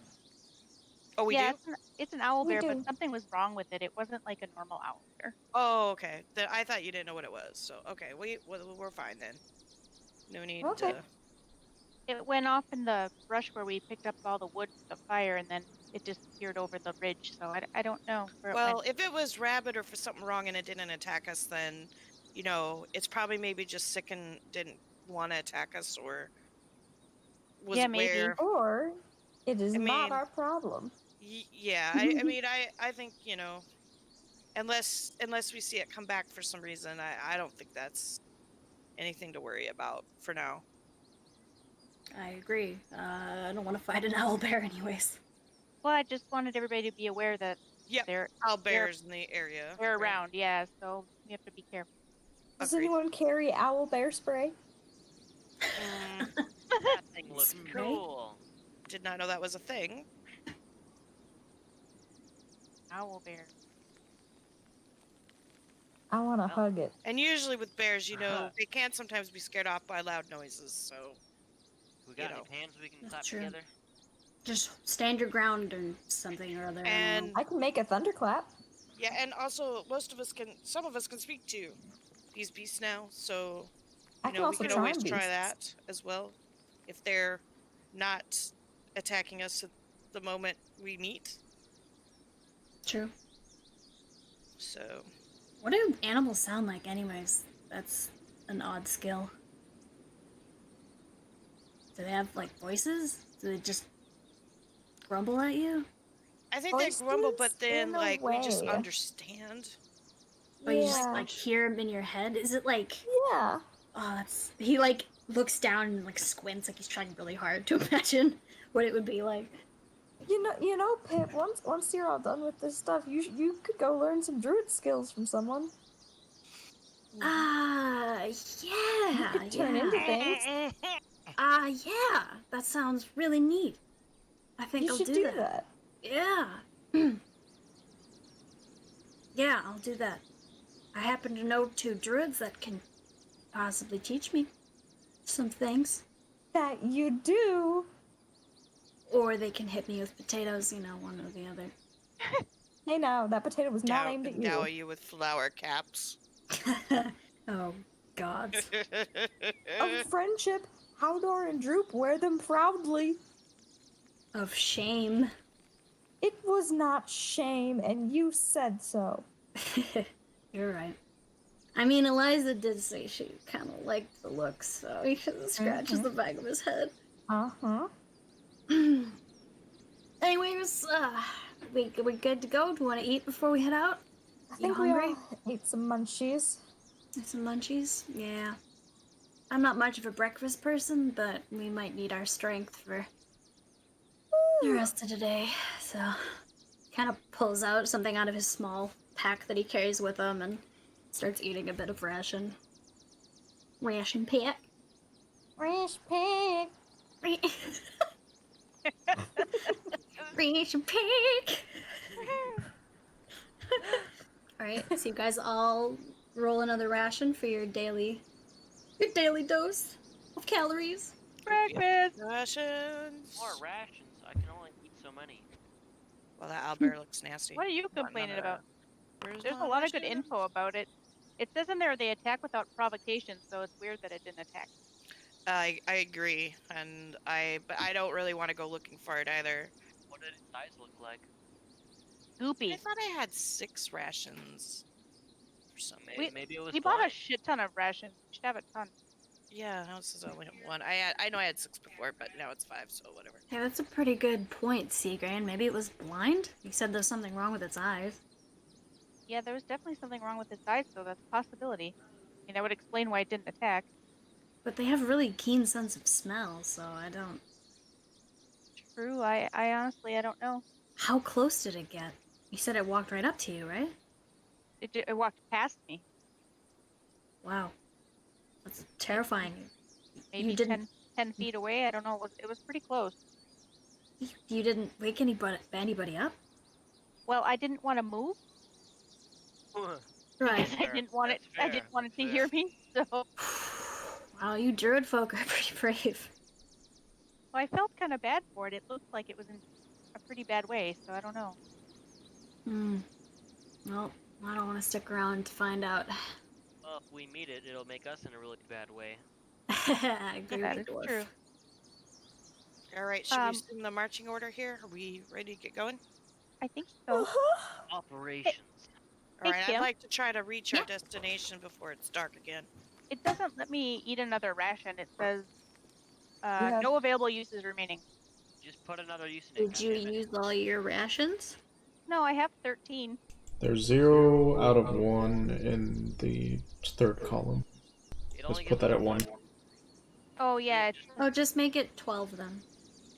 Oh, we Yeah, do? it's an owl We bear, but do. something was wrong with it. It wasn't like a normal owl bear. Oh, okay. Then I thought you didn't know what it was. So, okay, we're fine then. No need Okay. to... It went off in the brush where we picked up all the wood for the fire, and then it disappeared over the ridge. So I don't know where it Well, went. if it was rabid or for something wrong and it didn't attack us, then, you know, it's probably maybe just sick and didn't want to attack us or was Yeah, maybe. aware. Or it is I not mean, our problem. Yeah, I mean, I think, you know, unless we see it come back for some reason, I don't think that's anything to worry about for now. I agree. I don't want to fight an owl bear anyways. Well, I just wanted everybody to be aware that Yep, they're owlbears in the area. they're right? around. Yeah, so we have to be careful. Does Agreed. anyone carry owl bear spray? Mm, That thing looks Spray? cool. did not know that was a thing. Owl bear. I want to hug it. And usually with bears, you know, they can sometimes be scared off by loud noises, so... We got You any know. hands we can That's clap true. together? Just stand your ground or something or other. I don't And, know. I can make a thunderclap. yeah, and also, some of us can speak to these beasts now, so... I You can know, we also could charm always try beasts. that as well. If they're not attacking us at the moment we meet. True. So... What do animals sound like, anyways? That's an odd skill. Do they have, like, voices? Do they just grumble at you? I think they grumble, Voices but then, in a like, we just way. understand. Or you just, Yeah. like, hear them in your head? Is it like... Yeah. Oh, that's... He, like, looks down and, like, squints, like he's trying really hard to imagine what it would be like. You know, Pip. Once you're all done with this stuff, you could go learn some druid skills from someone. Ah, You yeah, could turn into things. yeah, that sounds really neat. I think You I'll should do that. Yeah. Yeah, I'll do that. I happen to know 2 druids that can possibly teach me some things. That you do. Or they can hit me with potatoes, you know, one or the other. Hey, now that potato was not aimed at Endow you. you with flower caps. Oh, God. Of friendship, Howdor and Droop wear them proudly. Of shame. It was not shame, and you said so. You're right. I mean, Eliza did say she kind of liked the looks, so he scratches the back of his head. Uh-huh. Anyways, we good to go? Do you want to eat before we head out? I think we all ate some munchies. Some munchies? Yeah. I'm not much of a breakfast person, but we might need our strength for the rest of the day. So, kind of pulls out something out of his small pack that he carries with him and starts eating a bit of ration. Ration pack. Fresh pig. Ration pack. Alright, so you guys all roll another ration for your daily dose of calories. Breakfast. Rations. More rations. I can only eat so many. Well, that owlbear looks nasty. What are you Want none complaining of about? that. Where's There's my a lot of good rations? info about it. It says in there they attack without provocation, so it's weird that it didn't attack. I agree, but I don't really want to go looking for it either. What did its size look like? I Goopy. thought I had 6 rations. For some reason. Maybe it was We bought a blind. shit ton of rations. We should have a ton. Yeah, now this is only 1. I know I had 6 before, but now it's 5, so whatever. Yeah, that's a pretty good point, Seagrain. Maybe it was blind? You said there's something wrong with its eyes. Yeah, there was definitely something wrong with its eyes, so that's a possibility. I mean, that would explain why it didn't attack. But they have a really keen sense of smell, so I don't... True, I honestly, I don't know. How close did it get? You said it walked right up to you, right? It walked past me. Wow. That's terrifying. Maybe You didn't... 10 feet away. I don't know. It was pretty close. You didn't wake anybody up? Well, I didn't want to move. Right. I didn't want it. I didn't want it to hear me. So, Wow, you druid folk are pretty brave. well, I felt kind of bad for it. It looked like it was in a pretty bad way, so I don't know. Well, I don't want to stick around to find out. Well, if we meet it, it'll make us in a really bad way. I agree That with is the dwarf. true. All right, should we assume the marching order here? Are we ready to get going? I think so. Operations. All right, I'd Kim? like to try to reach our destination before it's dark again. It doesn't let me eat another ration. It says Yeah. no available uses remaining. Just put another use in it. Did you use all your rations? No, I have 13. There's 0 out of 1 in the third column. Just put that at 1. Oh yeah, it's Oh, just make it 12 then.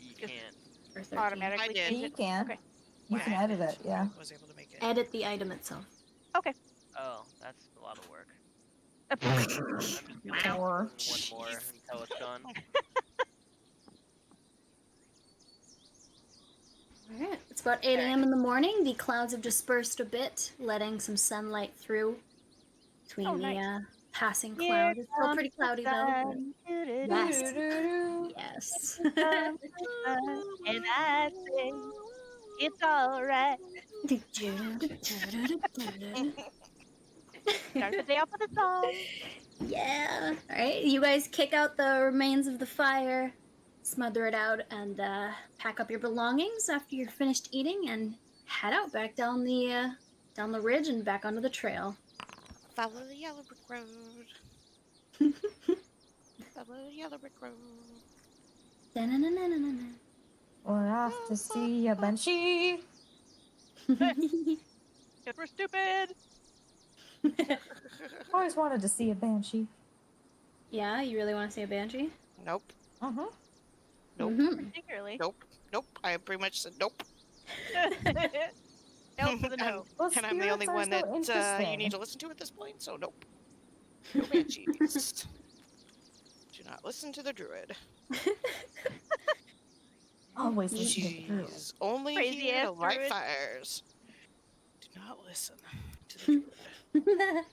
You Just- can't. Or 13. automatically I did. change You it. can. Okay. You can edit it, yeah. I was able to make it. Edit the item itself. Okay. Oh, that's a lot of work. I'm just gonna Or- one more until it's done. Alright, it's about 8 a.m. in the morning. The clouds have dispersed a bit, letting some sunlight through between Oh, the nice. passing Here cloud. It's still comes pretty the cloudy though. sun. Yes. Doo-doo-doo. Yes. Here comes the sun, and I say it's alright. Start the day off with a song. Yeah. Alright, you guys kick out the remains of the fire, smother it out, and pack up your belongings after you're finished eating, and head out back down the ridge and back onto the trail. Follow the yellow brick road. Follow the yellow brick road. Da-na-na-na-na-na. We're off to see a banshee. Because we're stupid. Always wanted to see a banshee. Yeah, you really want to see a banshee? Nope. Uh-huh. Nope. Particularly. Nope. Nope. I pretty much said nope. No for the no. Well, And I'm the only spirits one are so that you interesting. need to listen to at this point, so nope. No banshees. Do not listen to the druid. Always listen to the druid. She's only Crazy here to ass light druid. fires. Do not listen to the druid.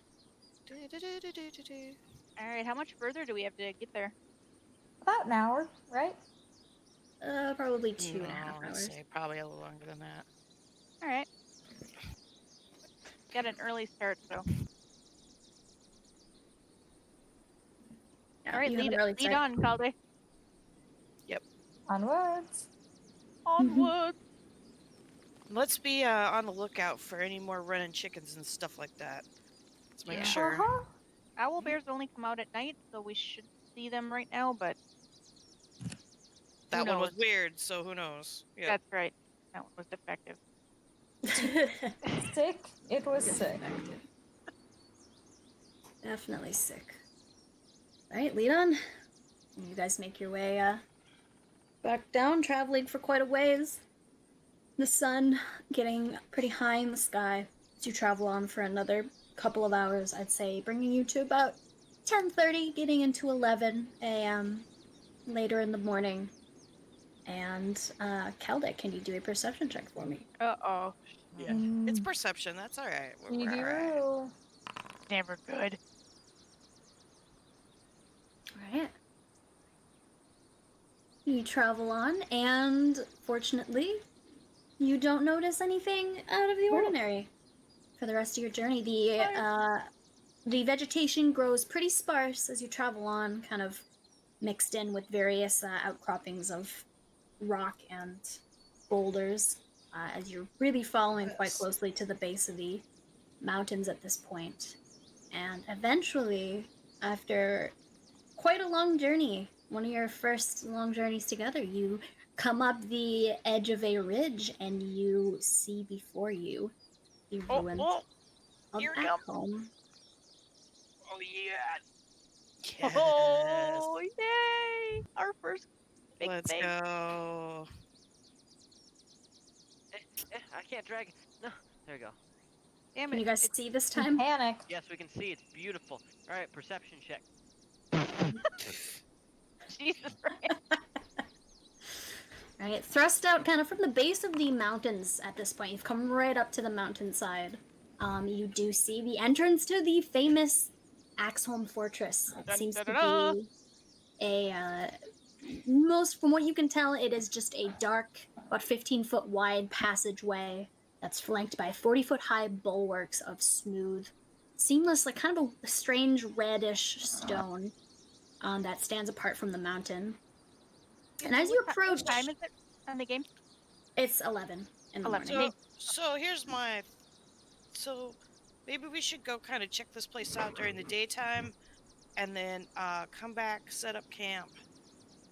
Do-do-do-do-do-do. Alright, how much further do we have to get there? About an hour, right? Probably 2.5 No, I'd hours. say probably a little longer than that. Alright. Got an early start, so. Yeah, Alright, you have lead an early lead start. on, Calde. Onwards. Onward. Let's be on the lookout for any more running chickens and stuff like that. Let's make Yeah. sure. Uh-huh. Owl bears only come out at night, so we should see them right now, but That who one was knows? weird, so who knows? Yeah. That's right. That one was defective. Sick. It was sick. Definitely sick. Alright, lead on. You guys make your way back down, traveling for quite a ways. The sun getting pretty high in the sky as you travel on for another couple of hours, I'd say, bringing you to about 10:30, getting into 11 a.m. later in the morning. And Calde, can you do a perception check for me? Uh-oh. Yeah. It's perception. That's all right. We're You all right. do. Never good. Alright. You travel on, and fortunately, you don't notice anything out of the ordinary for the rest of your journey. The vegetation grows pretty sparse as you travel on, kind of mixed in with various outcroppings of rock and boulders, as you're really following quite Yes. closely to the base of the mountains at this point. And eventually, after quite a long journey, one of your first long journeys together, you come up the edge of a ridge and you see before you the ruins of here we go. Ackholm. Oh yeah. Yes. Oh, yay! Our first big Let's thing. go. I can't drag it. No. There we go. Damn Can it. you guys It's- see this time? Panic. Yes, we can see. It's beautiful. All right, perception check. Jesus Christ. Right, thrust out kind of from the base of the mountains at this point. You've come right up to the mountainside. You do see the entrance to the famous Ackholm Fortress. It Dun, seems dun, to dun, be a most, from what you can tell, it is just a dark, about 15-foot wide passageway that's flanked by 40-foot high bulwarks of smooth, seamless, like kind of a strange reddish stone that stands apart from the mountain. And as you approach, what time is it on the game? It's 11 in the 11. morning. So here's my. So maybe we should go kind of check this place out during the daytime, and then come back, set up camp,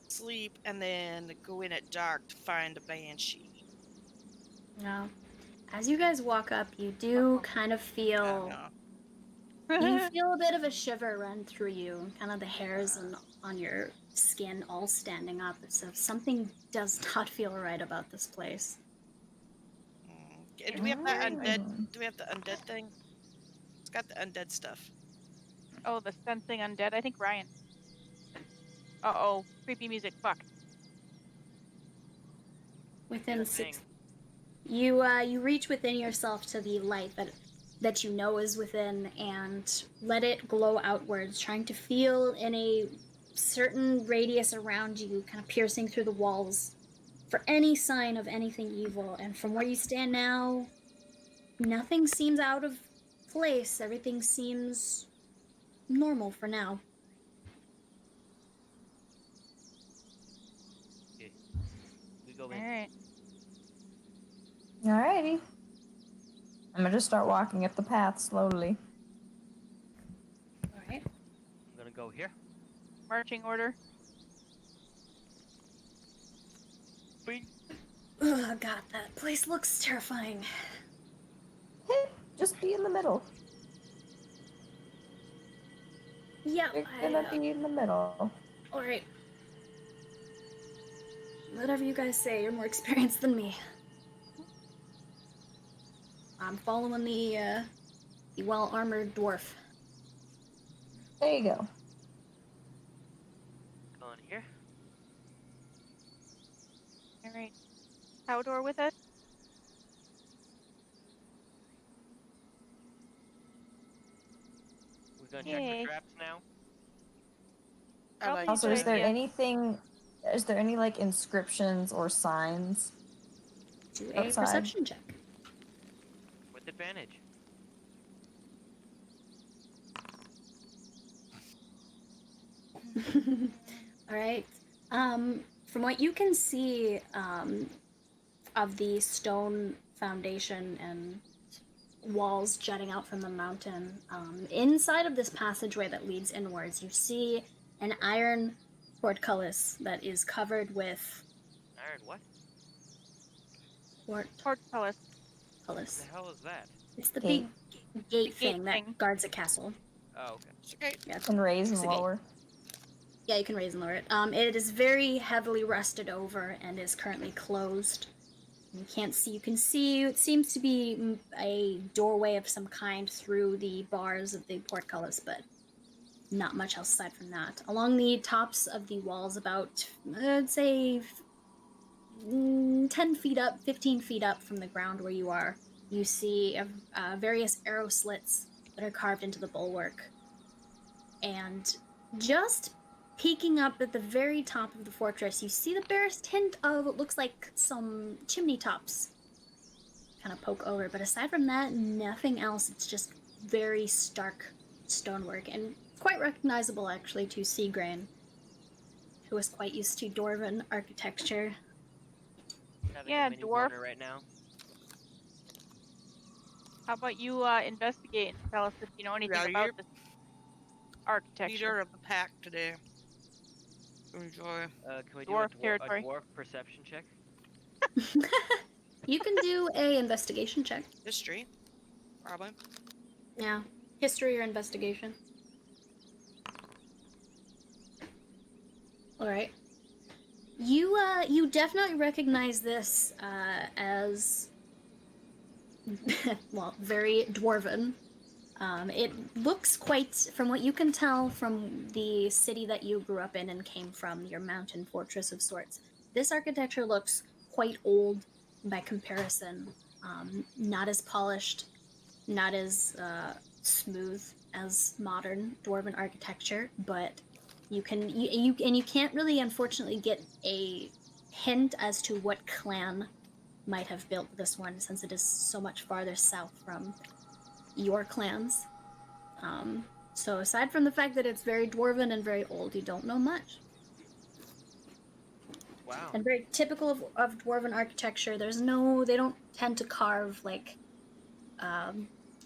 sleep, and then go in at dark to find a banshee. No. As you guys walk up, you do kind of feel you feel a bit of a shiver run through you, kind of the hairs on your skin all standing up. So something does not feel right about this place. Do we have that undead? Do we have the undead thing? It's got the undead stuff. Oh, the sensing undead. I think Ryan. Uh-oh, creepy music. Fuck. Within 6, you reach within yourself to the light that you know is within, and let it glow outwards, trying to feel in a certain radius around you, kind of piercing through the walls for any sign of anything evil. And from where you stand now, nothing seems out of place. Everything seems normal for now. Okay. We go in. Alright. Alrighty. I'm gonna just start walking up the path slowly. Alright. I'm gonna go here. Marching order. Bing. Ugh, God, that place looks terrifying. Hey, just be in the middle. Yeah, You're gonna be in the middle. Alright. Whatever you guys say, you're more experienced than me. I'm following the well-armored dwarf. There you go. Going here. Alright. Howdor with us? We're gonna check Yay. for traps now. Also, is there any like inscriptions or signs? Do a outside? perception check. With advantage. Alright. From what you can see of the stone foundation and walls jutting out from the mountain, inside of this passageway that leads inwards, you see an iron portcullis that is covered with... Iron what? Portcullis. What the hell is that? It's the big gate thing thing. that guards a castle. Oh, okay. It's okay. Yeah, Can raise and lower. Yeah, you can raise and lower it. It is very heavily rusted over and is currently closed. You can't see. You can see it seems to be a doorway of some kind through the bars of the portcullis, but not much else aside from that. Along the tops of the walls, about, I'd say, 10 feet up, 15 feet up from the ground where you are, you see various arrow slits that are carved into the bulwark. And just peeking up at the very top of the fortress, you see the barest hint of what looks like some chimney tops kind of poke over. But aside from that, nothing else. It's just very stark stonework, and quite recognizable actually to Seagrain, who is quite used to Dwarven architecture. Having Yeah, a mini dwarf. boner right now. How about you investigate and tell us if you know anything about this architecture? Leader of the pack today. Enjoy. Can we do Dwarf a territory. dwarf perception check? You can do a investigation check. History. Probably. Yeah, history or investigation. All right. You definitely recognize this as well, very dwarven. It looks quite, from what you can tell from the city that you grew up in and came from, your mountain fortress of sorts, this architecture looks quite old by comparison. Not as polished, not as smooth as modern dwarven architecture, but you can't really, unfortunately, get a hint as to what clan might have built this one, since it is so much farther south from your clans. So aside from the fact that it's very dwarven and very old, you don't know much. Wow. And very typical of dwarven architecture. They don't tend to carve like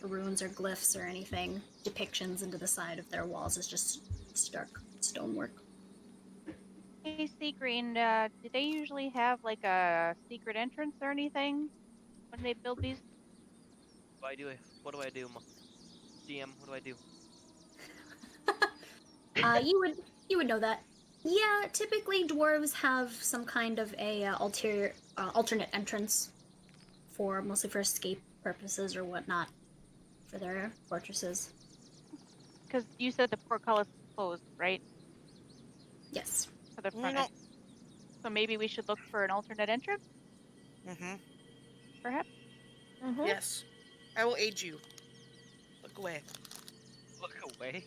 runes or glyphs or anything, depictions into the side of their walls. It's just stark stonework. Hey, Sea Green, do they usually have like a secret entrance or anything when they build these? What do I do? What do I do, DM? What do I do? You would know that. Yeah, typically dwarves have some kind of a alternate entrance mostly for escape purposes or whatnot for their fortresses. Because you said the portcullis is closed, right? Yes. For the front end. So maybe we should look for an alternate entrance? Mm-hmm. Perhaps? Yes. I will aid you. Look away. Look away?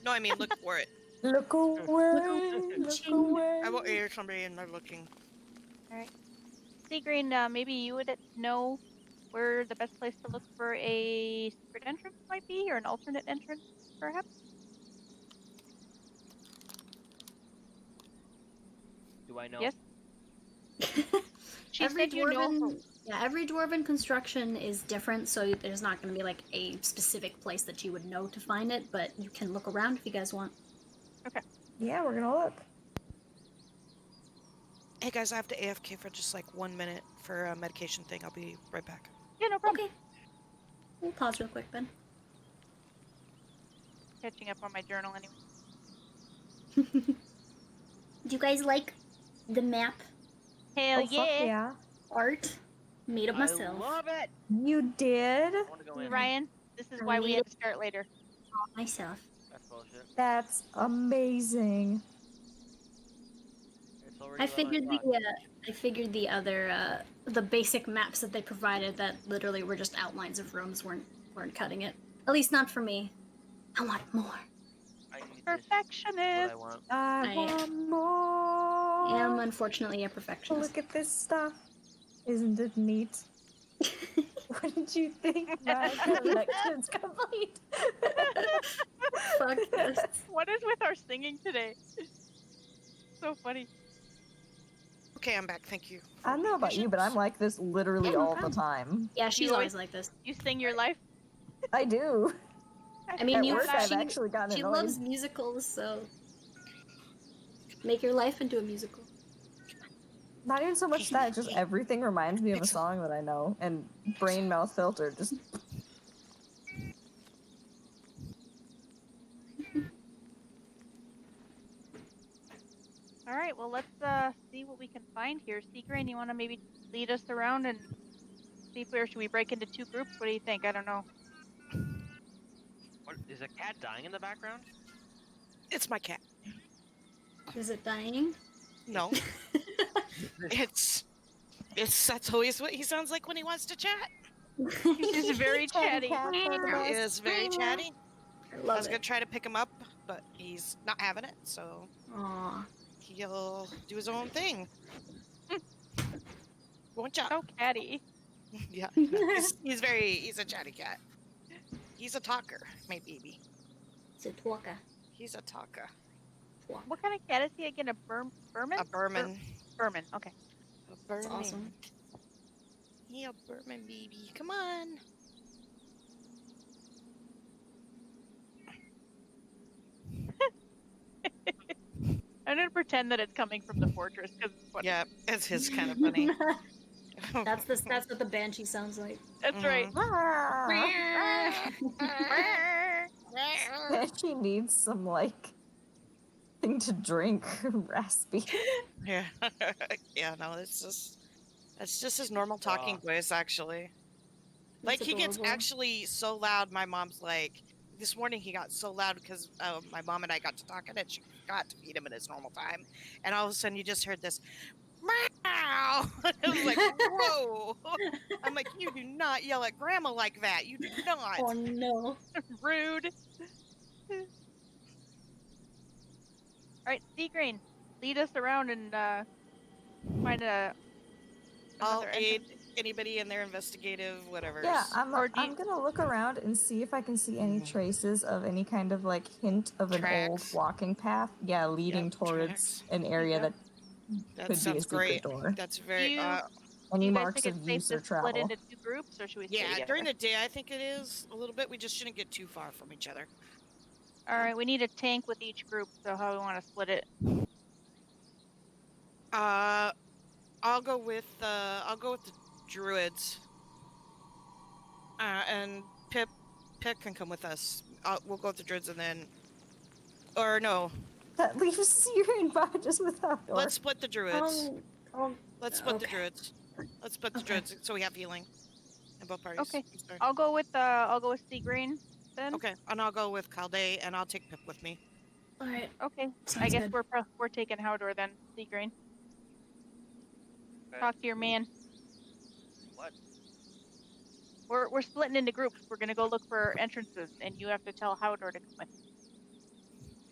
No, I mean look for it. Look away, look away. I will aid somebody and they're looking. Alright. Sea Green, maybe you would know where the best place to look for a secret entrance might be, or an alternate entrance, perhaps? Do I know? Yes? She every said you know. every dwarven construction is different, so there's not going to be like a specific place that you would know to find it, but you can look around if you guys want. Okay. Yeah, we're gonna look. Hey guys, I have to AFK for just like 1 minute for a medication thing. I'll be right back. Yeah, no problem. Okay. We'll pause real quick then. Catching up on my journal anyway. Do you guys like the map Hell Fuck yeah. art made up myself? I love it! You did? I want to go in. Ryan, this is I why we made had to start later. Myself. That's bullshit. That's amazing. It's already I figured 11 o'clock. I figured the other the basic maps that they provided that literally were just outlines of rooms weren't cutting it. At least not for me. I want more. I need this. Perfectionist. What I want. I want more. I am unfortunately a perfectionist. Look at this stuff. Isn't it neat? What did you think? My collection's complete. Fuck this. What is with our singing today? So funny. Okay, I'm back. Thank you. I don't know about you, but I'm like this literally Yeah, no all the problem. time. Yeah, she's You always like this. You sing your life? I do. I mean, At you. work, I've She, actually gotten she annoyed. loves musicals, so make your life into a musical. Not even so much that, just everything reminds me of a song that I know, and brain mouth filter just. All right, well, let's see what we can find here. Seagrain, you want to maybe lead us around and see if should we break into two groups? What do you think? I don't know. What, is a cat dying in the background? It's my cat. Is it dying? No. it's that's always what he sounds like when he wants to chat. He's just very chatty. He is very chatty. I I love was gonna it. try to pick him up, but he's not having it, so Aw. he'll do his own thing. Won't ya? So catty. Yeah. He's a chatty cat. He's a talker, my baby. It's a talker. He's a talker. What kind of cat is he again? A Burman? A Berman. Burman. Okay. A Berman. That's awesome. Yeah, Berman baby. Come on. I'm gonna pretend that it's coming from the fortress because it's funny. Yeah, it's his kind of funny. That's what the banshee sounds like. That's right. She needs some like thing to drink, raspy. Yeah. Yeah, no, that's just his normal talking voice, actually. Like, he gets actually so loud, my mom's like, this morning he got so loud because my mom and I got to talking and she forgot to feed him at his normal time. And all of a sudden you just heard this, meow! I was like, whoa! I'm like, you do not yell at grandma like that. You do not. Oh no. Rude. All right, Seagrain, lead us around and find I'll another aid entrance. anybody in their investigative whatever. Yeah, Or do you- I'm gonna look around and see if I can see any traces of any kind of like hint of an old Tracks. walking path. Yeah, leading Yep, towards tracks. an area Yep. that That could be a sounds secret great. door. That's Do very you, do Any you guys marks think of it's safe use to or split travel? into 2 groups, or should we stay yeah, together? during the day I think it is a little bit. We just shouldn't get too far from each other. All right, we need a tank with each group, so how we want to split it? I'll go with the druids. And Pip can come with us. We'll go with the druids and then, or no, That leaves you and Bodges without door. let's split the druids. Oh, Let's split the okay. druids. Let's split the Okay. druids so we have healing in both parties. Okay. I'm sorry. I'll go with Sea Green then. Okay, and I'll go with Calde, and I'll take Pip with me. All right. Okay. I Sounds guess good. we're taking Howdor then, Sea Green. Okay. Talk to your man. What? We're splitting into groups. We're gonna go look for entrances, and you have to tell Howdor to come with.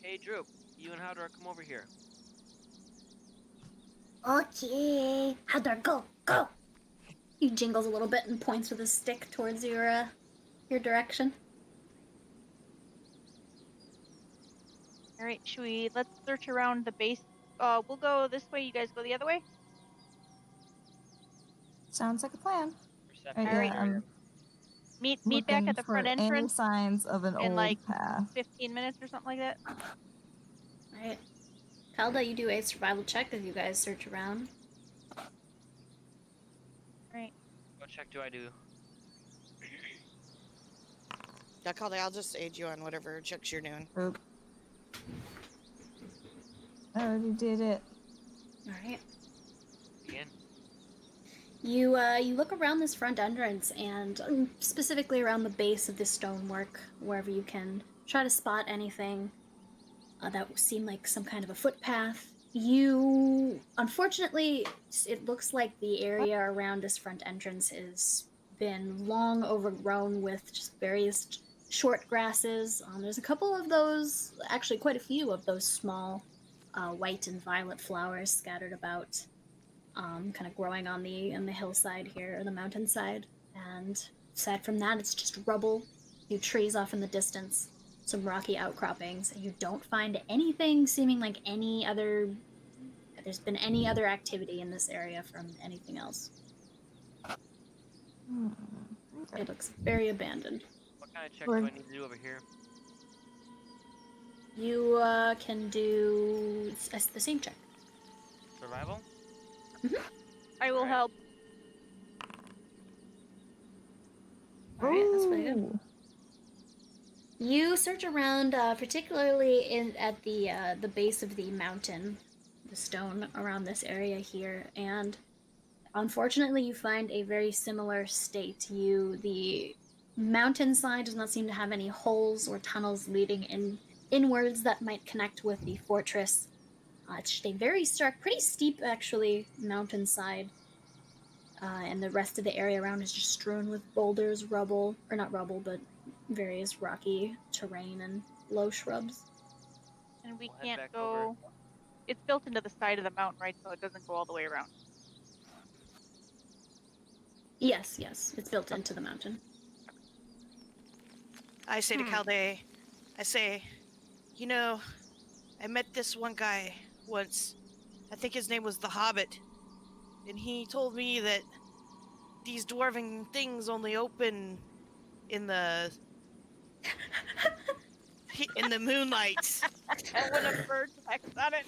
Hey, Drew. You and Howdor come over here. Okay. Howdor, go. He jingles a little bit and points with his stick towards your direction. All right, let's search around the base. We'll go this way. You guys go the other way. Sounds like a plan. Perception Alright. area. Meet back Looking at the for front any entrance signs of an in old like path. 15 minutes or something like that. All right. Calda, you do a survival check as you guys search around. Right. What check do I do? Yeah, Calde, I'll just aid you on whatever checks you're doing. Oop. I already did it. All right. Begin. You look around this front entrance and specifically around the base of this stonework, wherever you can try to spot anything that would seem like some kind of a footpath. Unfortunately, it looks like the area around this front entrance has been long overgrown with just various short grasses. There's a couple of those, actually quite a few of those small white and violet flowers scattered about. Kind of growing on the hillside here, or the mountainside. And aside from that, it's just rubble, a few trees off in the distance, some rocky outcroppings, and you don't find anything seeming like there's been any other activity in this area from anything else. Okay. It looks very abandoned. What kind of check do I need to do over here? You can do the same check. Survival? I will Alright. help. Alright, that's pretty good. Ooh. You search around, particularly at the base of the mountain, the stone around this area here, and unfortunately, you find a very similar state. The mountainside does not seem to have any holes or tunnels leading inwards that might connect with the fortress. It's just a very stark, pretty steep, actually, mountainside. And the rest of the area around is just strewn with boulders, rubble, or not rubble, but various rocky terrain and low shrubs. And we We'll head can't back go. over. It's built into the side of the mountain, right? So it doesn't go all the way around. Yes, it's built into the mountain. I say to Calde, I say, I met this one guy once. I think his name was the Hobbit. And he told me that these dwarven things only open in the moonlight. And when a bird pecks on it.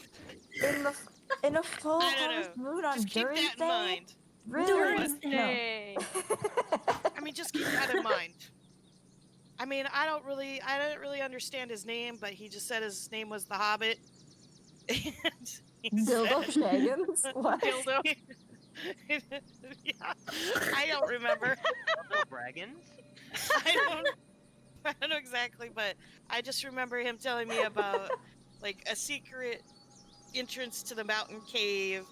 In a full I don't harvest know. moon on Just keep Durin's that in Day? mind. Really? Durin's Day. I mean, just keep that in mind. I mean, I didn't really understand his name, but he just said his name was the Hobbit. And he Dildo said- Shaggins? What? Dildo. Yeah, I don't remember. No Braggins? I don't know exactly, but I just remember him telling me about like a secret entrance to the mountain cave,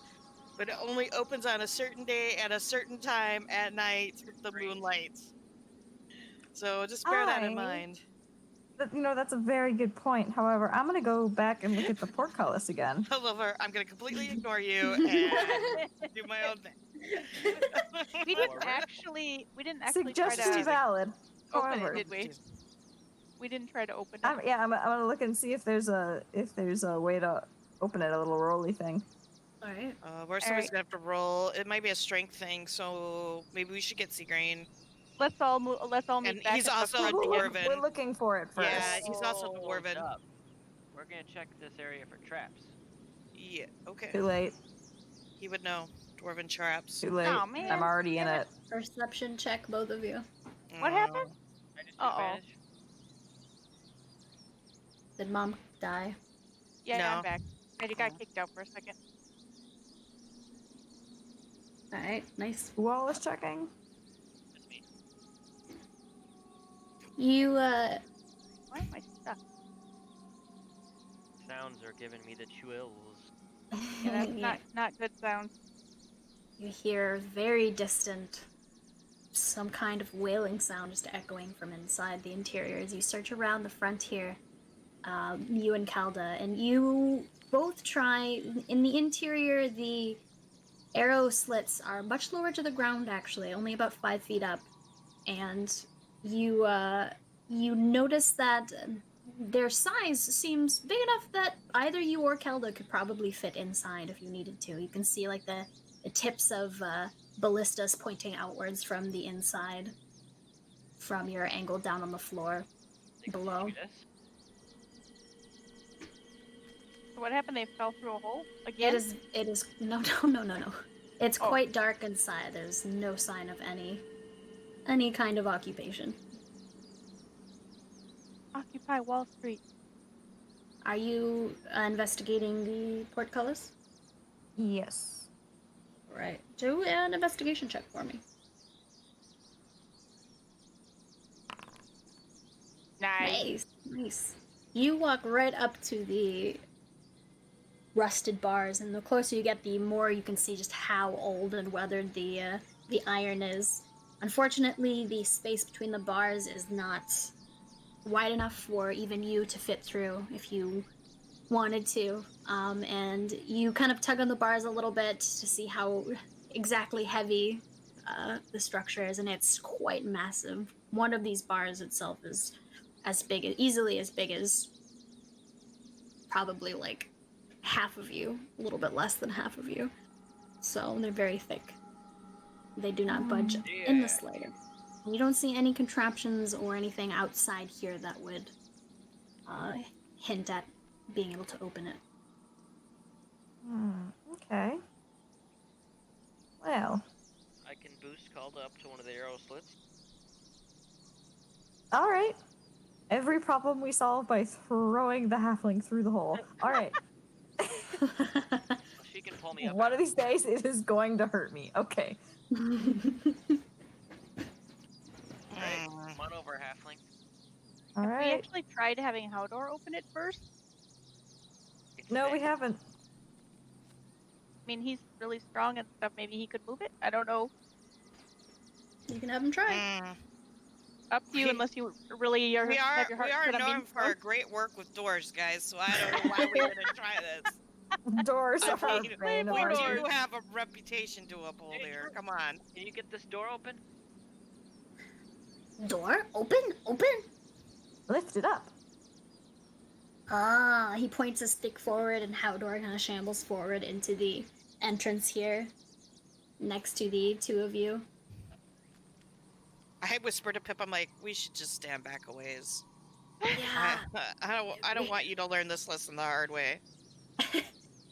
but it only opens on a certain day at a certain time at night with the moonlight. So just bear that in mind. That's a very good point. However, I'm gonna go back and look at the portcullis again. However, I'm gonna completely ignore you and do my own thing. We didn't actually try Suggestion to valid. open However, it, did we? We didn't try to open it. I'm gonna look and see if there's a way to open it, a little rolly thing. All right. Somebody's gonna have to roll. It might be a strength thing, so maybe we should get Seagrain. Let's all meet And back. he's also a dwarven. We're looking for it first. Yeah, he's also dwarven. Up. We're gonna check this area for traps. Yeah. Okay. Too late. He would know. Dwarven traps. Too late. Oh, man. I'm already in it. Perception check, both of you. What happened? I just do advantage. Did Mom die? Yeah, No. I'm back. I just got kicked out for a second. All right, nice. Who all is checking? It's me. You Why am I stuck? Sounds are giving me the chills. Yeah, that's not good sound. You hear very distant, some kind of wailing sound just echoing from inside the interior as you search around the frontier. You and Kalda, and you both try. In the interior, the arrow slits are much lower to the ground, actually, only about 5 feet up, and you notice that their size seems big enough that either you or Kelda could probably fit inside if you needed to. You can see like the tips of ballistas pointing outwards from the inside, from your angle down on the floor below. So what happened? They fell through a hole again? It is no. It's quite dark inside. There's no sign of any kind of occupation. Occupy Wall Street. Are you investigating the portcullis? Yes. Right. Do an investigation check for me. Nice. You walk right up to the rusted bars, and the closer you get, the more you can see just how old and weathered the iron is. Unfortunately, the space between the bars is not wide enough for even you to fit through if you wanted to. And you kind of tug on the bars a little bit to see how exactly heavy the structure is, and it's quite massive. One of these bars itself is easily as big as probably like half of you, a little bit less than half of you. So they're very thick. They do not budge in the slightest. You don't see any contraptions or anything outside here that would hint at being able to open it. Okay. Well. I can boost Calda up to one of the arrow slits. Alright. Every problem we solve by throwing the halfling through the hole. Alright. Well, she can pull me up. One of these days it is going to hurt me. Okay. Right, come on over, halfling. Alright. We actually tried having Haldor open it first. No, we haven't. I mean, he's really strong and stuff. Maybe he could move it. I don't know. You can have him try. Up to you, unless you really are. We are set on known being for our great work with doors, guys. So I don't know why we didn't try this. Doors are We doors. do have a reputation to uphold here. Come on. Can you get this door open? Door? Open? Lift it up. He points a stick forward, and Haldor kind of shambles forward into the entrance here, next to the two of you. I whispered to Pip, I'm like, we should just stand back a ways. Yeah. I don't want you to learn this lesson the hard way.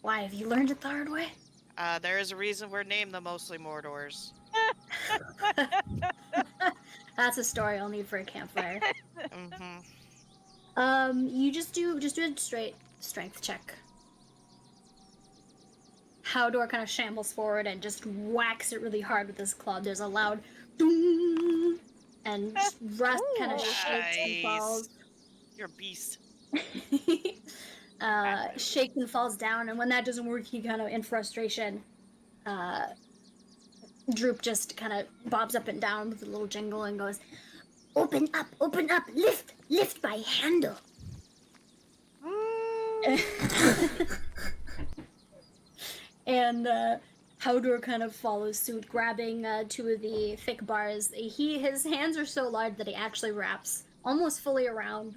Why, have you learned it the hard way? There is a reason we're named the Mostly Mordors. That's a story I'll need for a campfire. Mm-hmm. You just do a straight strength check. Haldor kind of shambles forward and just whacks it really hard with his club. There's a loud doom, and rust kind of shakes and falls. You're a beast. Shakes and falls down, and when that doesn't work, he kind of, in frustration, Droop just kind of bobs up and down with a little jingle and goes, Open up, lift by handle. And Howdor kind of follows suit, grabbing two of the thick bars. His hands are so large that he actually wraps almost fully around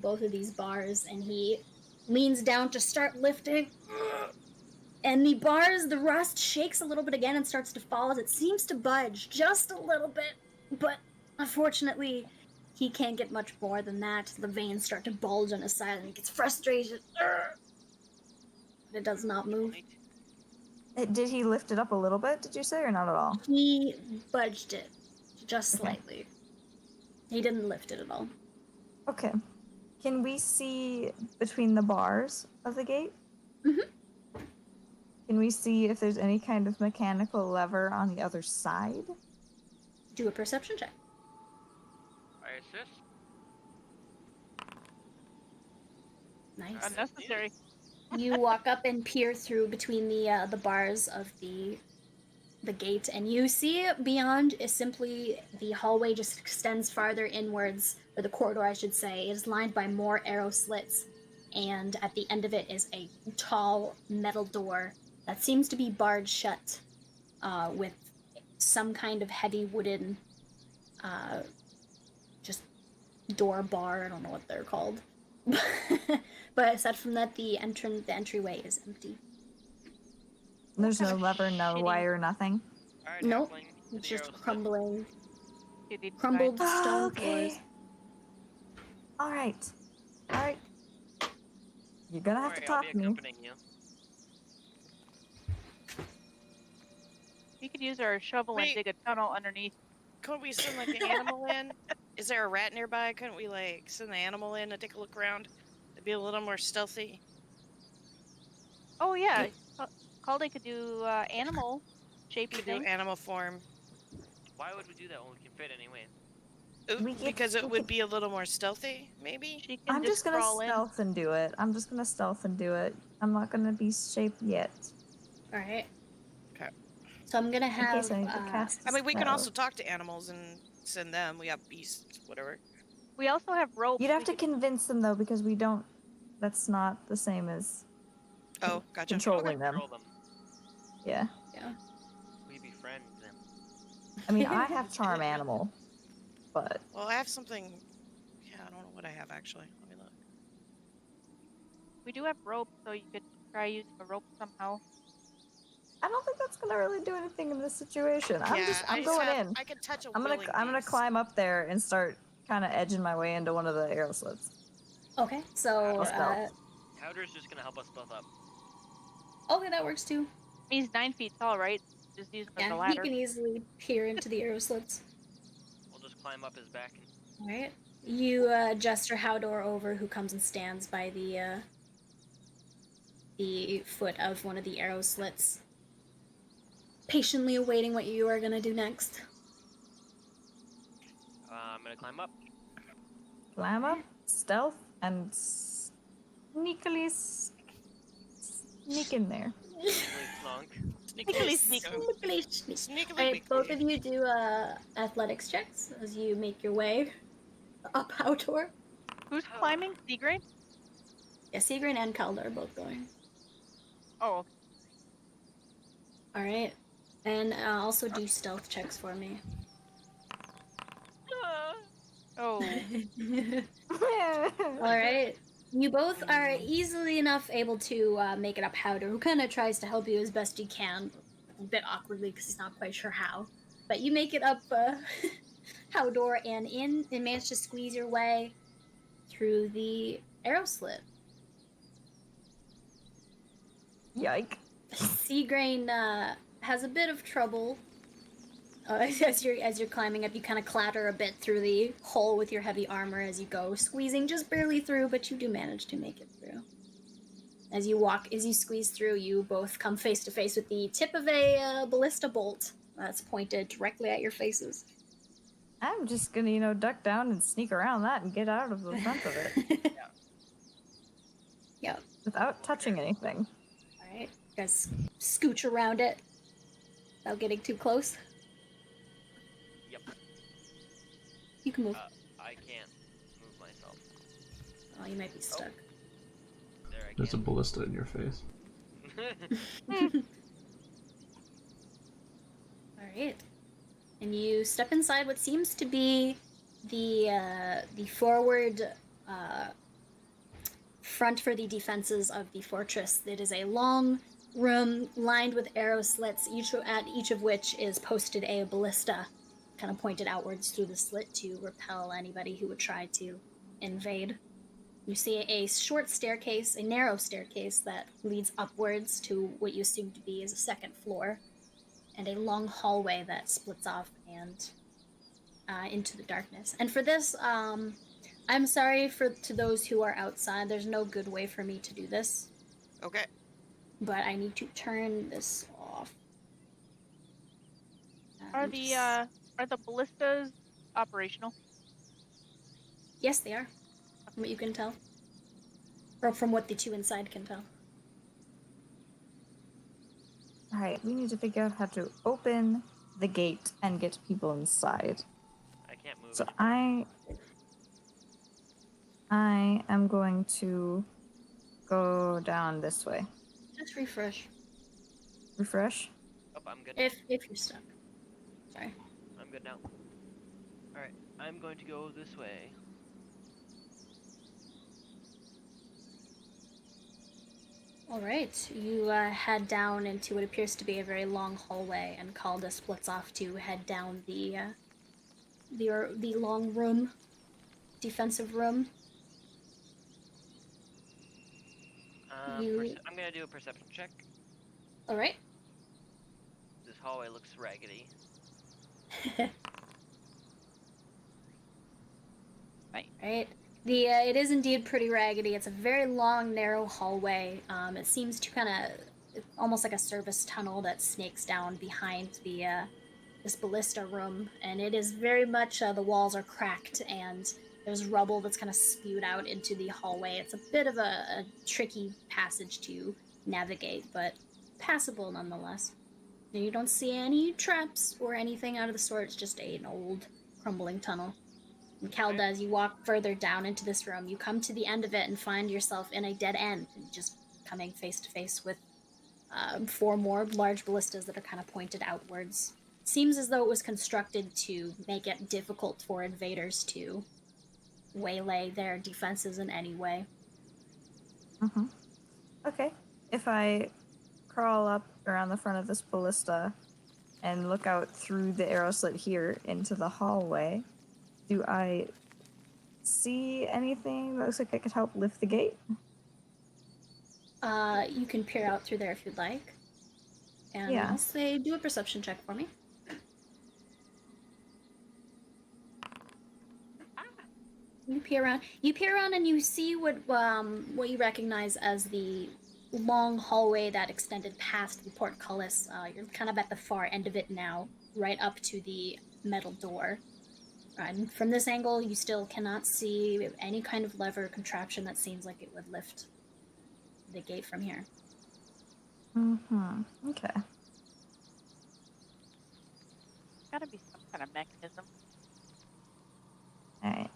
both of these bars, and he leans down to start lifting. And the rust shakes a little bit again and starts to fall as it seems to budge just a little bit, but unfortunately, he can't get much more than that. The veins start to bulge on his side and he gets frustrated. But it does not move. Did he lift it up a little bit, did you say, or not at all? He budged it just slightly. He didn't lift it at all. Okay. Can we see between the bars of the gate? Mm-hmm. Can we see if there's any kind of mechanical lever on the other side? Do a perception check. I assist. Nice. Unnecessary. You walk up and peer through between the bars of the gate, and you see beyond is simply the hallway just extends farther inwards, or the corridor, I should say. It is lined by more arrow slits, and at the end of it is a tall metal door that seems to be barred shut with some kind of heavy wooden just door bar. I don't know what they're called. But aside from that, the entryway is empty. There's no lever, no shitty- wire, nothing? Alright, Nope. halfling, It's zero just split. crumbling, Shitty crumbled design. stone floors. Alright. Alright. You're gonna have to Don't worry, talk I'll to be me. accompanying you. We could use our shovel Wait. and dig a tunnel underneath. Couldn't we send like the animal in? Is there a rat nearby? Couldn't we like send the animal in and take a look around? It'd be a little more stealthy. Oh yeah, Calde could do animal shapey Could do thing. animal form. Why would we do that when we can fit anyway? Because it would be a little more stealthy, maybe? She can I'm just gonna crawl in. stealth and do it. I'm not gonna be shaped yet. All right. Okay. So I'm gonna In have. case I need to cast a I mean, we can spell. also talk to animals and send them. We have beasts, whatever. We also have ropes. You'd have we to could- convince them though, because we don't. That's not the same as Oh, gotcha. controlling them. Control them. Yeah. We befriend them. I mean, I have charm animal, but Well, I have something. Yeah, I don't know what I have actually. Let me look. We do have rope, so you could try using a rope somehow. I don't think that's gonna really do anything in this situation. I'm I going have, in. I could touch a I'm willing gonna beast. climb up there and start kind of edging my way into one of the arrow slits. Okay. So. Let's go. Howder's just gonna help us both up. Okay, that works too. He's 9 feet tall, right? Just use him as a Yeah, he ladder. can easily peer into the arrow slits. We'll just climb up his back and All right. You gesture Howdor over, who comes and stands by the foot of one of the arrow slits, patiently awaiting what you are gonna do next. I'm gonna climb up. Climb up, stealth, and sneakily sneak in there. Sneakily slunk. Sneakily sneak. Sneakily sneak. Sneakily Alright, sneak. both of you do athletics checks as you make your way up Howdor. Who's climbing? Seagrain? Yeah, Sigrid and Calder are both going. Oh, Alright. And also do stealth checks for me. oh. Alright. You both are easily enough able to make it up Howder, who kind of tries to help you as best he can. A bit awkwardly because he's not quite sure how. But you make it up Howdor and manage to squeeze your way through the arrow slit. Yike. Seagrain has a bit of trouble. As you're climbing up, you kind of clatter a bit through the hole with your heavy armor as you go, squeezing just barely through, but you do manage to make it through. As you squeeze through, you both come face to face with the tip of a ballista bolt that's pointed directly at your faces. I'm just gonna, duck down and sneak around that and get out of the front of it Yeah. without touching anything. Alright, you guys scooch around it without getting too close. Yep. You can move. I can't move myself. Oh, you might be stuck. There, I There's a can. ballista in your face. Alright. And you step inside what seems to be the forward front for the defenses of the fortress. It is a long room lined with arrow slits, at each of which is posted a ballista, kind of pointed outwards through the slit to repel anybody who would try to invade. You see a short staircase, a narrow staircase that leads upwards to what you assume to be is a second floor, and a long hallway that splits off and into the darkness. And for this, I'm sorry to those who are outside. There's no good way for me to do this. Okay. But I need to turn this off. Are the ballistas operational? Yes, they are. From what you can tell. Or from what the two inside can tell. Alright, we need to figure out how to open the gate and get people inside. I can't move. So I am going to go down this way. Just refresh. Refresh? Oh, I'm good. If you're stuck. Sorry. I'm good now. Alright, I'm going to go this way. Alright, you head down into what appears to be a very long hallway, and Calda splits off to head down the long room, defensive room. I'm gonna do a perception check. Alright. This hallway looks raggedy. Right. It is indeed pretty raggedy. It's a very long, narrow hallway. It seems to kind of almost like a service tunnel that snakes down behind this ballista room, and it is very much the walls are cracked and there's rubble that's kind of spewed out into the hallway. It's a bit of a tricky passage to navigate, but passable nonetheless. And you don't see any traps or anything out of the sort. It's just an old, crumbling tunnel. And Calda, as you walk further down into this room, you come to the end of it and find yourself in a dead end, just coming face to face with 4 more large ballistas that are kind of pointed outwards. It seems as though it was constructed to make it difficult for invaders to waylay their defenses in any way. Mm-hmm. Okay. If I crawl up around the front of this ballista and look out through the arrow slit here into the hallway, do I see anything that looks like it could help lift the gate? You can peer out through there if you'd like. And Yeah. I'll say, do a perception check for me. You peer around and you see what you recognize as the long hallway that extended past the portcullis. You're kind of at the far end of it now, right up to the metal door. And from this angle, you still cannot see any kind of lever or contraption that seems like it would lift the gate from here. Mm-hmm. Okay. Gotta be some kind of mechanism. Alright.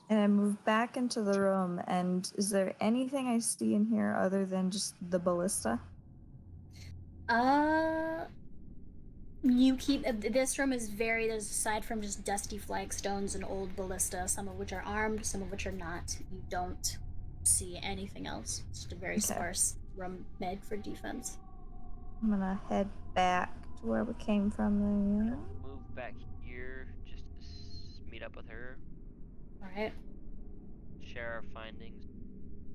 And I move back into the room, and is there anything I see in here other than just the ballista? You keep this room is there's aside from just dusty flagstones and old ballista, some of which are armed, some of which are not. You don't see anything else. It's just a very sparse room made for defense. I'm gonna head back to where we came from then. Move back here just to meet up with her. Alright. Share our findings.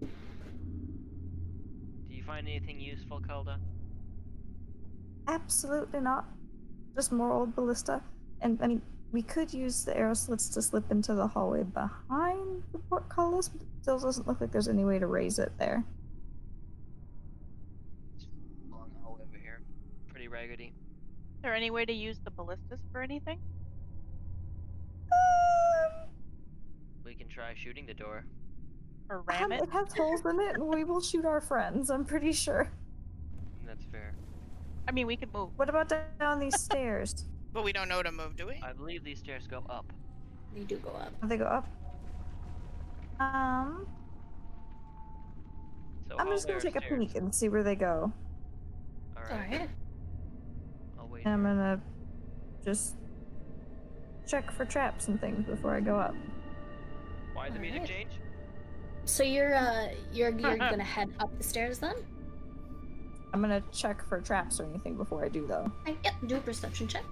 Do you find anything useful, Kelda? Absolutely not. Just more old ballista. And I mean, we could use the arrow slits to slip into the hallway behind the portcullis, but it still doesn't look like there's any way to raise it there. It's a long hallway over here. Pretty raggedy. Is there any way to use the ballistas for anything? We can try shooting the door. Or ram it? It has holes in it, and we will shoot our friends, I'm pretty sure. That's fair. I mean, we could move. What about down these stairs? But we don't know to move, do we? I believe these stairs go up. They do go up. Oh, they go up. So I'm how just gonna there are take a stairs. peek and see where they go. Alright. I'll wait. And I'm here. gonna just check for traps and things before I go up. Why the music Alright. change? So you're gonna head up the stairs then? I'm gonna check for traps or anything before I do, though. Yep, do a perception check.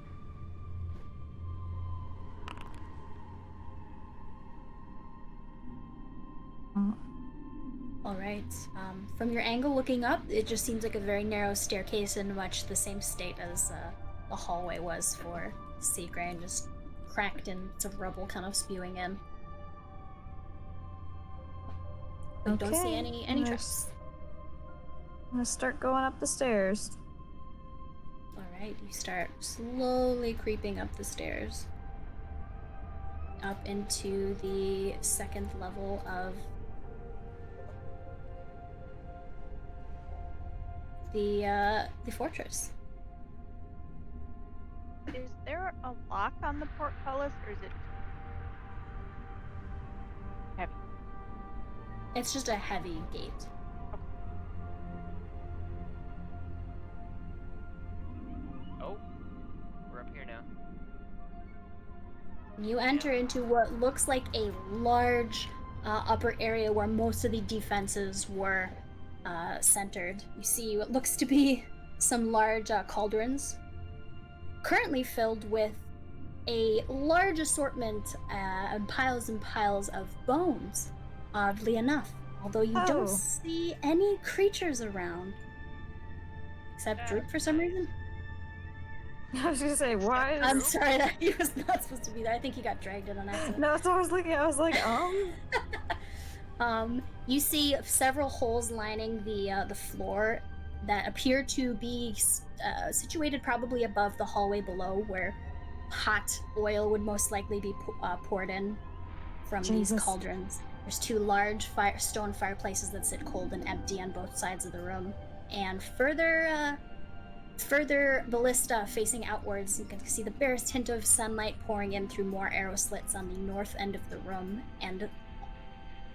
Alright, from your angle looking up, it just seems like a very narrow staircase in much the same state as the hallway was for Seagrain, just cracked and bits of rubble kind of spewing in. But don't see any traps. I'm gonna start going up the stairs. Alright, you start slowly creeping up the stairs. Up into the second level of the fortress. Is there a lock on the portcullis, or is it heavy? It's just a heavy gate. Oh, we're up here now. You enter into what looks like a large upper area where most of the defenses were centered. You see what looks to be some large cauldrons, currently filled with a large assortment and piles of bones, oddly enough. Although you don't see any creatures around. Except Droop for some reason. I was gonna say, why? I'm sorry, that he was not supposed to be there. I think he got dragged in on accident. No, so I was looking. I was like, You see several holes lining the floor that appear to be situated probably above the hallway below, where hot oil would most likely be poured in from these cauldrons. There's two large stone fireplaces that sit cold and empty on both sides of the room, and further ballista facing outwards, you can see the barest hint of sunlight pouring in through more arrow slits on the north end of the room, and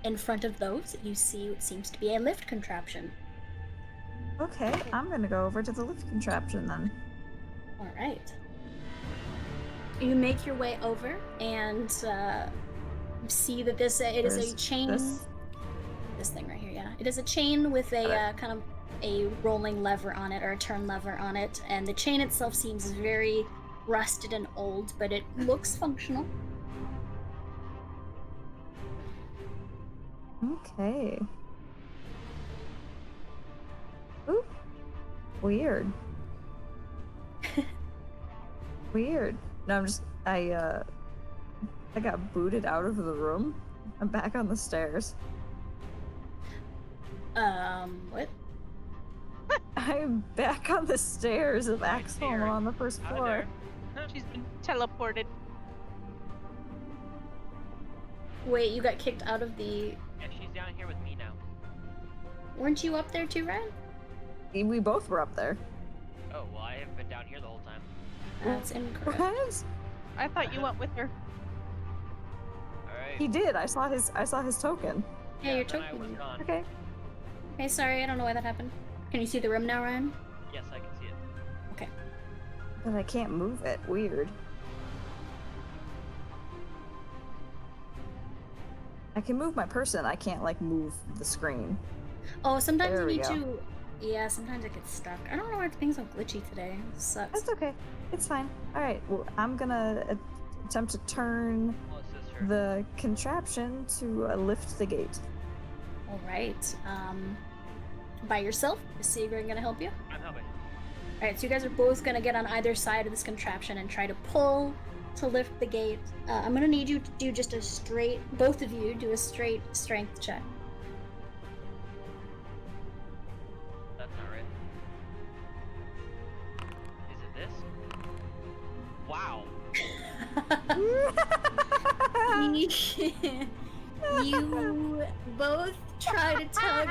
in front of those, you see what seems to be a lift contraption. okay, I'm gonna go over to the lift contraption then. All right. You make your way over and see that it is a chain. This thing right here, yeah. It is a chain with a kind of a rolling lever on it, or a turn lever on it, and the chain itself seems very rusted and old, but it looks functional. Okay. Ooh. Weird. Weird. No, I got booted out of the room. I'm back on the stairs. What? I'm back on the stairs of Axholm on the first floor. She's been teleported. Wait, you got kicked out of the... Yeah, she's down here with me now. Weren't you up there too, Ryan? We both were up there. Oh, well, I have been down here the whole time. That's incorrect. What? I thought you went with her. Alright. He did. I saw his token. Yeah, your then I token. was gone. Okay. Okay, sorry, I don't know why that happened. Can you see the room now, Ryan? Yes, I can see it. Okay. But I can't move it. Weird. I can move my person. I can't like move the screen. Oh, sometimes There you we need go. to... Yeah, sometimes it gets stuck. I don't know why things are glitchy today. It sucks. That's okay. It's fine. All right. Well, I'm gonna attempt to turn Oh, sister. the contraption to lift the gate. Alright, by yourself? Is Seagrain gonna help you? I'm helping. Alright, so you guys are both gonna get on either side of this contraption and try to pull to lift the gate. I'm gonna need you to do just a straight, both of you do a straight strength check. That's not right. Is it this? Wow. You both try to tug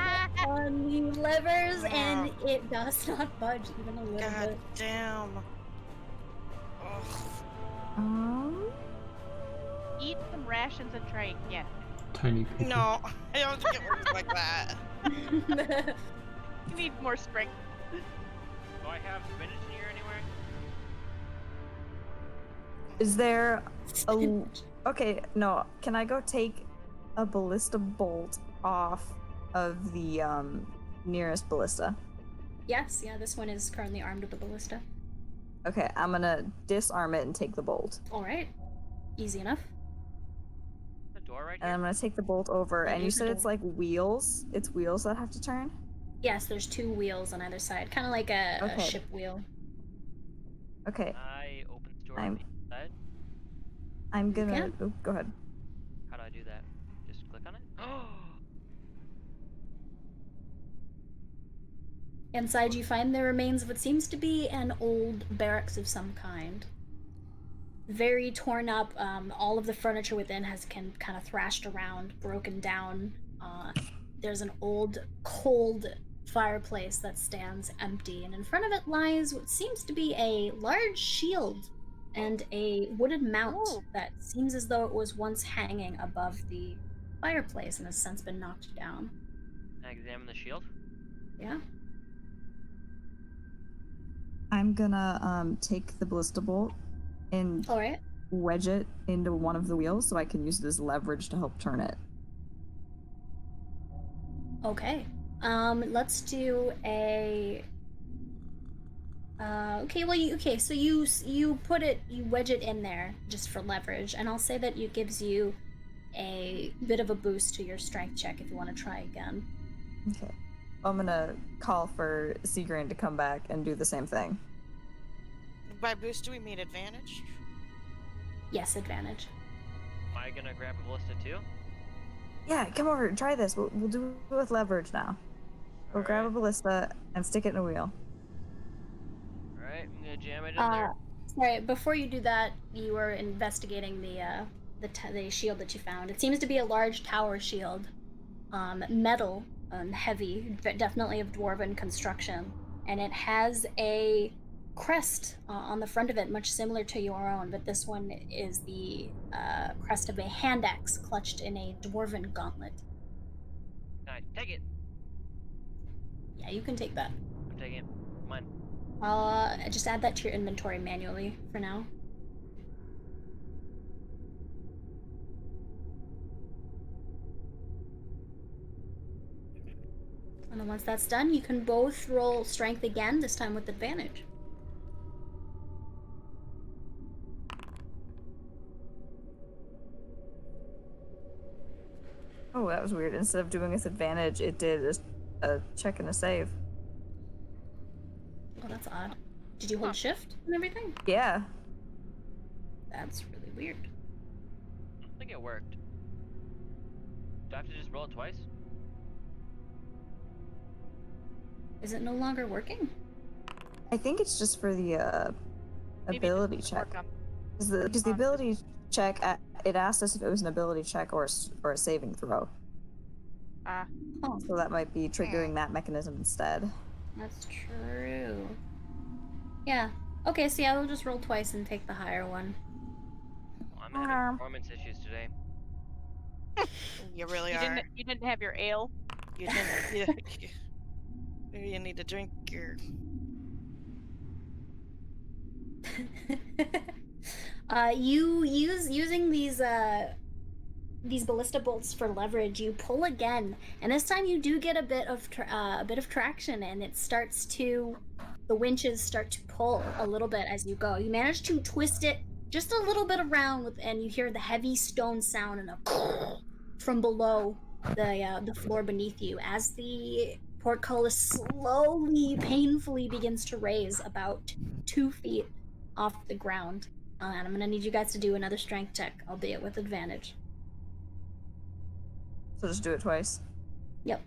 on the levers and it does not budge even a little God bit. damn. Ugh. eat some rations and try again. Tiny people. No, I don't think it works like that. You need more strength. Do I have spinach in here anywhere? Is there a... Okay, no. Can I go take a ballista bolt off of the nearest ballista? Yes, yeah, this one is currently armed with a ballista. Okay, I'm gonna disarm it and take the bolt. Alright. Easy enough. The door right And here? I'm gonna take the bolt over, That and you is the said it's door. like wheels? It's wheels that have to turn? Yes, there's 2 wheels on either side. Kind of like a Okay. ship wheel. Okay, I open the door I'm- on the inside. I'm You gonna... can. Oh, go ahead. How do I do that? Just click on it? Oh! Inside you find the remains of what seems to be an old barracks of some kind. Very torn up, all of the furniture within has kind of thrashed around, broken down. There's an old, cold fireplace that stands empty, and in front of it lies what seems to be a large shield and a wooden mount Ooh. that seems as though it was once hanging above the fireplace and has since been knocked down. Can I examine the shield? Yeah. I'm gonna take the ballista bolt and Alright. wedge it into one of the wheels so I can use it as leverage to help turn it. Okay. Let's do a. So you put it, you wedge it in there just for leverage, and I'll say that it gives you a bit of a boost to your strength check if you want to try again. Okay. I'm gonna call for Seagrain to come back and do the same thing. By boost, do we mean advantage? Yes, advantage. Am I gonna grab a ballista too? Yeah, come over, try this. We'll do it with leverage now. We'll grab a ballista and stick it in a wheel. Alright, I'm gonna jam it in there. Sorry, before you do that, you were investigating the shield that you found. It seems to be a large tower shield, metal, heavy, definitely of dwarven construction, and it has a crest on the front of it, much similar to your own, but this one is the crest of a hand axe clutched in a dwarven gauntlet. Can I take it? Yeah, you can take that. I'm taking it. Mine. I'll just add that to your inventory manually for now. And then once that's done, you can both roll strength again, this time with advantage. Oh, that was weird. Instead of doing with advantage, it did a check and a save. Oh, that's odd. Did you hold shift and everything? Yeah. That's really weird. I don't think it worked. Do I have to just roll it twice? Is it no longer working? I think it's just for the Maybe it ability doesn't check. work on- Because the ability check, it asked us if it was an ability check or a saving throw. Oh, So that might be triggering that mechanism instead. that's true. Yeah. Okay, so yeah, we'll just roll twice and take the higher one. Well, I'm having performance issues today. You really You are. didn't have your ale. You didn't. Maybe you need to drink your. Using these ballista bolts for leverage, you pull again, and this time you do get a bit of traction, and the winches start to pull a little bit as you go. You manage to twist it just a little bit around, and you hear the heavy stone sound and a from below the floor beneath you as the portcullis slowly, painfully begins to raise about 2 feet off the ground. And I'm gonna need you guys to do another strength check, albeit with advantage. So just do it twice. Yep.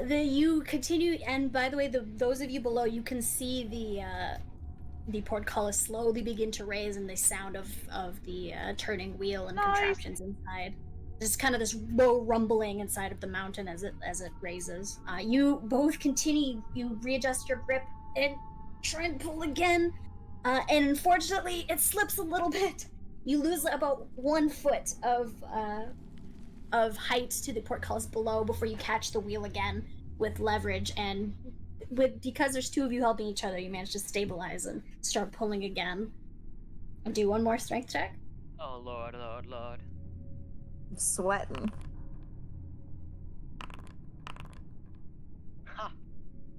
You continue, and by the way, those of you below, you can see the portcullis slowly begin to raise, and the sound of the turning wheel and Nice. contraptions inside. There's kind of this low rumbling inside of the mountain as it raises. You both continue. You readjust your grip and try and pull again, and unfortunately, it slips a little bit. You lose about 1 foot of height to the portcullis below before you catch the wheel again with leverage, and because there's 2 of you helping each other, you manage to stabilize and start pulling again. And do 1 more strength check. Oh lord, lord, lord. I'm sweating. Ha!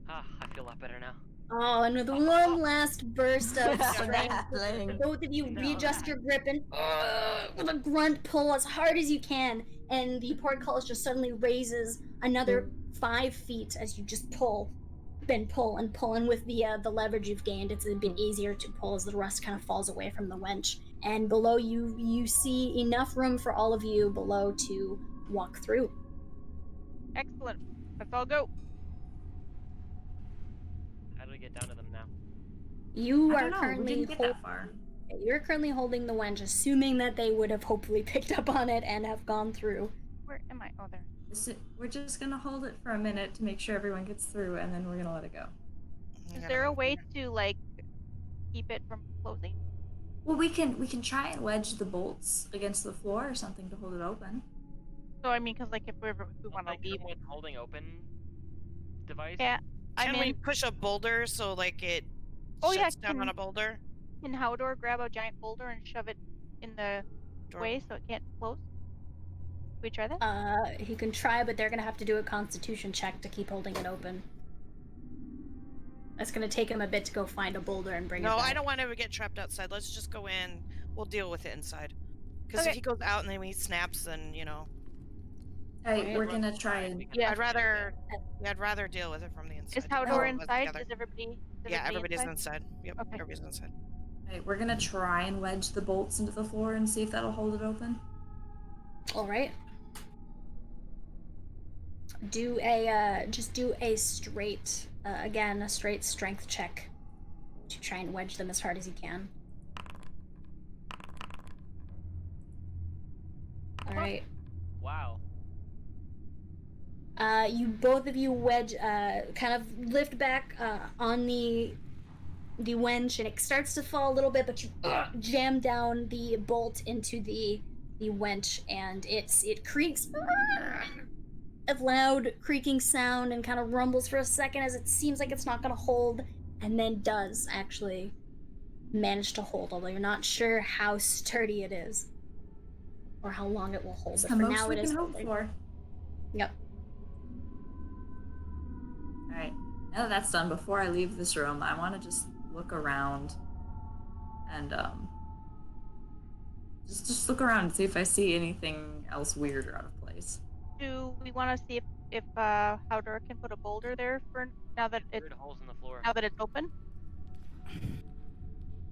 I feel a lot better now. Oh, and with one last burst of strength, Rattling. both of you No. readjust your grip and with a grunt pull as hard as you can, and the portcullis just suddenly raises another 5 feet as you just pull and pull and pull. And with the leverage you've gained, it's a bit easier to pull as the rust kind of falls away from the winch. And below you see enough room for all of you below to walk through. Excellent. Let's all go. How do we get down to them now? You I are don't know. We currently didn't get that far. You're currently holding the wench, assuming that they would have hopefully picked up on it and have gone through. Where am I? Oh, there. We're just gonna hold it for a minute to make sure everyone gets through, and then we're gonna let it go. Is there a way to like keep it from closing? Well, we can try and wedge the bolts against the floor or something to hold it open. So I mean, because like if we want to Like leave, some with holding open device. yeah. Can we push a boulder so like it shuts down on a boulder? Can Howdor grab a giant boulder and shove it in the way so it can't close? Can we try that? He can try, but they're gonna have to do a constitution check to keep holding it open. It's gonna take him a bit to go find a boulder and bring it back. No, I don't want to get trapped outside. Let's just go in. We'll deal with it inside. Because Okay. if he goes out and then he snaps, then Hey, we're gonna try and. Yeah. I'd rather deal with it from the inside. Is Howdor All of us inside? together. Is everybody? Yeah, everybody's inside. Yep, Okay. everybody's inside. Hey, we're gonna try and wedge the bolts into the floor and see if that'll hold it open. All right. Do a straight a straight strength check to try and wedge them as hard as you can. All right. Wow. You both of you wedge, kind of lift back on the wench, and it starts to fall a little bit, but you jam down the bolt into the wench, and it creaks. A loud creaking sound and kind of rumbles for a second as it seems like it's not going to hold, and then does actually manage to hold, although you're not sure how sturdy it is or how long it will hold. It's But the for most now, we it can is hope holding. for. Yep. All right. Now that that's done, before I leave this room, I want to just look around and just look around and see if I see anything else weird or out of place. Do we want to see if Howdor can put a boulder there for now that Weird holes in the floor. it's open?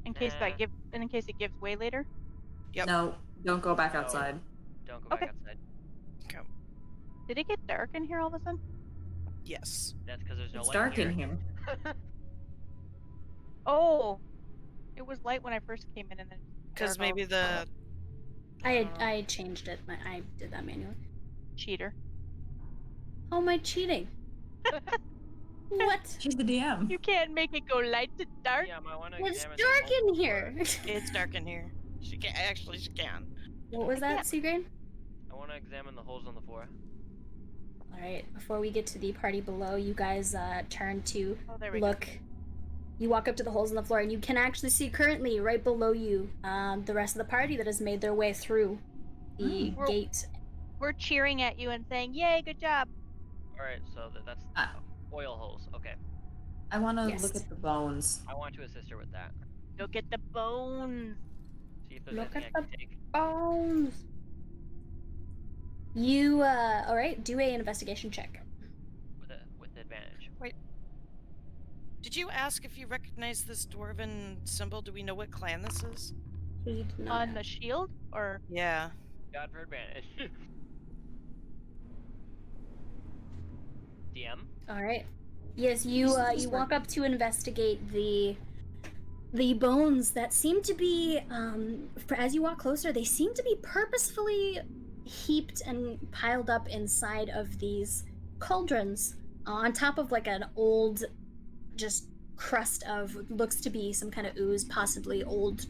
In case it gives way later. Yep. No, don't go back No. outside. Don't go back Okay. outside. Okay. Did it get dark in here all of a sudden? Yes. That's because there's no It's light dark here. in here. Oh, it was light when I first came in, and then Because dark all maybe of a the I changed it. I did that manually. cheater. How am I cheating? What? She's the DM. You can't make it go light to dark. Yeah, I want to It's examine the dark holes in in the here. it's dark in here. She can she can. What was that, Seagrain? I want to examine the holes on the floor. All right. Before we get to the party below, you guys turn to Oh, there we look. You walk up to the holes in the floor, and you can actually see currently right below you the rest of the party that has made their way through the We're- gate. We're cheering at you and saying, "Yay, good job!" All right, so that's oil holes. Okay, I want to Yes. look at the bones. I want to assist her with that. Look at the bones. See if there's Look anything at I can take. Bones. You all right? Do a investigation check. With advantage. Did you ask if you recognize this dwarven symbol? Do we know what clan this is? On the shield, or Yeah. God for advantage. DM. All right. Yes, you you walk up to investigate the bones that seem to be as you walk closer, they seem to be purposefully heaped and piled up inside of these cauldrons on top of like an old, just crust of looks to be some kind of ooze, possibly old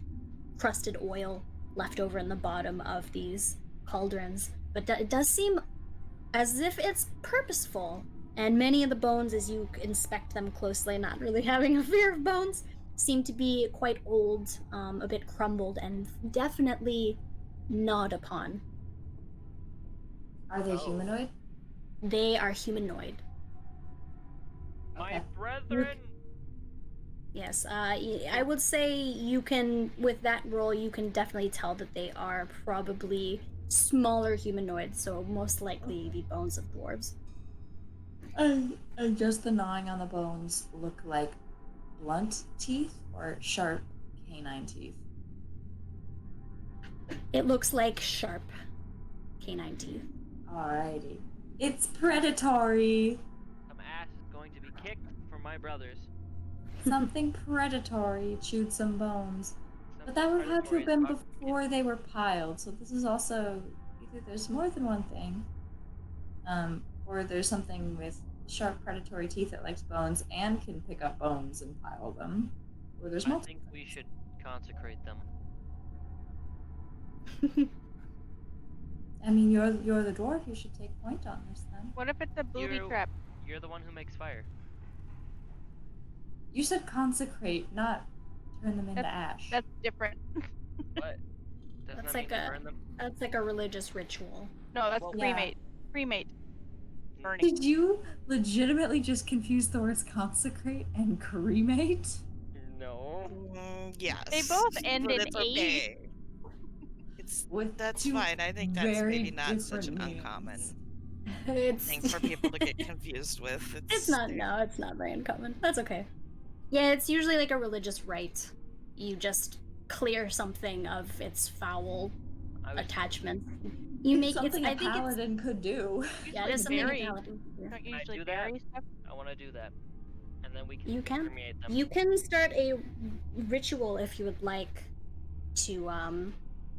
crusted oil left over in the bottom of these cauldrons. But it does seem as if it's purposeful. And many of the bones, as you inspect them closely, not really having a fear of bones, seem to be quite old, a bit crumbled, and definitely gnawed upon. Are they humanoid? They are humanoid. My Okay. brethren! Yes, I would say you can, with that roll, you can definitely tell that they are probably smaller humanoids, so most likely the bones of dwarves. And does the gnawing on the bones look like blunt teeth or sharp canine teeth? It looks like sharp canine teeth. Alrighty. It's predatory! Some ass is going to be kicked for my brothers. Something predatory chewed some bones. But that would have to have been before they were piled, so this is also either there's more than one thing, or there's something with sharp predatory teeth that likes bones and can pick up bones and pile them. Or there's I multiple. think we should consecrate them. I mean, you're the dwarf. You should take point on this then. What if it's a booby trap? You're the one who makes fire. You said consecrate, not turn them into ash. That's different. What? Doesn't that mean to burn them? That's like a religious ritual. No, that's Well, cremate. Cremate. Burning. Did you legitimately just confuse the words consecrate and cremate? No. Yes. They both end but in it's eight. okay. That's two fine. I think that's very maybe not such an different uncommon It's thing for people to get confused with. it's not. No, it's not very uncommon. That's okay. Yeah, it's usually like a religious rite. You just clear something of its foul attachments. You make something it's, a paladin could do. Yeah, it is something Bury. a paladin could do. Don't you Can I usually do that? bury stuff? I want to do that. And then we can You can. cremate them. You can start a ritual if you would like to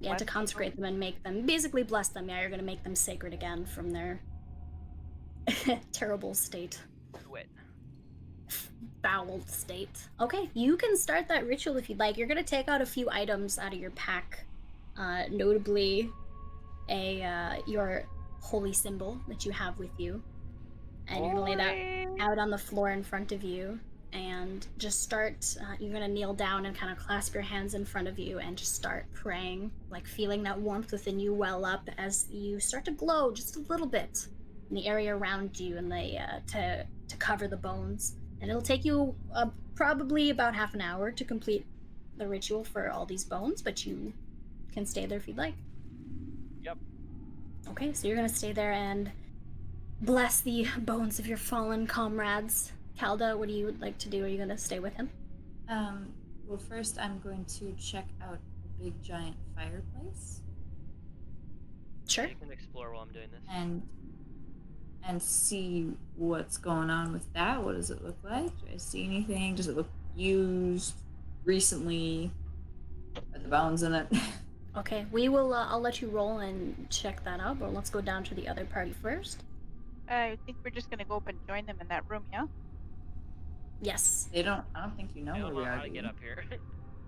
Bless to consecrate them and make them basically bless them. Yeah, you're gonna make them sacred again from their terrible state. Quit. Foul state. Okay, you can start that ritual if you'd like. You're gonna take out a few items out of your pack, notably your holy symbol that you have with you, and you're gonna lay that out on the floor in front of you, and just start. You're gonna kneel down and kind of clasp your hands in front of you and just start praying, like feeling that warmth within you well up as you start to glow just a little bit in the area around you, and to cover the bones. And it'll take you probably about half an hour to complete the ritual for all these bones, but you can stay there if you'd like. Yep. Okay, so you're gonna stay there and bless the bones of your fallen comrades. Calda, what do you like to do? Are you gonna stay with him? Well, first I'm going to check out the big giant fireplace. Sure. You can explore while I'm doing this. And see what's going on with that. What does it look like? Do I see anything? Does it look used recently? Are the bones in it? Okay, we will. I'll let you roll and check that out, but let's go down to the other party first. I think we're just gonna go up and join them in that room, yeah? Yes. I don't think you know I where don't we know are. how to get up here.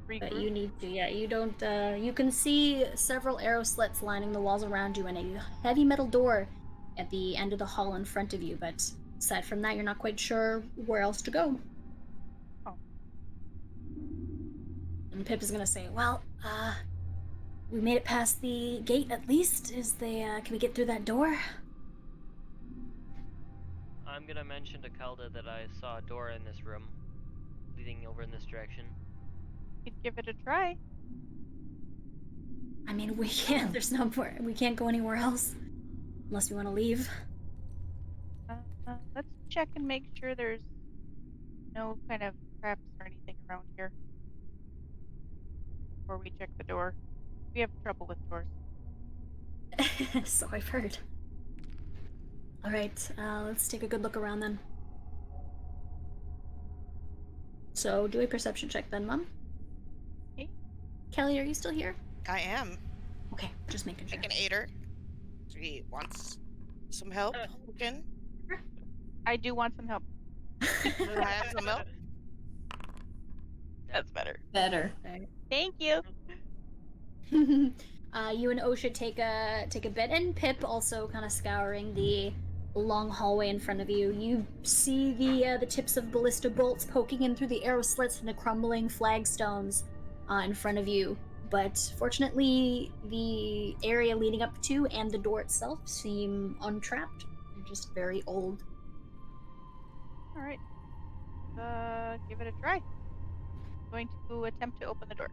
But Regroup. you need to, yeah, you don't, you can see several arrow slits lining the walls around you and a heavy metal door at the end of the hall in front of you, but aside from that, you're not quite sure where else to go. Oh. And Pip is gonna say, well, we made it past the gate at least. Can we get through that door? I'm gonna mention to Kelda that I saw a door in this room, leading over in this direction. Could give it a try. I mean, we can't, we can't go anywhere else. Unless we want to leave. Let's check and make sure there's no kind of traps or anything around here before we check the door. We have trouble with doors. So I've heard. Alright, let's take a good look around then. So, do a perception check then, Mom. Okay. Kelly, are you still here? I am. Okay, just making sure. Like an 8er. She wants some help looking. I do want some help. Can I have some milk? That's better. Better. Thank you. You and Osha take a bit, and Pip also kind of scouring the long hallway in front of you. You see the tips of ballista bolts poking in through the arrow slits and the crumbling flagstones in front of you. But fortunately, the area leading up to and the door itself seem untrapped. They're just very old. All right. Give it a try. Going to attempt to open the door.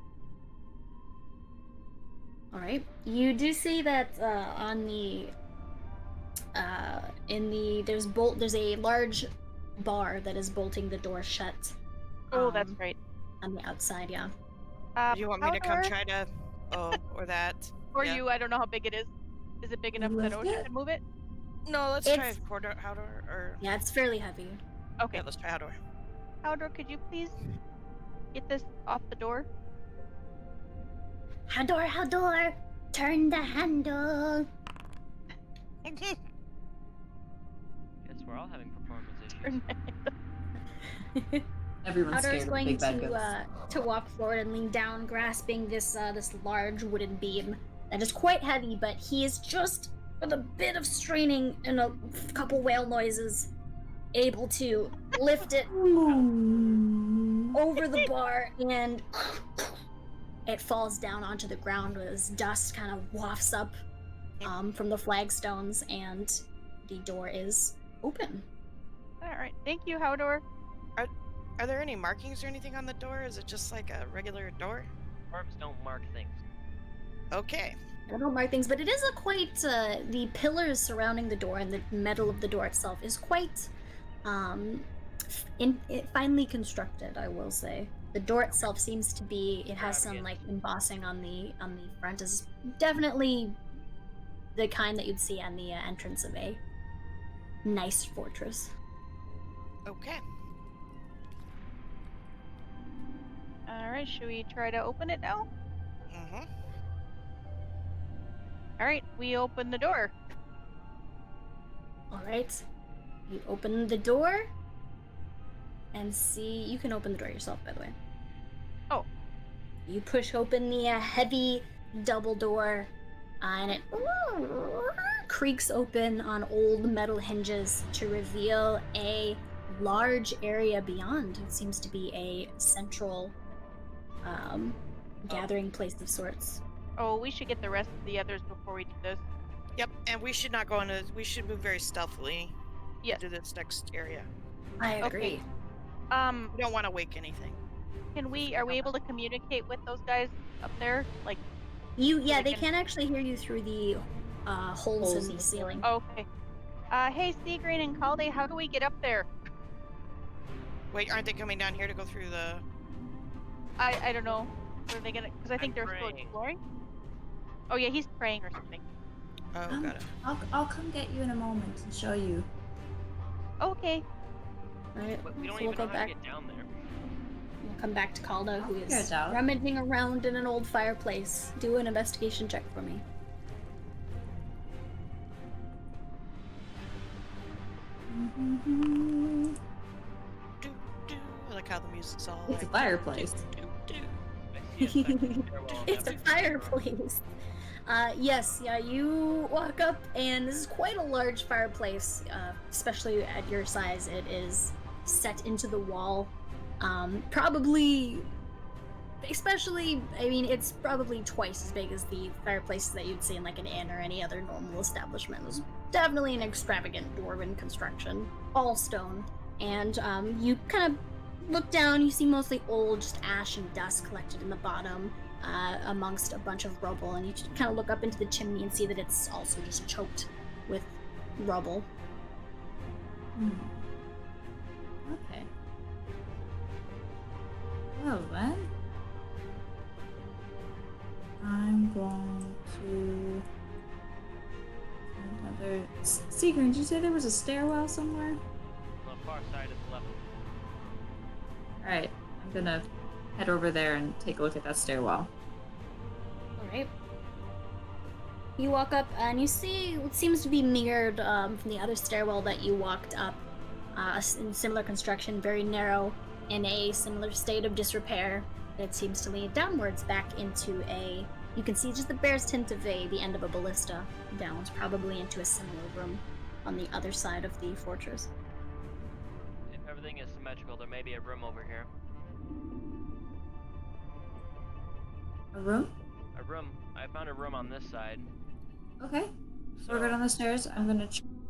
All right. You do see that on the there's a large bar that is bolting the door shut. Oh, that's right. On the outside, yeah. Do you want me to come Haldor, try to? Oh, or that? or Yeah. you? I don't know how big it is. Is it big enough that Lift Osha it? can move it? No, let's try It's- Haldor. Or Yeah, it's fairly heavy. Okay. yeah, let's try Haldor. Haldor, could you please get this off the door? Haldor, turn the handle. Guess we're all having performance issues. Everyone's Haldor's scared of going big bad ghosts. to walk forward and lean down, grasping this large wooden beam that is quite heavy, but he is just, with a bit of straining and a couple whale noises, able to lift it over the bar, and it falls down onto the ground as dust kind of wafts up from the flagstones, and the door is open. All right. Thank you, Haldor. Are there any markings or anything on the door? Is it just like a regular door? Dwarves don't mark things. Okay. I don't mark things, but it is a quite the pillars surrounding the door and the metal of the door itself is quite finely constructed, I will say. The door itself seems to be, it has some like embossing on the front, is definitely the kind that you'd see on the entrance of a nice fortress. Okay. All right. Should we try to open it now? Mm-hmm. All right. We open the door. All right, you open the door and see. You can open the door yourself, by the way. Oh. You push open the heavy double door, and it creaks open on old metal hinges to reveal a large area beyond. It seems to be a central gathering place of sorts. Oh, we should get the rest of the others before we do this. Yep, and we should not go into. We should move very stealthily Yes. into this next area. I agree. We don't want to wake anything. Are we able to communicate with those guys up there? Like, They can actually hear you through the holes in the ceiling. okay. Hey, Seagreen and Calde, how do we get up there? Wait, aren't they coming down here to go through the? I don't know. Are they gonna? Because I think I'm they're still praying. exploring. Oh yeah, he's praying or something. Oh, got it. I'll come get you in a moment and show you. Okay. Right. But we don't So even we'll go know how to back. get down there. We'll come back to Calda, who figure is it out. rummaging around in an old fireplace. Do an investigation check for me. Do, do. I like how the music's all. It's a like, fireplace. Do, do, do. I see a second stairwell on It's a every floor. fireplace. Yes, you walk up, and this is quite a large fireplace, especially at your size. It is set into the wall. It's probably twice as big as the fireplaces that you'd see in like an inn or any other normal establishment. It was definitely an extravagant dwarven construction, all stone. And you kind of look down, you see mostly old, just ash and dust collected in the bottom. Amongst a bunch of rubble, and you kind of look up into the chimney and see that it's also just choked with rubble. Okay. Well then, I'm going to another. Seagreen, did you say there was a stairwell somewhere? On the far side of the level. All right, I'm gonna head over there and take a look at that stairwell. All right. You walk up and you see what seems to be mirrored from the other stairwell that you walked up, in similar construction, very narrow, in a similar state of disrepair. It seems to lead downwards back into a. You can see just the barest hint of the end of a ballista downwards, probably into a similar room on the other side of the fortress. If everything is symmetrical, there may be a room over here. A room? A room. I found a room on this side. Okay. So we're good on the stairs. I'm gonna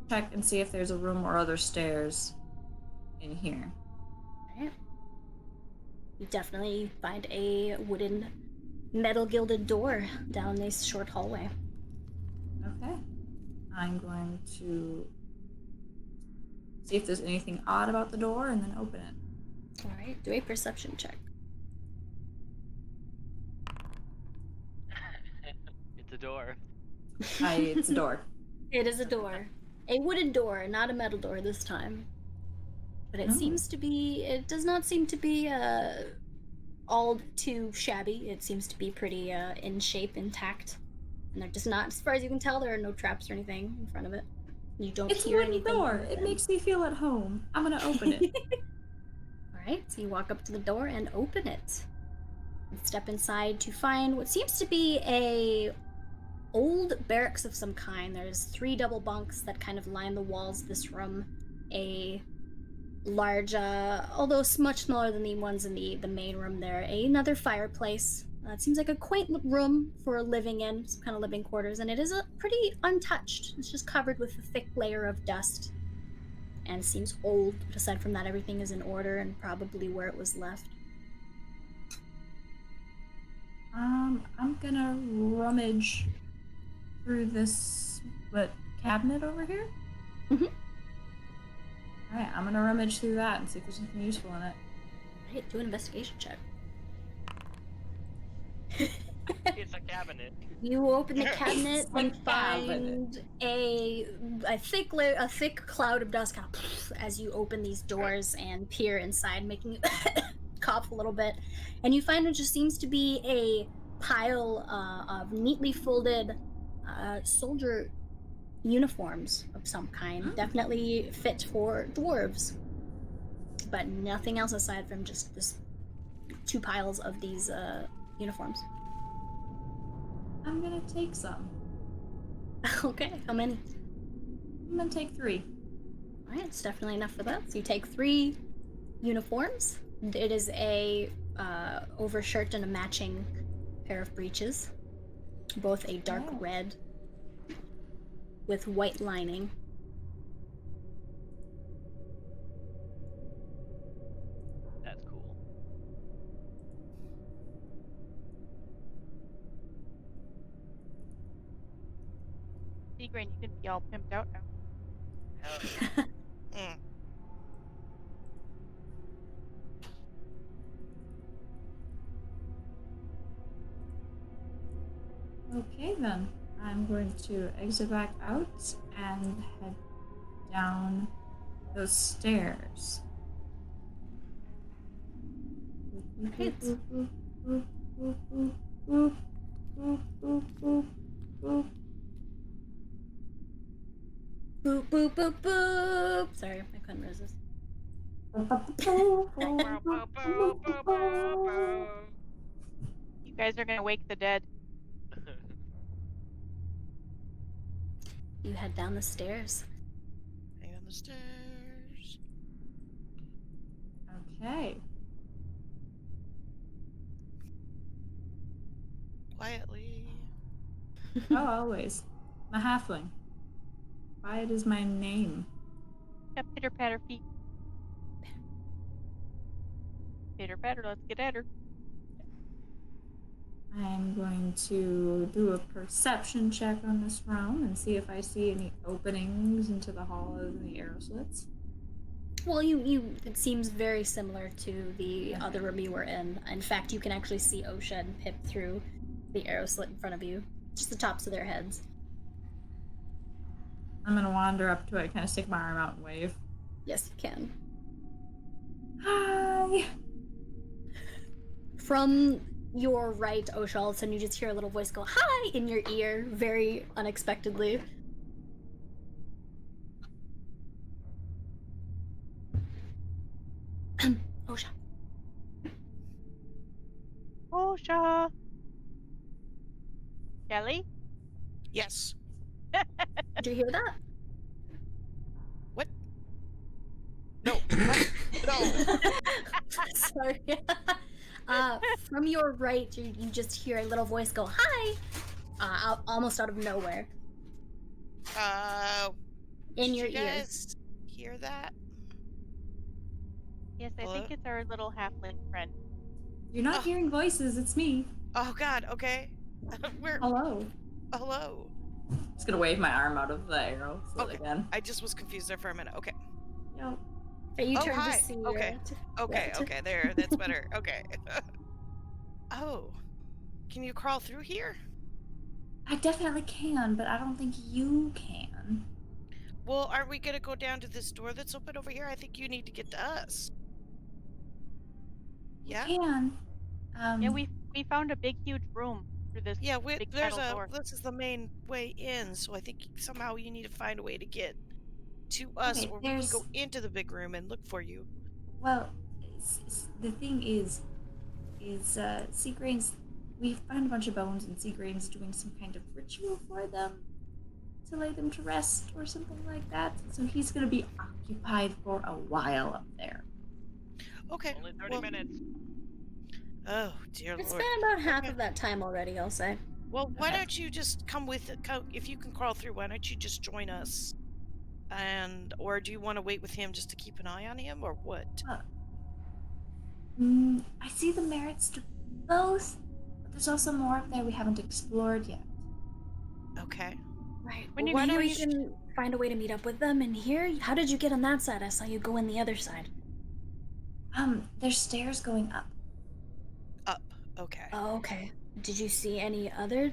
check and see if there's a room or other stairs in here. Alright. You definitely find a wooden, metal gilded door down this short hallway. Okay. I'm going to see if there's anything odd about the door and then open it. Alright, do a perception check. It's a door. It's a door. It is a door. A wooden door, not a metal door this time. But it seems to be, it does not seem to be all too shabby. It seems to be pretty in shape, intact. And they're just not, as far as you can tell, there are no traps or anything in front of it. You don't hear anything. It's a wooden door. It makes me feel at home. I'm gonna open it. Alright, so you walk up to the door and open it. And step inside to find what seems to be a old barracks of some kind. There's 3 double bunks that kind of line the walls of this room. A large, although much smaller than the ones in the main room there, another fireplace. It seems like a quaint room for living in, some kind of living quarters, and it is pretty untouched. It's just covered with a thick layer of dust, and seems old, but aside from that, everything is in order and probably where it was left. I'm gonna rummage through this, cabinet over here? Mm-hmm. Alright, I'm gonna rummage through that and see if there's anything useful in it. Alright, do an investigation check. It's a cabinet. You open the cabinet and find a thick cloud of dust kind of as you open these doors and peer inside, making you cough a little bit. And you find it just seems to be a pile of neatly folded soldier uniforms of some kind. Definitely fit for dwarves, but nothing else aside from just this 2 piles of these uniforms. I'm gonna take some. Okay, how many? I'm gonna take 3. Alright, it's definitely enough for that. So you take 3 uniforms. It is a overshirt and a matching pair of breeches. Both a dark red with white lining. That's cool. Seagrain, you can be all pimped out now. Hell yeah. Okay then, I'm going to exit back out and head down those stairs. Right. Boop, boop, boop, boop. Sorry, I couldn't resist. You guys are gonna wake the dead. You head down the stairs. Hang on the stairs. Okay. Quietly. Oh, always. I'm a halfling. Quiet is my name. Got pitter patter feet. Pitter patter, let's get at her. I'm going to do a perception check on this room and see if I see any openings into the hollows and the arrow slits. Well, it seems very similar to the other room you were in. In fact, you can actually see Osha and Pip through the arrow slit in front of you. Just the tops of their heads. I'm gonna wander up to it, kind of stick my arm out and wave. Yes, you can. Hi! From your right, Osha, all of a sudden you just hear a little voice go, "Hi!" in your ear, very unexpectedly. Osha. Osha. Kelly? Yes. Did you hear that? What? No. What? No. Sorry. From your right, you just hear a little voice go, "Hi!" Almost out of nowhere. In Did your you ear. guys hear that? Yes, I Hello? think it's our little halfling friend. You're not hearing voices, it's me. Oh God. Okay. Where? Hello. Hello. Just gonna wave my arm out of the arrow slot Okay. again. I just was confused there for a minute. Okay. Yep. You Oh, turn hi. to see. Okay. Okay. Okay. There. That's better. Okay. Oh. Can you crawl through here? I definitely can, but I don't think you can. Well, aren't we gonna go down to this door that's open over here? I think you need to get to us. Yeah. You can. Yeah, we found a big, huge room through this Yeah. big metal door. This is the main way in, so I think somehow you need to find a way to get to us, Okay, or we can go into the big room and look for you. Well, the thing is Seagrain's. We found a bunch of bones, and Seagrain's doing some kind of ritual for them to lay them to rest or something like that. So he's gonna be occupied for a while up there. Okay. Only 30 minutes. Oh dear It's Lord. been about half of that time already, I'll say. Well, why Okay. don't you just come with it? If you can crawl through, why don't you just join us? Or do you want to wait with him just to keep an eye on him, or what? I see the merits to both, but there's also more up there we haven't explored yet. Okay. Right. When Well, you're maybe we finished- can find a way to meet up with them in here. How did you get on that side? I saw you go in the other side. There's stairs going up. Up. Okay. Oh, okay. Did you see any other,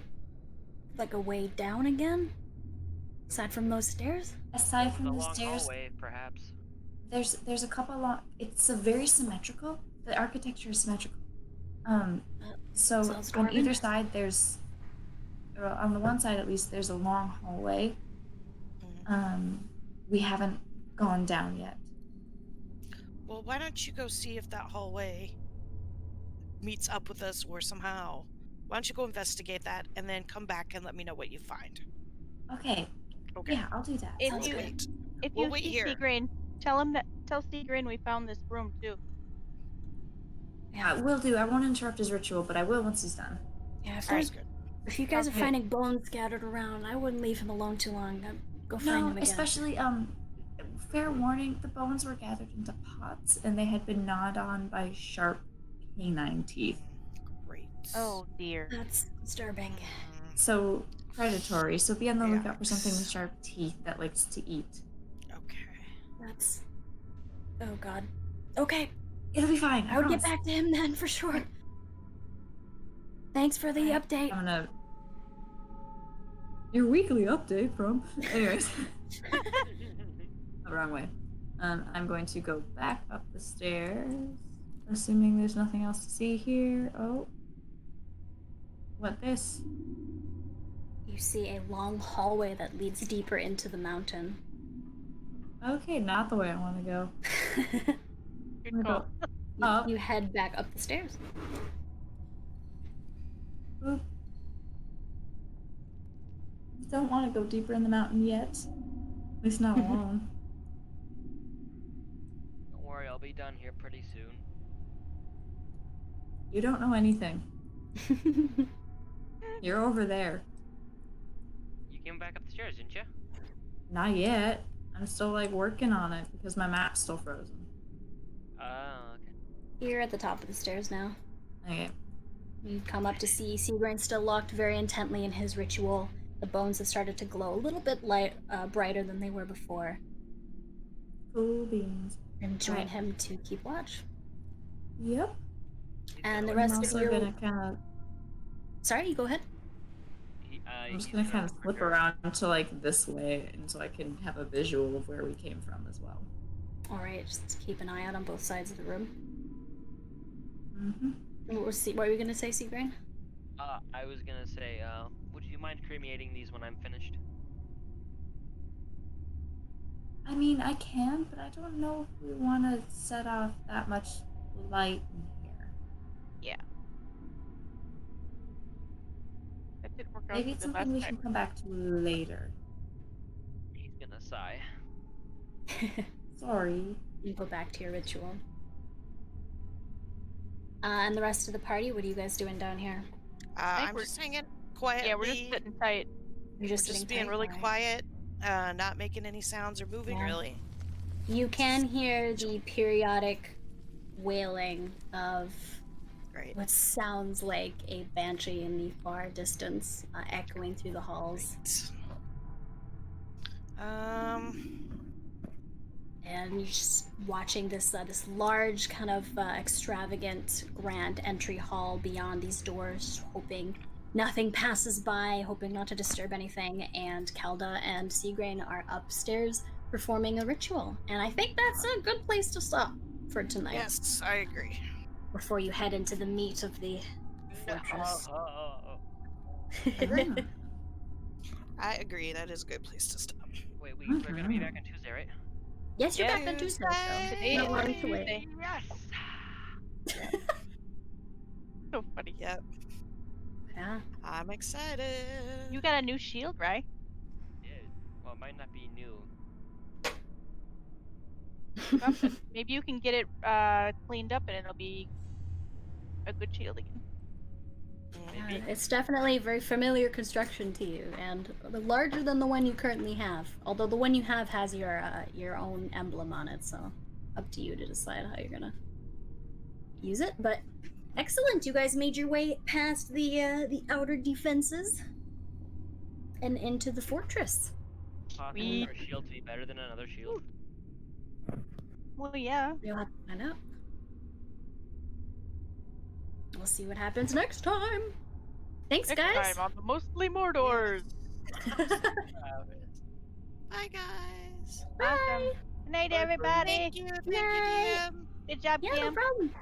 like a way down again? Aside from those stairs? Aside The from the long stairs, hallway, perhaps. there's a couple long. It's a very symmetrical. The architecture is symmetrical. So Sounds on dwarven. either side there's, or on the one side at least, there's a long hallway. We haven't gone down yet. Well, why don't you go see if that hallway meets up with us or somehow? Why don't you go investigate that and then come back and let me know what you find? Okay. Okay. Yeah, I'll do that. If Sounds you- good. Wait. If We'll you wait see here. Seagrain, tell Seagrain we found this room too. Yeah. Will do. I won't interrupt his ritual, but I will once he's done. Yeah, if, All right. there's, if you guys are Okay. finding bones scattered around, I wouldn't leave him alone too long. I'd go find him again. Especially fair warning, the bones were gathered into pots and they had been gnawed on by sharp canine teeth. Great. Oh dear. That's disturbing. So predatory, so be on the lookout for Yikes. something with sharp teeth that likes to eat. Okay. That's... Oh god. Okay, It'll be fine. I would get back to him then, for sure. Thanks for the update. I'm gonna... Your weekly update from... Anyways. The wrong way. I'm going to go back up the stairs, assuming there's nothing else to see here. Oh. What this? You see a long hallway that leads deeper into the mountain. Okay, not the way I want to go. Good I'm call. gonna You head back up the stairs. Boop. Don't want to go deeper in the mountain yet. At least not alone. Don't worry, I'll be done here pretty soon. You don't know anything. You're over there. You came back up the stairs, didn't you? Not yet. I'm still like working on it because my map's still frozen. Oh, okay. You're at the top of the stairs now. Okay. You come up to see Seagrain still locked very intently in his ritual. The bones have started to glow a little bit brighter than they were before. Cool beans. And join Right. him to keep watch. Yep. And the I'm rest of also you... gonna kind of. Sorry, you go ahead. I'm just gonna kind of flip around to like this way, and so I can have a visual of where we came from as well. Alright, just keep an eye out on both sides of the room. Mm-hmm. What were you gonna say, Seagrain? I was gonna say, would you mind cremating these when I'm finished? I mean, I can, but I don't know if we want to set off that much light in here. Yeah. That didn't work out Maybe so it's good something last we time. can come back to later. He's gonna sigh. Sorry. You go back to your ritual. And the rest of the party, what are you guys doing down here? I'm just hanging quietly. Yeah, we're just sitting tight. You're just being really quiet, not making any sounds or moving really. You can hear the periodic wailing of what sounds like a banshee in the far distance, echoing through the halls. And you're just watching this this large, kind of extravagant, grand entry hall beyond these doors, hoping nothing passes by, hoping not to disturb anything. And Kelda and Seagrain are upstairs performing a ritual. And I think that's a good place to stop for tonight. Yes, I agree. Before you head into the meat of the fortress. I agree. That is a good place to stop. Wait, we're gonna be back on Tuesday, right? Yes, you're back on Tuesday. So Today no is long to Tuesday. wait. Yes. So funny. Yep. Yeah. I'm excited. You got a new shield, right? Yeah. Well, it might not be new. Something. Maybe you can get it cleaned up and it'll be a good shield again. Yeah, it's definitely a very familiar construction to you, and larger than the one you currently have. Although the one you have has your own emblem on it, so up to you to decide how you're gonna use it. But excellent, you guys made your way past the outer defenses and into the fortress. Possible for a shield to be better than another shield. Well, yeah. You'll have to find out. We'll see what happens next time. Thanks, next guys. Next time on the Mostly Mordors. Bye, guys. Bye. Awesome. Good night, everybody. Thank you. Thank you, DM. Good job, yeah, DM. no problem.